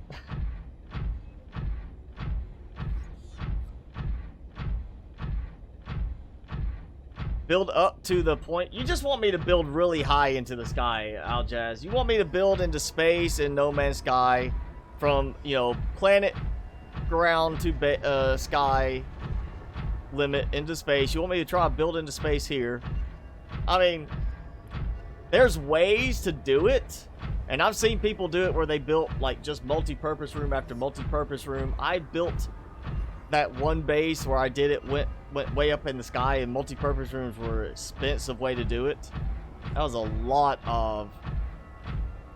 A: Build up to the point. You just want me to build really high into the sky, Aljaz. You want me to build into space in No Man's Sky, from planet ground to sky limit into space. You want me to try to build into space here? I mean, there's ways to do it, and I've seen people do it where they built like just multi-purpose room after multi-purpose room. I built that one base where I did it went way up in the sky, and multi-purpose rooms were an expensive way to do it. That was a lot of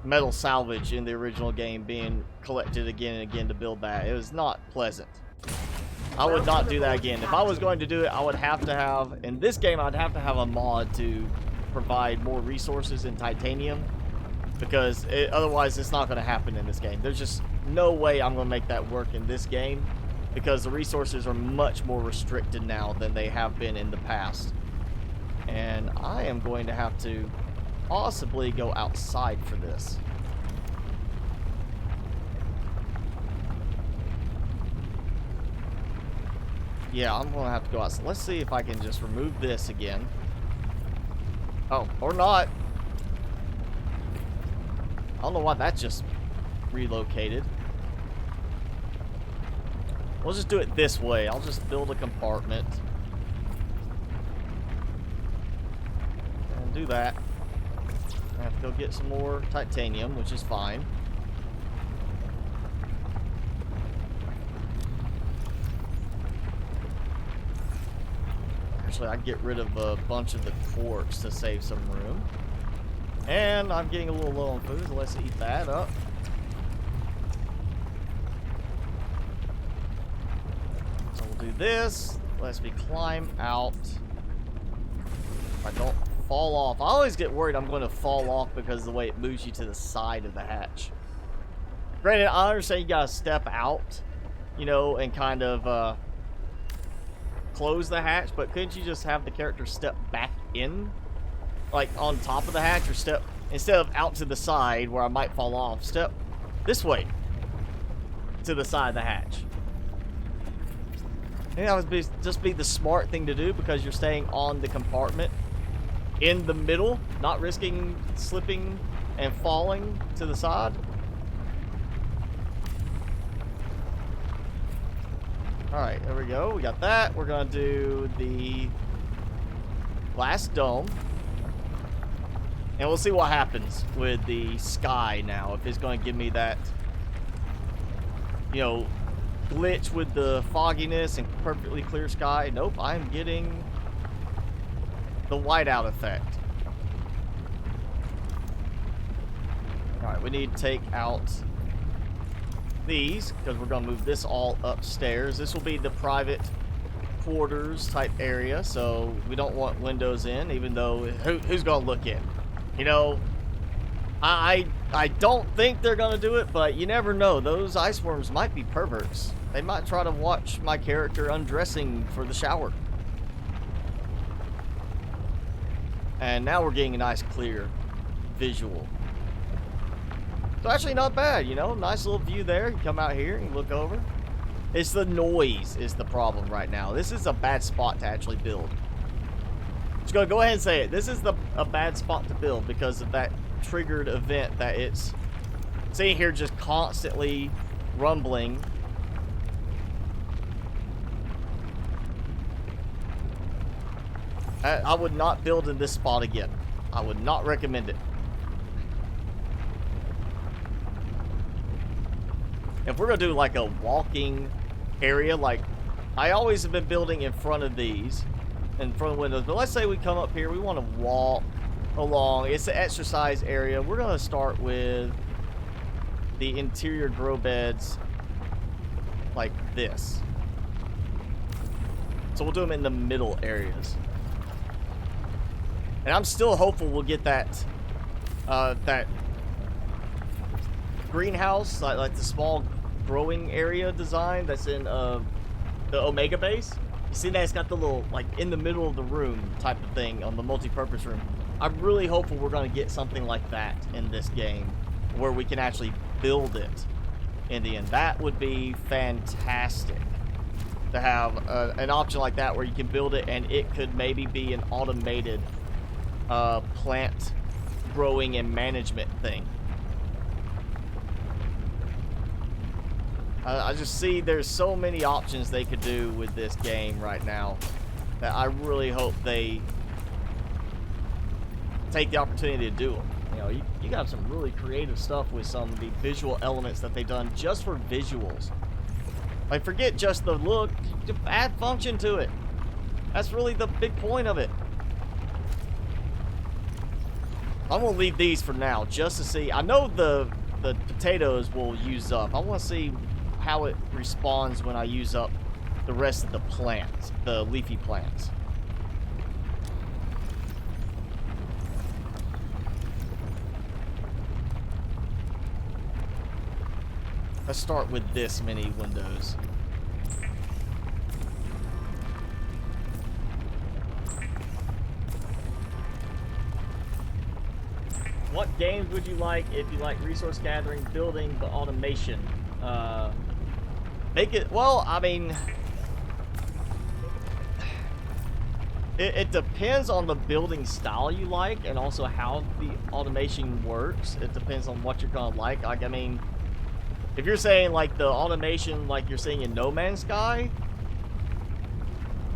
A: metal salvage in the original game being collected again and again to build that. It was not pleasant. I would not do that again. If I was going to do it, I would have to have, in this game, I'd have to have a mod to provide more resources in titanium, because otherwise it's not going to happen in this game. There's just no way I'm going to make that work in this game, because the resources are much more restricted now than they have been in the past. And I am going to have to possibly go outside for this. Yeah, I'm going to have to go outside. Let's see if I can just remove this again. Oh, or not. I don't know why that just relocated. We'll just do it this way. I'll just build a compartment. And do that. I have to go get some more titanium, which is fine. Actually, I can get rid of a bunch of the quartz to save some room. And I'm getting a little low on food, so let's eat that up. So we'll do this. Let's me climb out. If I don't fall off. I always get worried I'm going to fall off because of the way it moves you to the side of the hatch. Granted, I understand you gotta step out, and kind of close the hatch, but couldn't you just have the character step back in? Like on top of the hatch, or step, instead of out to the side where I might fall off, step this way. to the side of the hatch. I think that would just be the smart thing to do, because you're staying on the compartment in the middle, not risking slipping and falling to the side. Alright, there we go. We got that. We're going to do the glass dome. And we'll see what happens with the sky now. If it's going to give me that, you know, glitch with the fogginess and perfectly clear sky. Nope, I'm getting the whiteout effect. Alright, we need to take out these, because we're going to move this all upstairs. This will be the private quarters type area, so we don't want windows in, even though who's going to look in? You know, I don't think they're going to do it, but you never know. Those ice worms might be perverts. They might try to watch my character undressing for the shower. And now we're getting a nice clear visual. So actually not bad, you know, nice little view there. You come out here and look over. It's the noise is the problem right now. This is a bad spot to actually build. Just gonna go ahead and say it. This is a bad spot to build because of that triggered event that it's sitting here just constantly rumbling. I would not build in this spot again. I would not recommend it. If we're gonna do like a walking area, like I always have been building in front of these, in front of the windows, but let's say we come up here, we want to walk along. It's an exercise area. We're gonna start with the interior grow beds like this. So we'll do them in the middle areas. And I'm still hopeful we'll get that that greenhouse, like the small growing area design that's in the Omega base. You see that it's got the little, like, in the middle of the room type of thing on the multi-purpose room. I'm really hopeful we're going to get something like that in this game where we can actually build it in the end. That would be fantastic to have an option like that where you can build it and it could maybe be an automated plant growing and management thing. I just see there's so many options they could do with this game right now that I really hope they take the opportunity to do them. You know, you got some really creative stuff with some of the visual elements that they've done just for visuals. Like, forget just the look, just add function to it. That's really the big point of it. I'm gonna leave these for now just to see. I know the potatoes will use up. I want to see how it responds when I use up the rest of the plants, the leafy plants. Let's start with this many windows. What games would you like if you like resource gathering, building, but automation? Make it, well, I mean, it depends on the building style you like and also how the automation works. It depends on what you're gonna like. Like, I mean, if you're saying like the automation like you're seeing in No Man's Sky,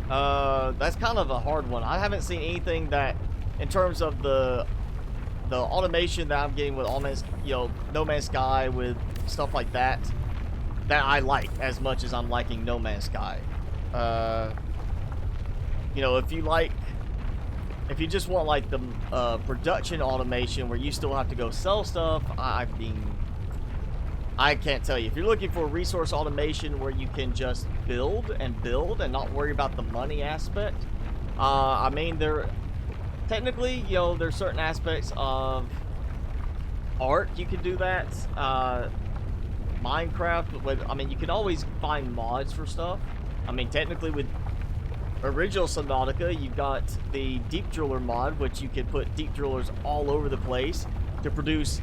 A: that's kind of a hard one. I haven't seen anything that, in terms of the automation that I'm getting with No Man's Sky with stuff like that, that I like as much as I'm liking No Man's Sky. You know, if you just want like the production automation where you still have to go sell stuff, I mean, I can't tell you. If you're looking for resource automation where you can just build and not worry about the money aspect, I mean, technically, you know, there's certain aspects of art you can do that. Minecraft, I mean, you can always find mods for stuff. I mean, technically with original Subnautica, you've got the Deep Driller mod, which you can put deep drillers all over the place to produce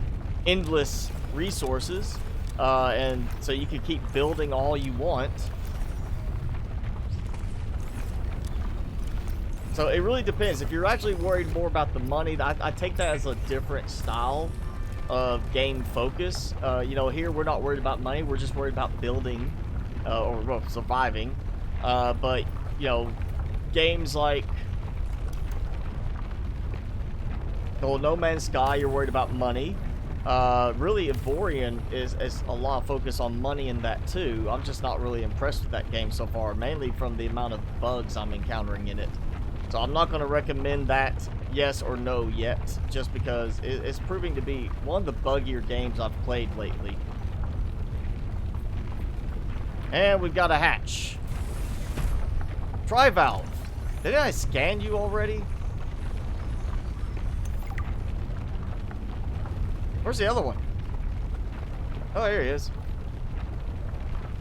A: endless resources. and so you can keep building all you want. So it really depends. If you're actually worried more about the money, I take that as a different style of game focus. You know, here we're not worried about money. We're just worried about building or well, surviving. But, you know, games like No Man's Sky, you're worried about money. Really, Ivorian is a lot of focus on money in that too. I'm just not really impressed with that game so far, mainly from the amount of bugs I'm encountering in it. So I'm not going to recommend that yes or no yet, just because it's proving to be one of the buggier games I've played lately. And we've got a hatch. Tri-valve. Didn't I scan you already? Where's the other one? Oh, here he is.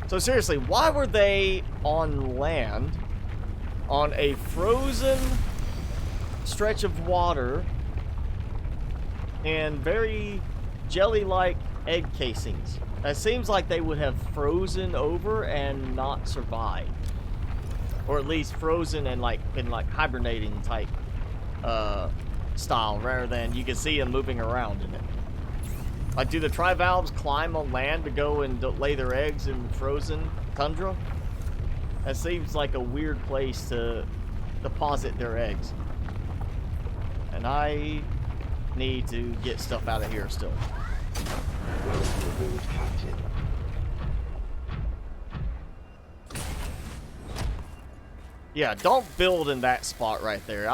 A: So seriously, why were they on land on a frozen stretch of water and very jelly-like egg casings? It seems like they would have frozen over and not survived. Or at least frozen and in hibernating type style, rather than you can see them moving around in it. Like, do the trivalves climb on land to go and lay their eggs in frozen tundra? That seems like a weird place to deposit their eggs. And I need to get stuff out of here still.
D: Welcome aboard, Captain.
A: Yeah, don't build in that spot right there.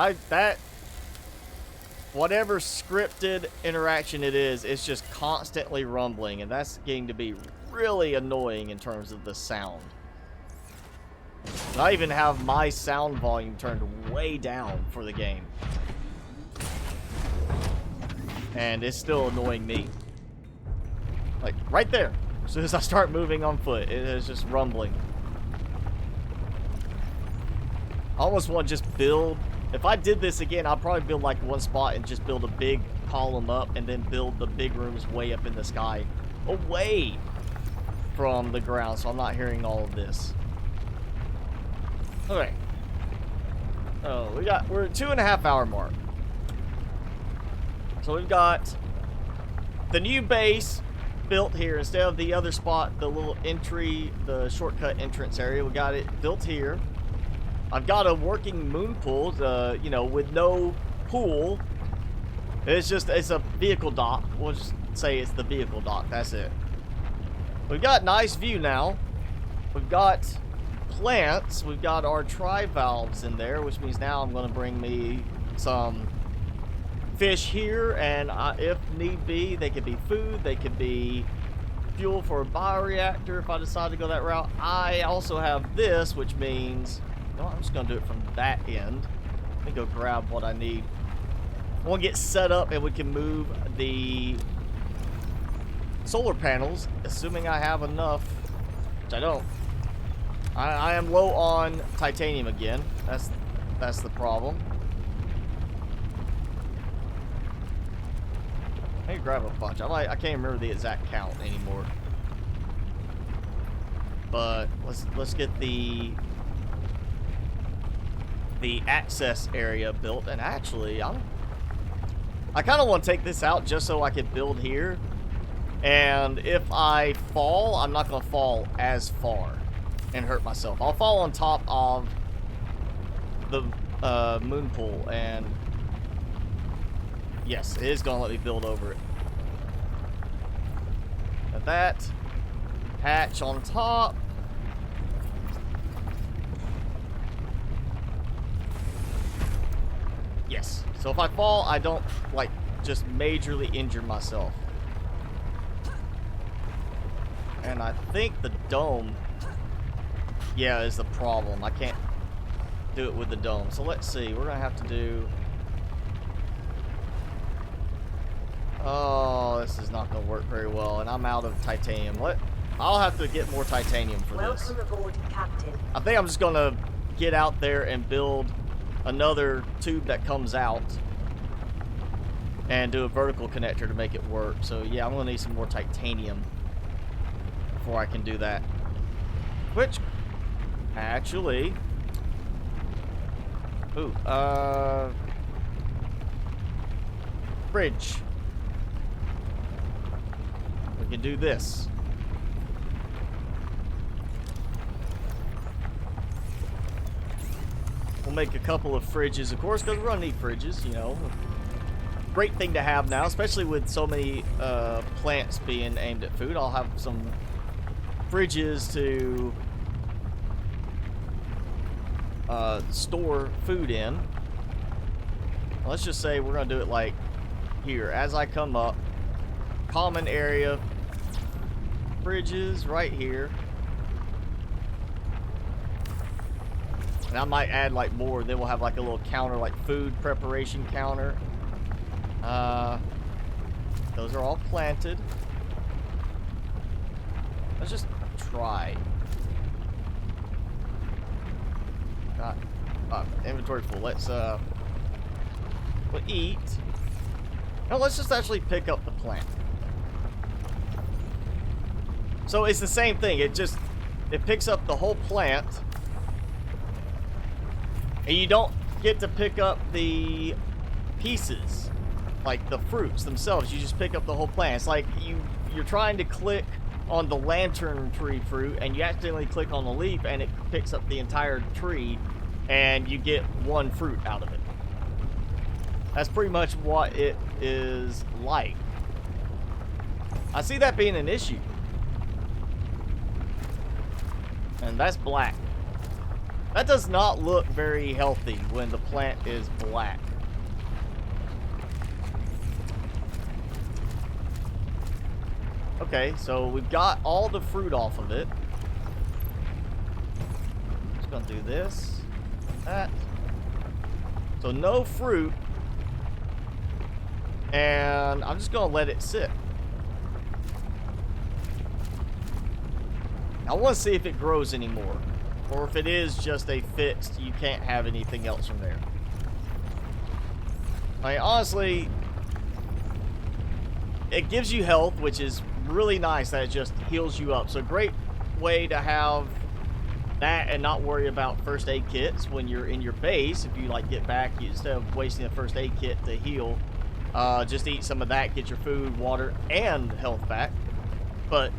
A: Whatever scripted interaction it is, it's just constantly rumbling, and that's getting to be really annoying in terms of the sound. And I even have my sound volume turned way down for the game. And it's still annoying me. Like, right there. As soon as I start moving on foot, it is just rumbling. I almost want to just build... If I did this again, I'd probably build like one spot and just build a big column up and then build the big rooms way up in the sky. Away from the ground, so I'm not hearing all of this. Okay. Oh, we're at 2.5 hour mark. So we've got the new base built here instead of the other spot, the little entry, the shortcut entrance area. We got it built here. I've got a working moon pool, you know, with no pool. It's a vehicle dock. We'll just say it's the vehicle dock. That's it. We've got nice view now. We've got plants. We've got our tri-valves in there, which means now I'm going to bring me some fish here, and if need be, they could be food, they could be fuel for a bioreactor if I decide to go that route. I also have this, which means, no, I'm just going to do it from that end. Let me go grab what I need. I want to get set up and we can move the solar panels, assuming I have enough, which I don't. I am low on titanium again. That's the problem. I need to grab a bunch. I can't remember the exact count anymore. But let's get the access area built. And actually, I kind of want to take this out just so I can build here. And if I fall, I'm not going to fall as far and hurt myself. I'll fall on top of the moon pool, and yes, it is going to let me build over it. Got that hatch on top. Yes. So if I fall, I don't like just majorly injure myself. And I think the dome, yeah, is the problem. I can't do it with the dome. So let's see. We're gonna have to do. Oh, this is not gonna work very well, and I'm out of titanium. I'll have to get more titanium for this.
E: Welcome aboard, Captain.
A: I think I'm just gonna get out there and build another tube that comes out and do a vertical connector to make it work. So yeah, I'm gonna need some more titanium. before I can do that. Which, actually... Ooh, fridge. We can do this. We'll make a couple of fridges, of course, because we're gonna need fridges, you know. Great thing to have now, especially with so many plants being aimed at food. I'll have some fridges to store food in. Let's just say we're gonna do it like here. As I come up, common area, fridges right here. And I might add like more, then we'll have like a little counter, like food preparation counter. Those are all planted. Let's just try. Got inventory full. Let's we'll eat. No, let's just actually pick up the plant. So it's the same thing. It picks up the whole plant. And you don't get to pick up the pieces, like the fruits themselves. You just pick up the whole plant. It's like you're trying to click on the lantern tree fruit, and you accidentally click on the leaf, and it picks up the entire tree, and you get one fruit out of it. That's pretty much what it is like. I see that being an issue. And that's black. That does not look very healthy when the plant is black. Okay, so we've got all the fruit off of it. Just gonna do this, that. So no fruit. And I'm just gonna let it sit. I want to see if it grows anymore. Or if it is just a fixed, you can't have anything else from there. I mean, honestly, it gives you health, which is really nice that it just heals you up. So great way to have that and not worry about first aid kits when you're in your base. If you like get back, instead of wasting a first aid kit to heal, just eat some of that, get your food, water, and health back. But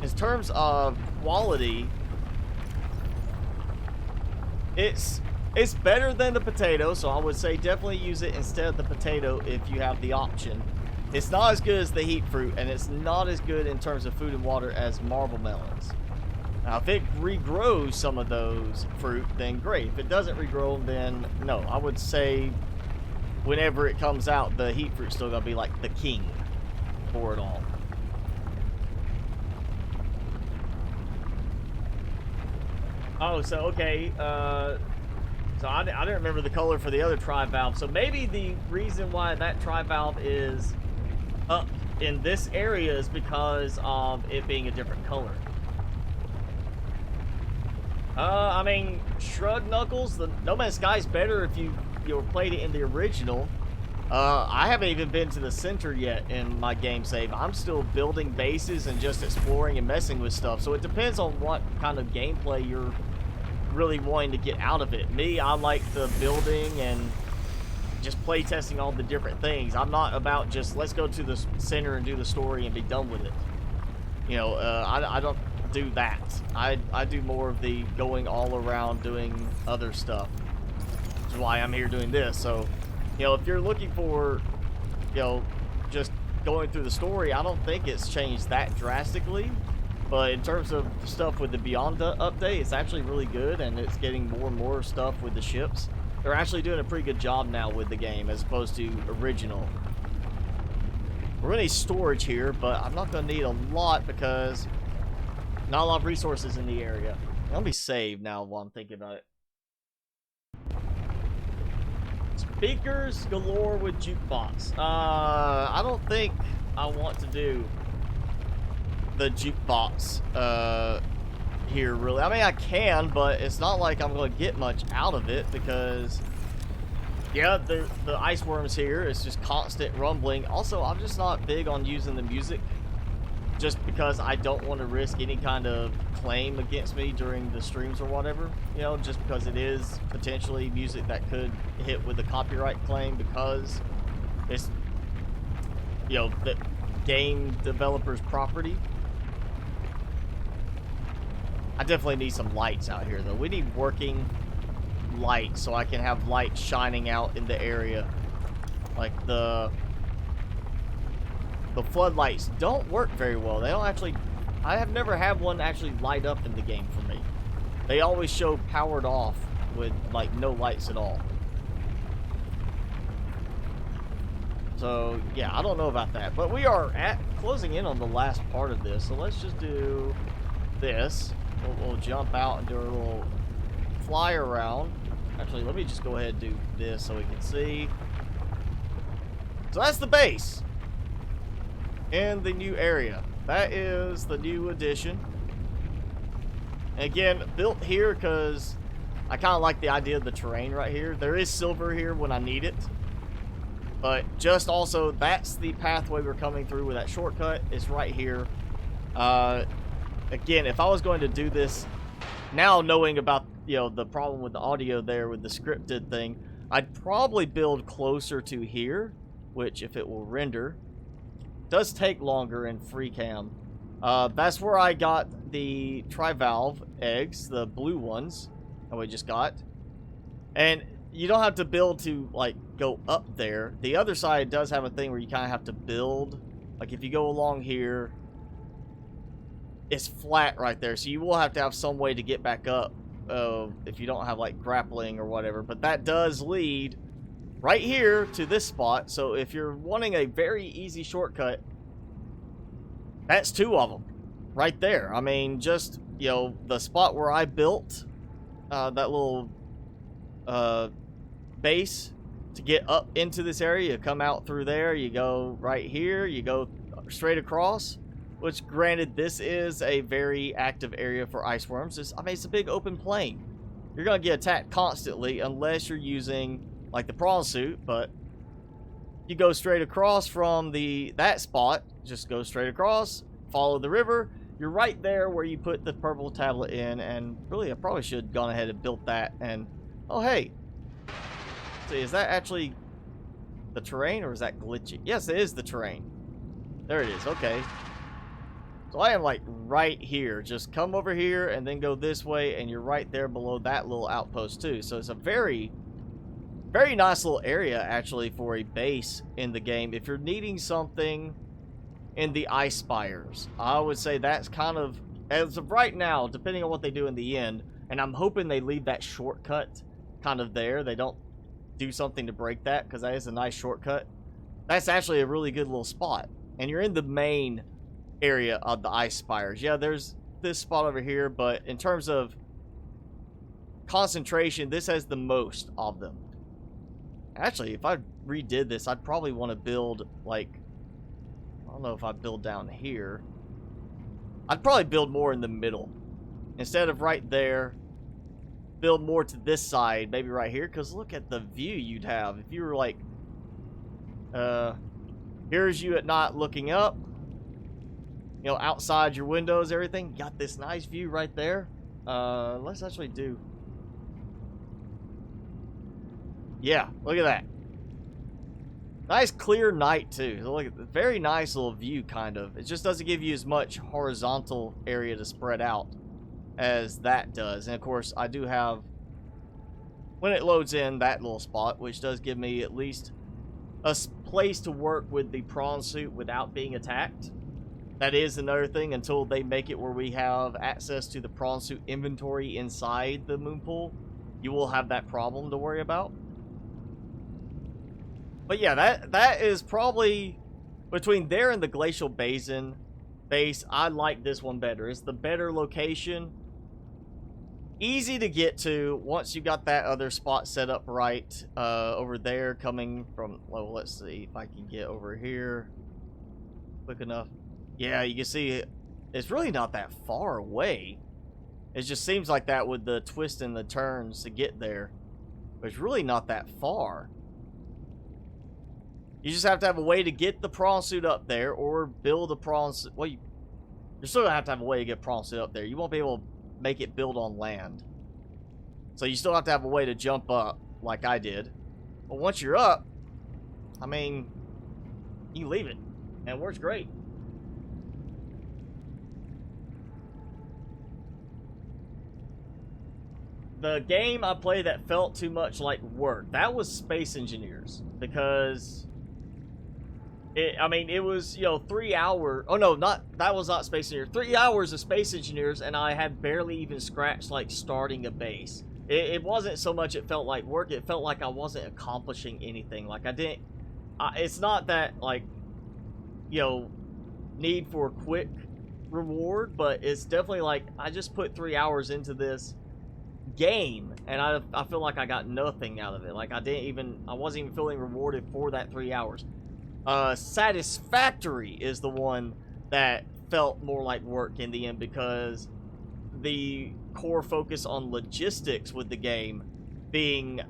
A: in terms of quality, it's better than the potato, so I would say definitely use it instead of the potato if you have the option. It's not as good as the heat fruit, and it's not as good in terms of food and water as marble melons. Now, if it regrows some of those fruit, then great. If it doesn't regrow, then no. I would say whenever it comes out, the heat fruit's still gonna be like the king for it all. Oh, so, okay, so I didn't remember the color for the other tri-valve. So maybe the reason why that tri-valve is up in this area is because of it being a different color. I mean, Shrug Knuckles, the No Man's Sky's better if you played it in the original. I haven't even been to the center yet in my game save. I'm still building bases and just exploring and messing with stuff. So it depends on what kind of gameplay you're really wanting to get out of it. Me, I like the building and just play testing all the different things. I'm not about just let's go to the center and do the story and be done with it. You know, I don't do that. I do more of the going all around doing other stuff. Which is why I'm here doing this. So, you know, if you're looking for, you know, just going through the story, I don't think it's changed that drastically. But in terms of stuff with the Beyond update, it's actually really good, and it's getting more and more stuff with the ships. They're actually doing a pretty good job now with the game, as opposed to original. We're going to need storage here, but I'm not going to need a lot because not a lot of resources in the area. Let me save now while I'm thinking about it. Speakers galore with jukebox. I don't think I want to do the jukebox here really. I mean, I can, but it's not like I'm going to get much out of it because yeah, the ice worms here, it's just constant rumbling. Also, I'm just not big on using the music just because I don't want to risk any kind of claim against me during the streams or whatever, you know, just because it is potentially music that could hit with a copyright claim because it's, you know, the game developer's property. I definitely need some lights out here, though. We need working light so I can have light shining out in the area. Like the floodlights don't work very well. They don't actually, I have never had one actually light up in the game for me. They always show powered off with like no lights at all. So yeah, I don't know about that, but we are closing in on the last part of this. So let's just do this. We'll jump out and do a little fly around. Actually, let me just go ahead and do this so we can see. So that's the base in the new area. That is the new addition. And again, built here because I kind of like the idea of the terrain right here. There is silver here when I need it. But just also, that's the pathway we're coming through with that shortcut. It's right here. Again, if I was going to do this, now knowing about, you know, the problem with the audio there with the scripted thing, I'd probably build closer to here, which if it will render, does take longer in free cam. That's where I got the trivalve eggs, the blue ones that we just got. And you don't have to build to like go up there. The other side does have a thing where you kind of have to build. Like if you go along here, it's flat right there, so you will have to have some way to get back up if you don't have like grappling or whatever. But that does lead right here to this spot. So if you're wanting a very easy shortcut, that's two of them right there. I mean, just, you know, the spot where I built that little base to get up into this area, you come out through there, you go right here, you go straight across, which granted, this is a very active area for ice worms. I mean, it's a big open plain. You're gonna get attacked constantly unless you're using like the prawn suit, but you go straight across from that spot, just go straight across, follow the river, you're right there where you put the purple tablet in. And really, I probably should have gone ahead and built that. And oh hey, see, is that actually the terrain or is that glitchy? Yes, it is the terrain. There it is. Okay, so I am like right here. Just come over here and then go this way, and you're right there below that little outpost too. So it's a very, very nice little area actually for a base in the game. If you're needing something in the ice spires, I would say that's kind of, as of right now, depending on what they do in the end, and I'm hoping they leave that shortcut kind of there. They don't do something to break that, because that is a nice shortcut. That's actually a really good little spot. And you're in the main area of the ice spires. Yeah, there's this spot over here, but in terms of concentration, this has the most of them. Actually, if I redid this, I'd probably want to build, like, I don't know if I'd build down here. I'd probably build more in the middle. Instead of right there, build more to this side, maybe right here, because look at the view you'd have. If you were like, here's you at night looking up, you know, outside your windows, everything. Got this nice view right there. Let's actually do, yeah, look at that. Nice clear night too. Look at the very nice little view, kind of. It just doesn't give you as much horizontal area to spread out as that does. And of course, I do have, when it loads in, that little spot, which does give me at least a place to work with the prawn suit without being attacked. That is another thing, until they make it where we have access to the prawn suit inventory inside the moon pool, you will have that problem to worry about. But yeah, that is probably, between there and the Glacial Basin base, I like this one better. It's the better location. Easy to get to once you got that other spot set up right over there coming from, well, let's see if I can get over here quick enough. Yeah, you can see it's really not that far away. It just seems like that with the twists and the turns to get there. But it's really not that far. You just have to have a way to get the prawn suit up there, or build a prawn suit. Well, You're still gonna have to have a way to get prawns up there. You won't be able to make it build on land. So you still have to have a way to jump up, like I did. But once you're up, I mean, you leave it, and it works great. The game I played that felt too much like work, that was Space Engineers, because it was, you know, 3 hours. Oh no, that was not Space Engineers. 3 hours of Space Engineers, and I had barely even scratched like starting a base. It wasn't so much it felt like work, it felt like I wasn't accomplishing anything. Like I didn't, it's not that like, you know, need for a quick reward, but it's definitely like I just put 3 hours into this game and I feel like I got nothing out of it. Like I wasn't even feeling rewarded for that 3 hours. Satisfactory is the one that felt more like work in the end, because the core focus on logistics with the game being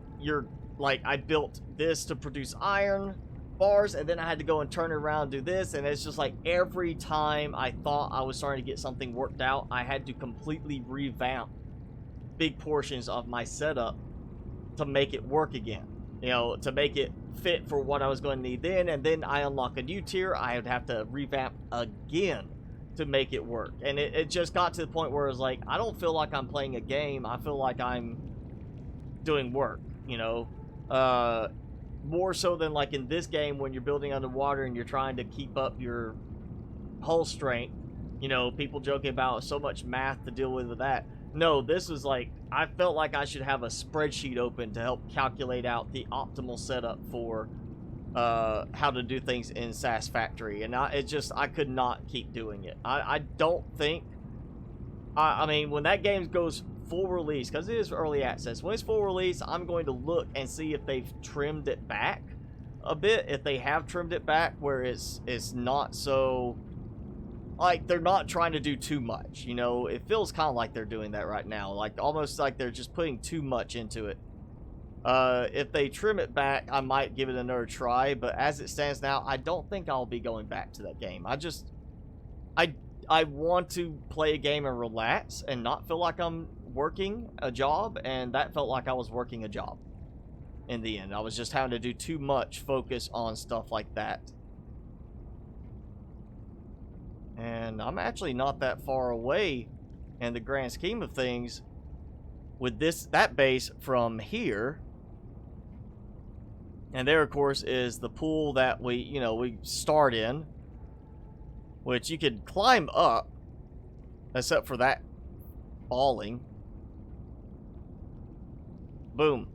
A: I built this to produce iron bars, and then I had to go and turn it around and do this, and it's just like every time I thought I was starting to get something worked out, I had to completely revamp big portions of my setup to make it work again, you know, to make it fit for what I was going to need then. And then I unlock a new tier, I would have to revamp again to make it work. And it just got to the point where it was like, I don't feel like I'm playing a game, I feel like I'm doing work, you know. More so than like in this game when you're building underwater and you're trying to keep up your hull strength, you know, people joking about so much math to deal with that. No, this was like, I felt like I should have a spreadsheet open to help calculate out the optimal setup for how to do things in Satisfactory, and I could not keep doing it. I don't think, I mean, when that game goes full release, because it is early access, when it's full release, I'm going to look and see if they've trimmed it back a bit. If they have trimmed it back where it's not so, like, they're not trying to do too much, you know. It feels kind of like they're doing that right now, like almost like they're just putting too much into it. If they trim it back, I might give it another try, but as it stands now, I don't think I'll be going back to that game. I want to play a game and relax and not feel like I'm working a job, and that felt like I was working a job in the end. I was just having to do too much focus on stuff like that. And I'm actually not that far away in the grand scheme of things with that base from here. And there, of course, is the pool that we start in, which you could climb up, except for that falling. Boom.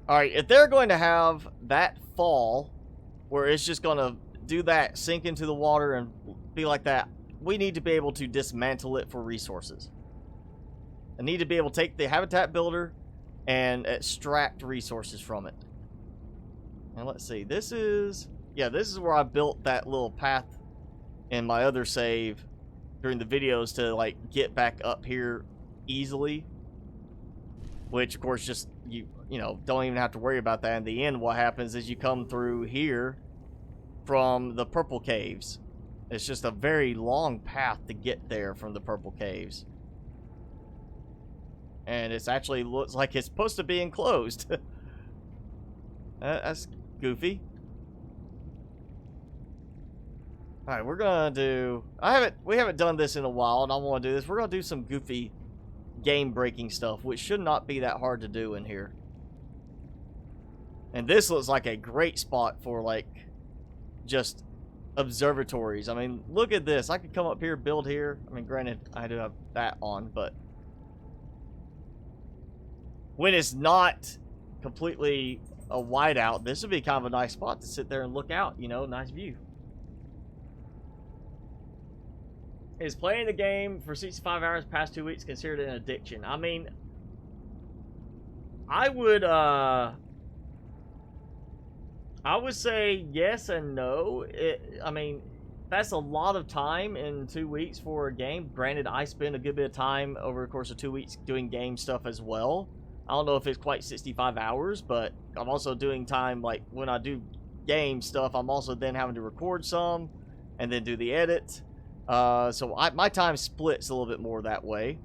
A: Alright, if they're going to have that fall, where it's just going to do that, sink into the water and be like that, we need to be able to dismantle it for resources. I need to be able to take the habitat builder and extract resources from it. And let's see, this is where I built that little path in my other save during the videos to like get back up here easily, which of course just you know, don't even have to worry about that. In the end, what happens is you come through here from the purple caves. It's just a very long path to get there from the purple caves, and it's actually looks like it's supposed to be enclosed. That's goofy. Alright, we're gonna do, we haven't done this in a while, and I want to do this. We're gonna do some goofy game breaking stuff, which should not be that hard to do in here. And this looks like a great spot for like just observatories. I mean, look at this. I could come up here, build here. I mean, granted, I do have that on, but when it's not completely a whiteout, this would be kind of a nice spot to sit there and look out, you know, nice view. Is playing the game for 65 hours past 2 weeks considered an addiction? I mean, I would say yes and no. I mean, that's a lot of time in 2 weeks for a game. Granted, I spend a good bit of time over the course of 2 weeks doing game stuff as well. I don't know if it's quite 65 hours, but I'm also doing time, like, when I do game stuff, I'm also then having to record some and then do the edit. So my time splits a little bit more that way.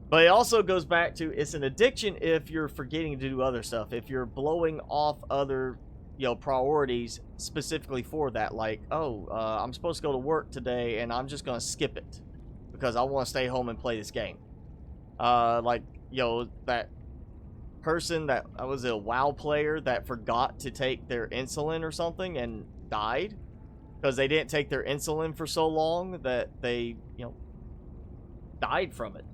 A: But it also goes back to, it's an addiction if you're forgetting to do other stuff. If you're blowing off other, you know, priorities specifically for that. Like, oh, I'm supposed to go to work today and I'm just going to skip it because I want to stay home and play this game. Like, you know, that person that was a WoW player that forgot to take their insulin or something and died because they didn't take their insulin for so long that they, you know, died from it.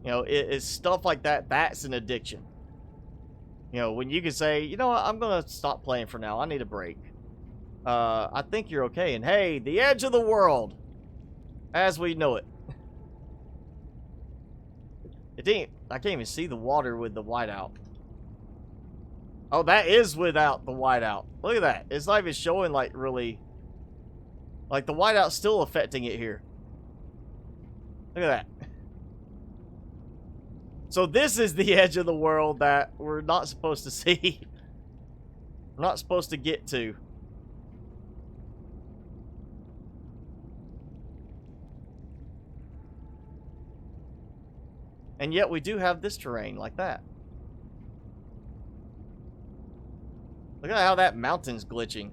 A: You know, it's stuff like that. That's an addiction. You know, when you can say, you know what, I'm going to stop playing for now. I need a break. I think you're okay. And hey, the edge of the world as we know it. I can't even see the water with the whiteout. Oh, that is without the whiteout. Look at that. It's not even showing, like, really. Like, the whiteout's still affecting it here. Look at that. So this is the edge of the world that we're not supposed to see. We're not supposed to get to. And yet we do have this terrain like that. Look at how that mountain's glitching.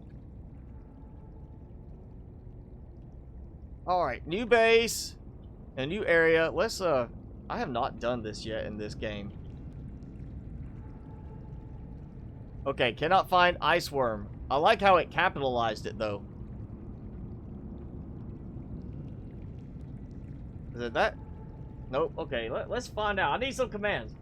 A: Alright, new base. A new area. Let's, I have not done this yet in this game. Okay, cannot find ice worm. I like how it capitalized it, though. Is it that? Nope. Okay, let's find out. I need some commands.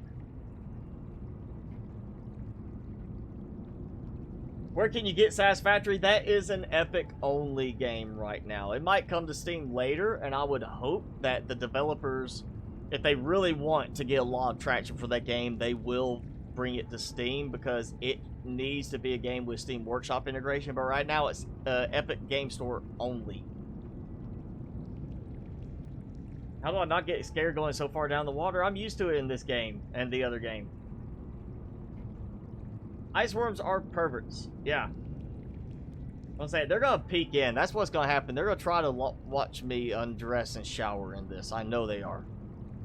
A: Where can you get Satisfactory? That is an Epic-only game right now. It might come to Steam later, and I would hope that the developers, if they really want to get a lot of traction for that game, they will bring it to Steam because it needs to be a game with Steam Workshop integration. But right now, it's Epic Game Store only. How do I not get scared going so far down the water? I'm used to it in this game and the other game. Ice worms are perverts. Yeah. I'm saying they're going to peek in. That's what's going to happen. They're going to try to watch me undress and shower in this. I know they are.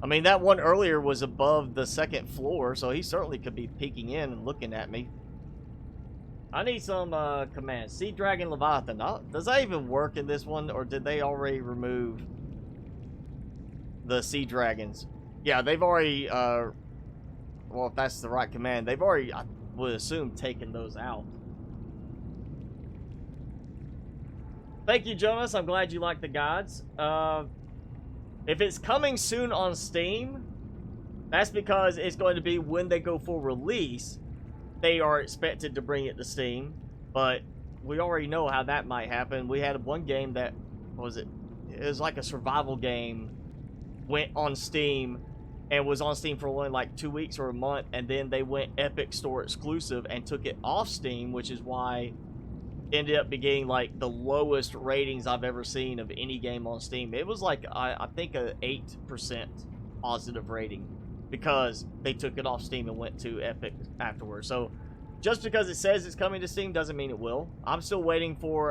A: I mean, that one earlier was above the second floor, so he certainly could be peeking in and looking at me. I need some commands. Sea Dragon Leviathan. Does that even work in this one, or did they already remove the Sea Dragons? Yeah, they've already, well, if that's the right command, they've already, I would assume, taken those out. Thank you, Jonas. I'm glad you like the guides. If it's coming soon on Steam, that's because it's going to be when they go for release. They are expected to bring it to Steam, but we already know how that might happen. We had one game that, what was it? It was like a survival game, went on Steam, and was on Steam for only like 2 weeks or a month, and then they went Epic Store exclusive and took it off Steam, which is why ended up getting like the lowest ratings I've ever seen of any game on Steam. It was like, I think, a 8% positive rating because they took it off Steam and went to Epic afterwards. So just because it says it's coming to Steam doesn't mean it will. I'm still waiting for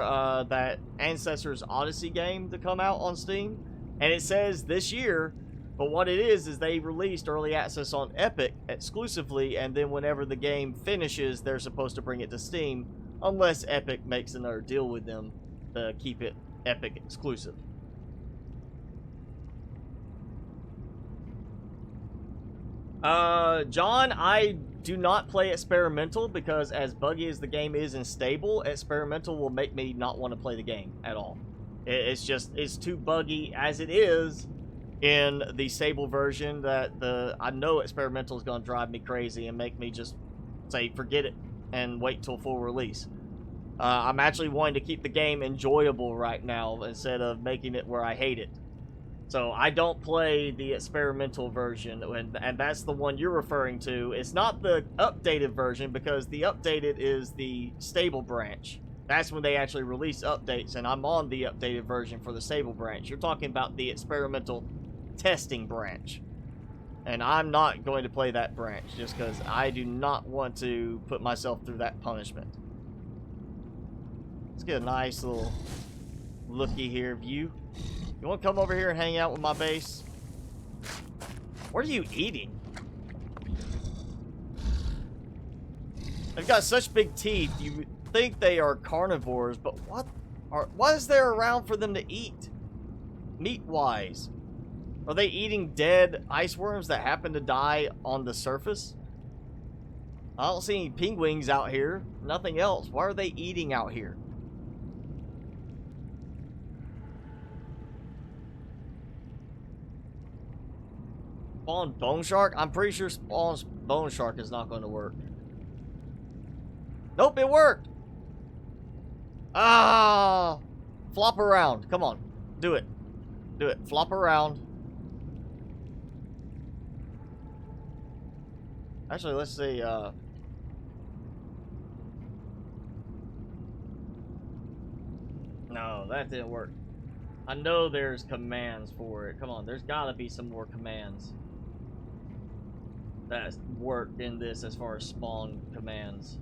A: that Ancestors Odyssey game to come out on Steam, and it says this year, but what it is they released early access on Epic exclusively, and then whenever the game finishes, they're supposed to bring it to Steam, unless Epic makes another deal with them to keep it Epic exclusive. John, I do not play Experimental because as buggy as the game is and stable, Experimental will make me not want to play the game at all. It's too buggy as it is in the stable version that I know Experimental is going to drive me crazy and make me just say, forget it, and wait till full release. I'm actually wanting to keep the game enjoyable right now instead of making it where I hate it. So I don't play the experimental version, and that's the one you're referring to. It's not the updated version because the updated is the stable branch. That's when they actually release updates, and I'm on the updated version for the stable branch. You're talking about the experimental testing branch. And I'm not going to play that branch just because I do not want to put myself through that punishment. Let's get a nice little looky here view. You want to come over here and hang out with my base? What are you eating? They've got such big teeth. You would think they are carnivores, but what is there around for them to eat? Meat-wise. Are they eating dead ice worms that happen to die on the surface? I don't see any penguins out here. Nothing else. Why are they eating out here? Spawn bone shark? I'm pretty sure spawn bone shark is not going to work. Nope, it worked. Ah, flop around. Come on, do it. Do it. Flop around. Actually, let's see. No, that didn't work. I know there's commands for it. Come on, there's got to be some more commands that worked in this as far as spawn commands.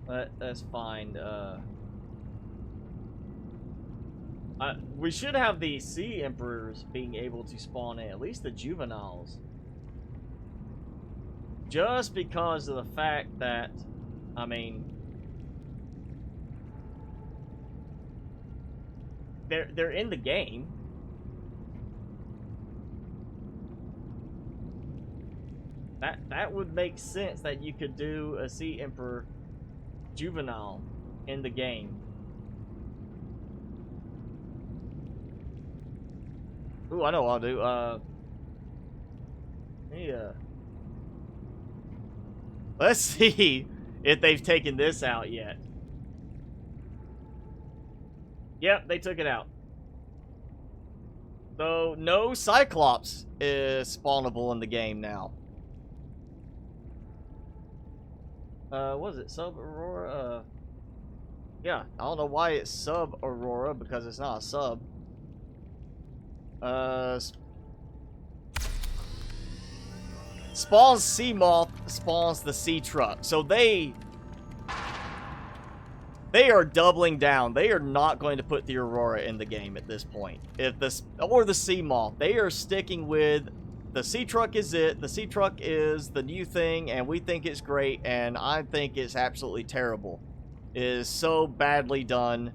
A: Let's find. We should have the sea emperors being able to spawn in, at least the juveniles. Just because of the fact that, I mean, they're in the game. That would make sense that you could do a sea emperor juvenile in the game. Ooh, I know what I'll do. Let's see if they've taken this out yet. Yep, they took it out. So, no Cyclops is spawnable in the game now. Was it Sub-Aurora? Yeah, I don't know why it's Sub-Aurora, because it's not a sub. Spawns Sea Moth, spawns the Sea Truck. So they are doubling down. They are not going to put the Aurora in the game at this point. If this, or the Sea Moth, they are sticking with the Sea Truck is it. The Sea Truck is the new thing, and we think it's great, and I think it's absolutely terrible. It is so badly done.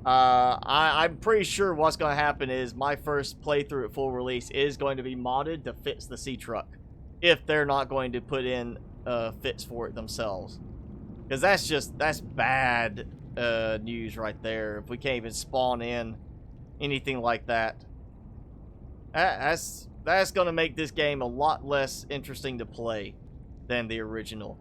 A: I'm pretty sure what's going to happen is my first playthrough at full release is going to be modded to fix the Sea Truck, if they're not going to put in fits for it themselves. Because that's bad news right there. If we can't even spawn in anything like that, that's going to make this game a lot less interesting to play than the original.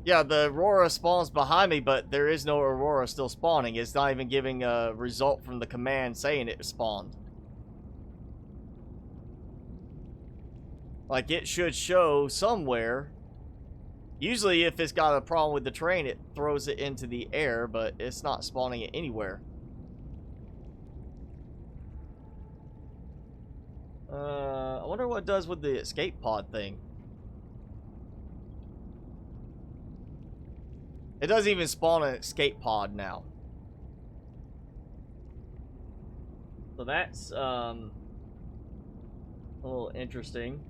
A: Yeah, the Aurora spawns behind me, but there is no Aurora still spawning. It's not even giving a result from the command saying it spawned. Like, it should show somewhere. Usually, if it's got a problem with the train, it throws it into the air, but it's not spawning it anywhere. I wonder what it does with the escape pod thing. It doesn't even spawn an escape pod now. So that's a little interesting.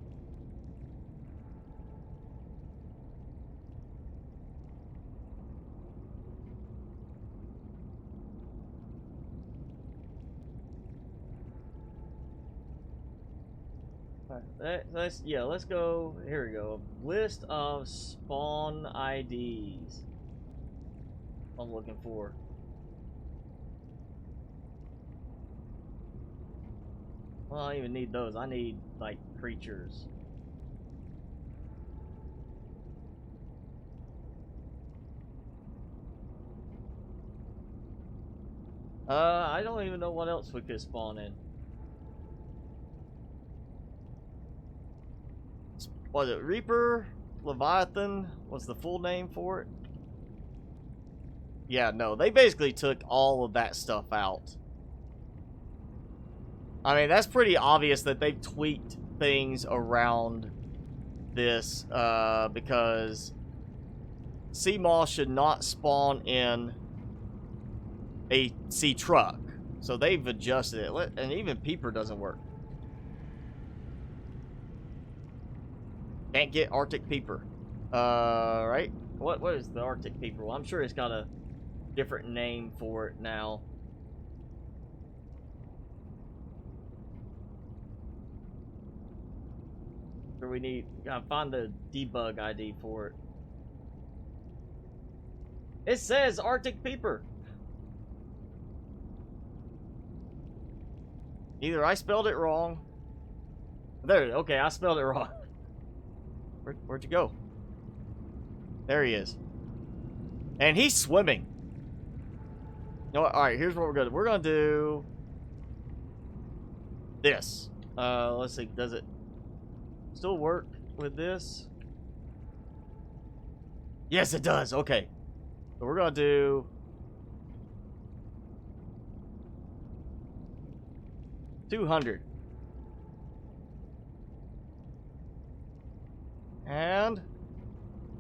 A: Let's go. Here we go. List of spawn IDs. I'm looking for. Well, I don't even need those. I need like creatures. I don't even know what else we could spawn in. Was it Reaper? Leviathan was the full name for it? Yeah, no, they basically took all of that stuff out. I mean, that's pretty obvious that they've tweaked things around this, because sea moss should not spawn in a sea truck. So they've adjusted it, and even Peeper doesn't work. Can't get Arctic Peeper. Right? What is the Arctic Peeper? Well, I'm sure it's got a different name for it now. So we gotta find the debug ID for it. It says Arctic Peeper. Either I spelled it wrong. There, okay, I spelled it wrong. Where'd you go? There he is. And he's swimming. You know what? Alright, here's what we're gonna do. We're gonna do this. Let's see, does it still work with this? Yes, it does. Okay. So we're gonna do $200. And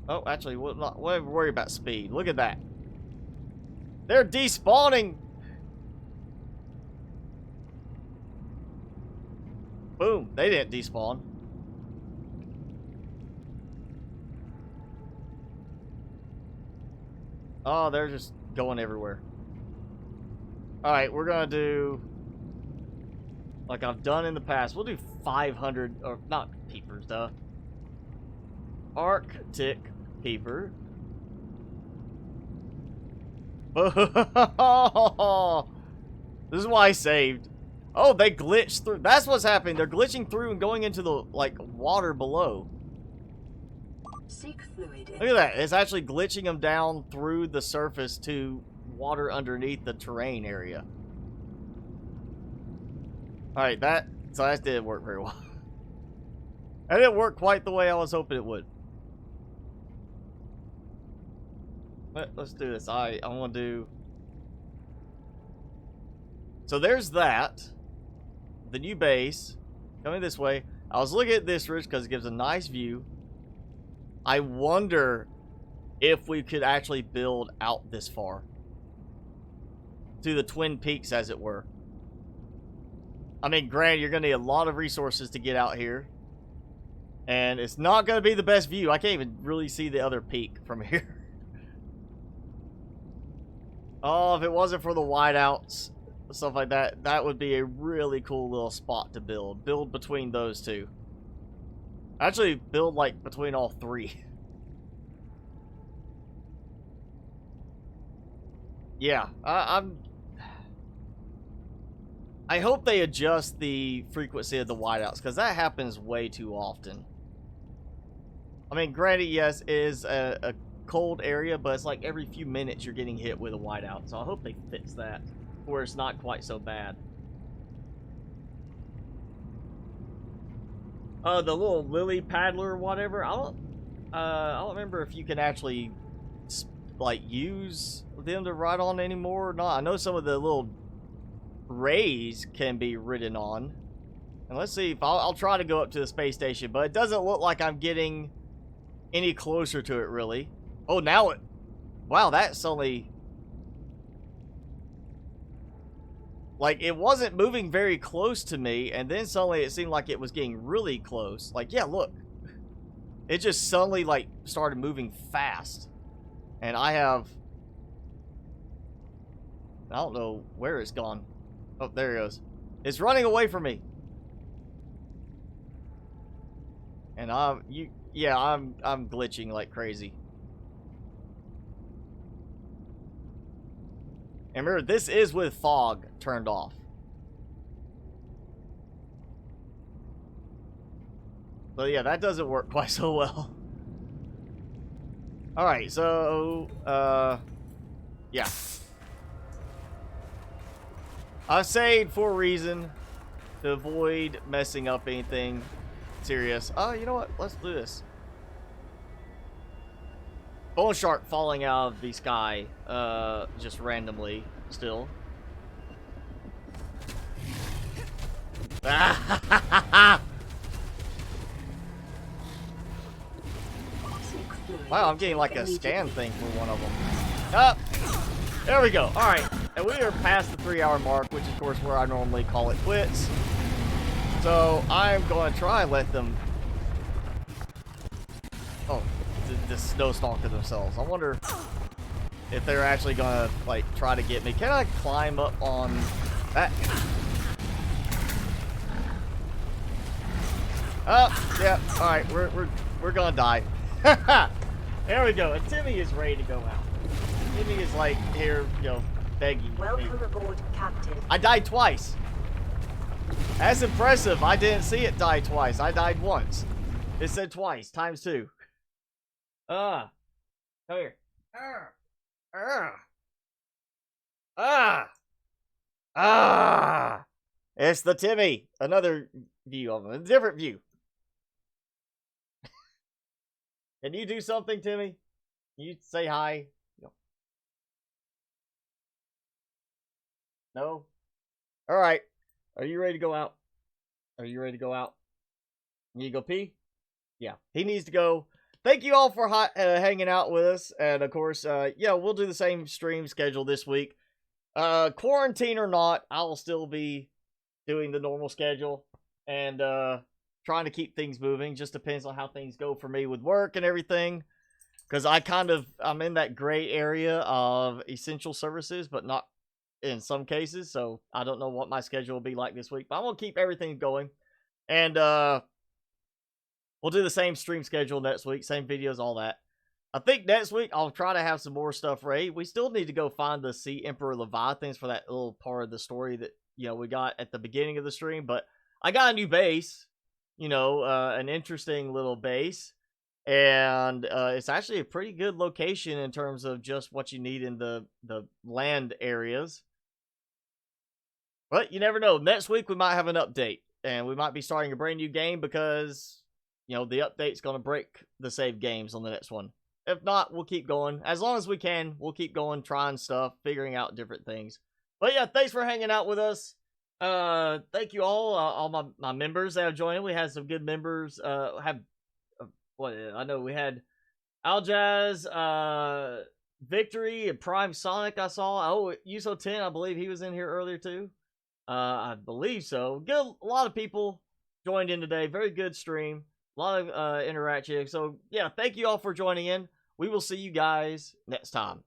A: oh, actually, we'll not worry about speed. Look at that. They're despawning. Boom. They didn't despawn. Oh, they're just going everywhere. Alright, we're gonna do like I've done in the past. We'll do 500, or not peepers, duh. Arctic Peeper. Oh, this is why I saved. Oh, they glitched through. That's what's happening. They're glitching through and going into the, like, water below.
B: Seek fluid.
A: Look at that. It's actually glitching them down through the surface to water underneath the terrain area. Alright, that didn't work very well. That didn't work quite the way I was hoping it would. But let's do this. I want to do... So there's that. The new base. Coming this way. I was looking at this ridge because it gives a nice view. I wonder if we could actually build out this far. To the Twin Peaks, as it were. I mean, granted, you're going to need a lot of resources to get out here. And it's not going to be the best view. I can't even really see the other peak from here. Oh, if it wasn't for the whiteouts, stuff like that, that would be a really cool little spot to build. Build between those two. Actually, build, like, between all three. Yeah, I hope they adjust the frequency of the whiteouts, because that happens way too often. I mean, granted, yes, it is a cold area, but it's like every few minutes you're getting hit with a whiteout. So I hope they fix that, where it's not quite so bad. The little lily paddler or whatever, I don't remember if you can actually, like, use them to ride on anymore or not. I know some of the little rays can be ridden on. And let's see if I'll try to go up to the space station, but it doesn't look like I'm getting any closer to it, really. Oh, now it... Wow, that's only... Like, it wasn't moving very close to me, and then suddenly it seemed like it was getting really close. Like, yeah, look. It just suddenly, like, started moving fast. And I have... I don't know where it's gone. Oh, there it goes. It's running away from me. And I'm glitching like crazy. And remember, this is with fog turned off. So yeah, that doesn't work quite so well. Alright, so yeah. I saved for a reason, to avoid messing up anything serious. Oh, you know what? Let's do this. Bone shark falling out of the sky, just randomly, still. Wow, I'm getting like a scan thing for one of them. Up. There we go. All right. And we are past the 3-hour mark, which is, of course, where I normally call it quits. So I'm going to try and let them... Oh, just snow stalker themselves. I wonder if they're actually going to, like, try to get me. Can I climb up on that? Oh, yeah. All right. We're going to die. There we go. And Timmy is ready to go out. Timmy is like here, you know, begging.
E: Welcome aboard, Captain.
A: I died twice. That's impressive. I didn't see it die twice. I died once. It said twice, times 2. Come here. It's the Timmy. Another view of him. A different view. Can you do something, Timmy? Can you say hi? No? Alright. Are you ready to go out? Are you ready to go out? You need to go pee? Yeah. He needs to go. Thank you all for hanging out with us. And, of course, yeah, we'll do the same stream schedule this week. Quarantine or not, I'll still be doing the normal schedule. And, trying to keep things moving. Just depends on how things go for me with work and everything. Because I'm in that gray area of essential services, but not in some cases. So I don't know what my schedule will be like this week. But I'm going to keep everything going. And we'll do the same stream schedule next week. Same videos, all that. I think next week I'll try to have some more stuff ready. We still need to go find the Sea Emperor Leviathans for that little part of the story that, you know, we got at the beginning of the stream. But I got a new base. You know, an interesting little base. And it's actually a pretty good location in terms of just what you need in the land areas. But you never know. Next week we might have an update. And we might be starting a brand new game because, you know, the update's going to break the save games on the next one. If not, we'll keep going. As long as we can, we'll keep going, trying stuff, figuring out different things. But yeah, thanks for hanging out with us. Thank you all my members that have joined. We had some good members. I know we had Aljaz, Victory, and Prime Sonic. I saw. Oh, Uso 10. I believe he was in here earlier too. I believe so. Good. A lot of people joined in today. Very good stream. A lot of interaction. So yeah, thank you all for joining in. We will see you guys next time.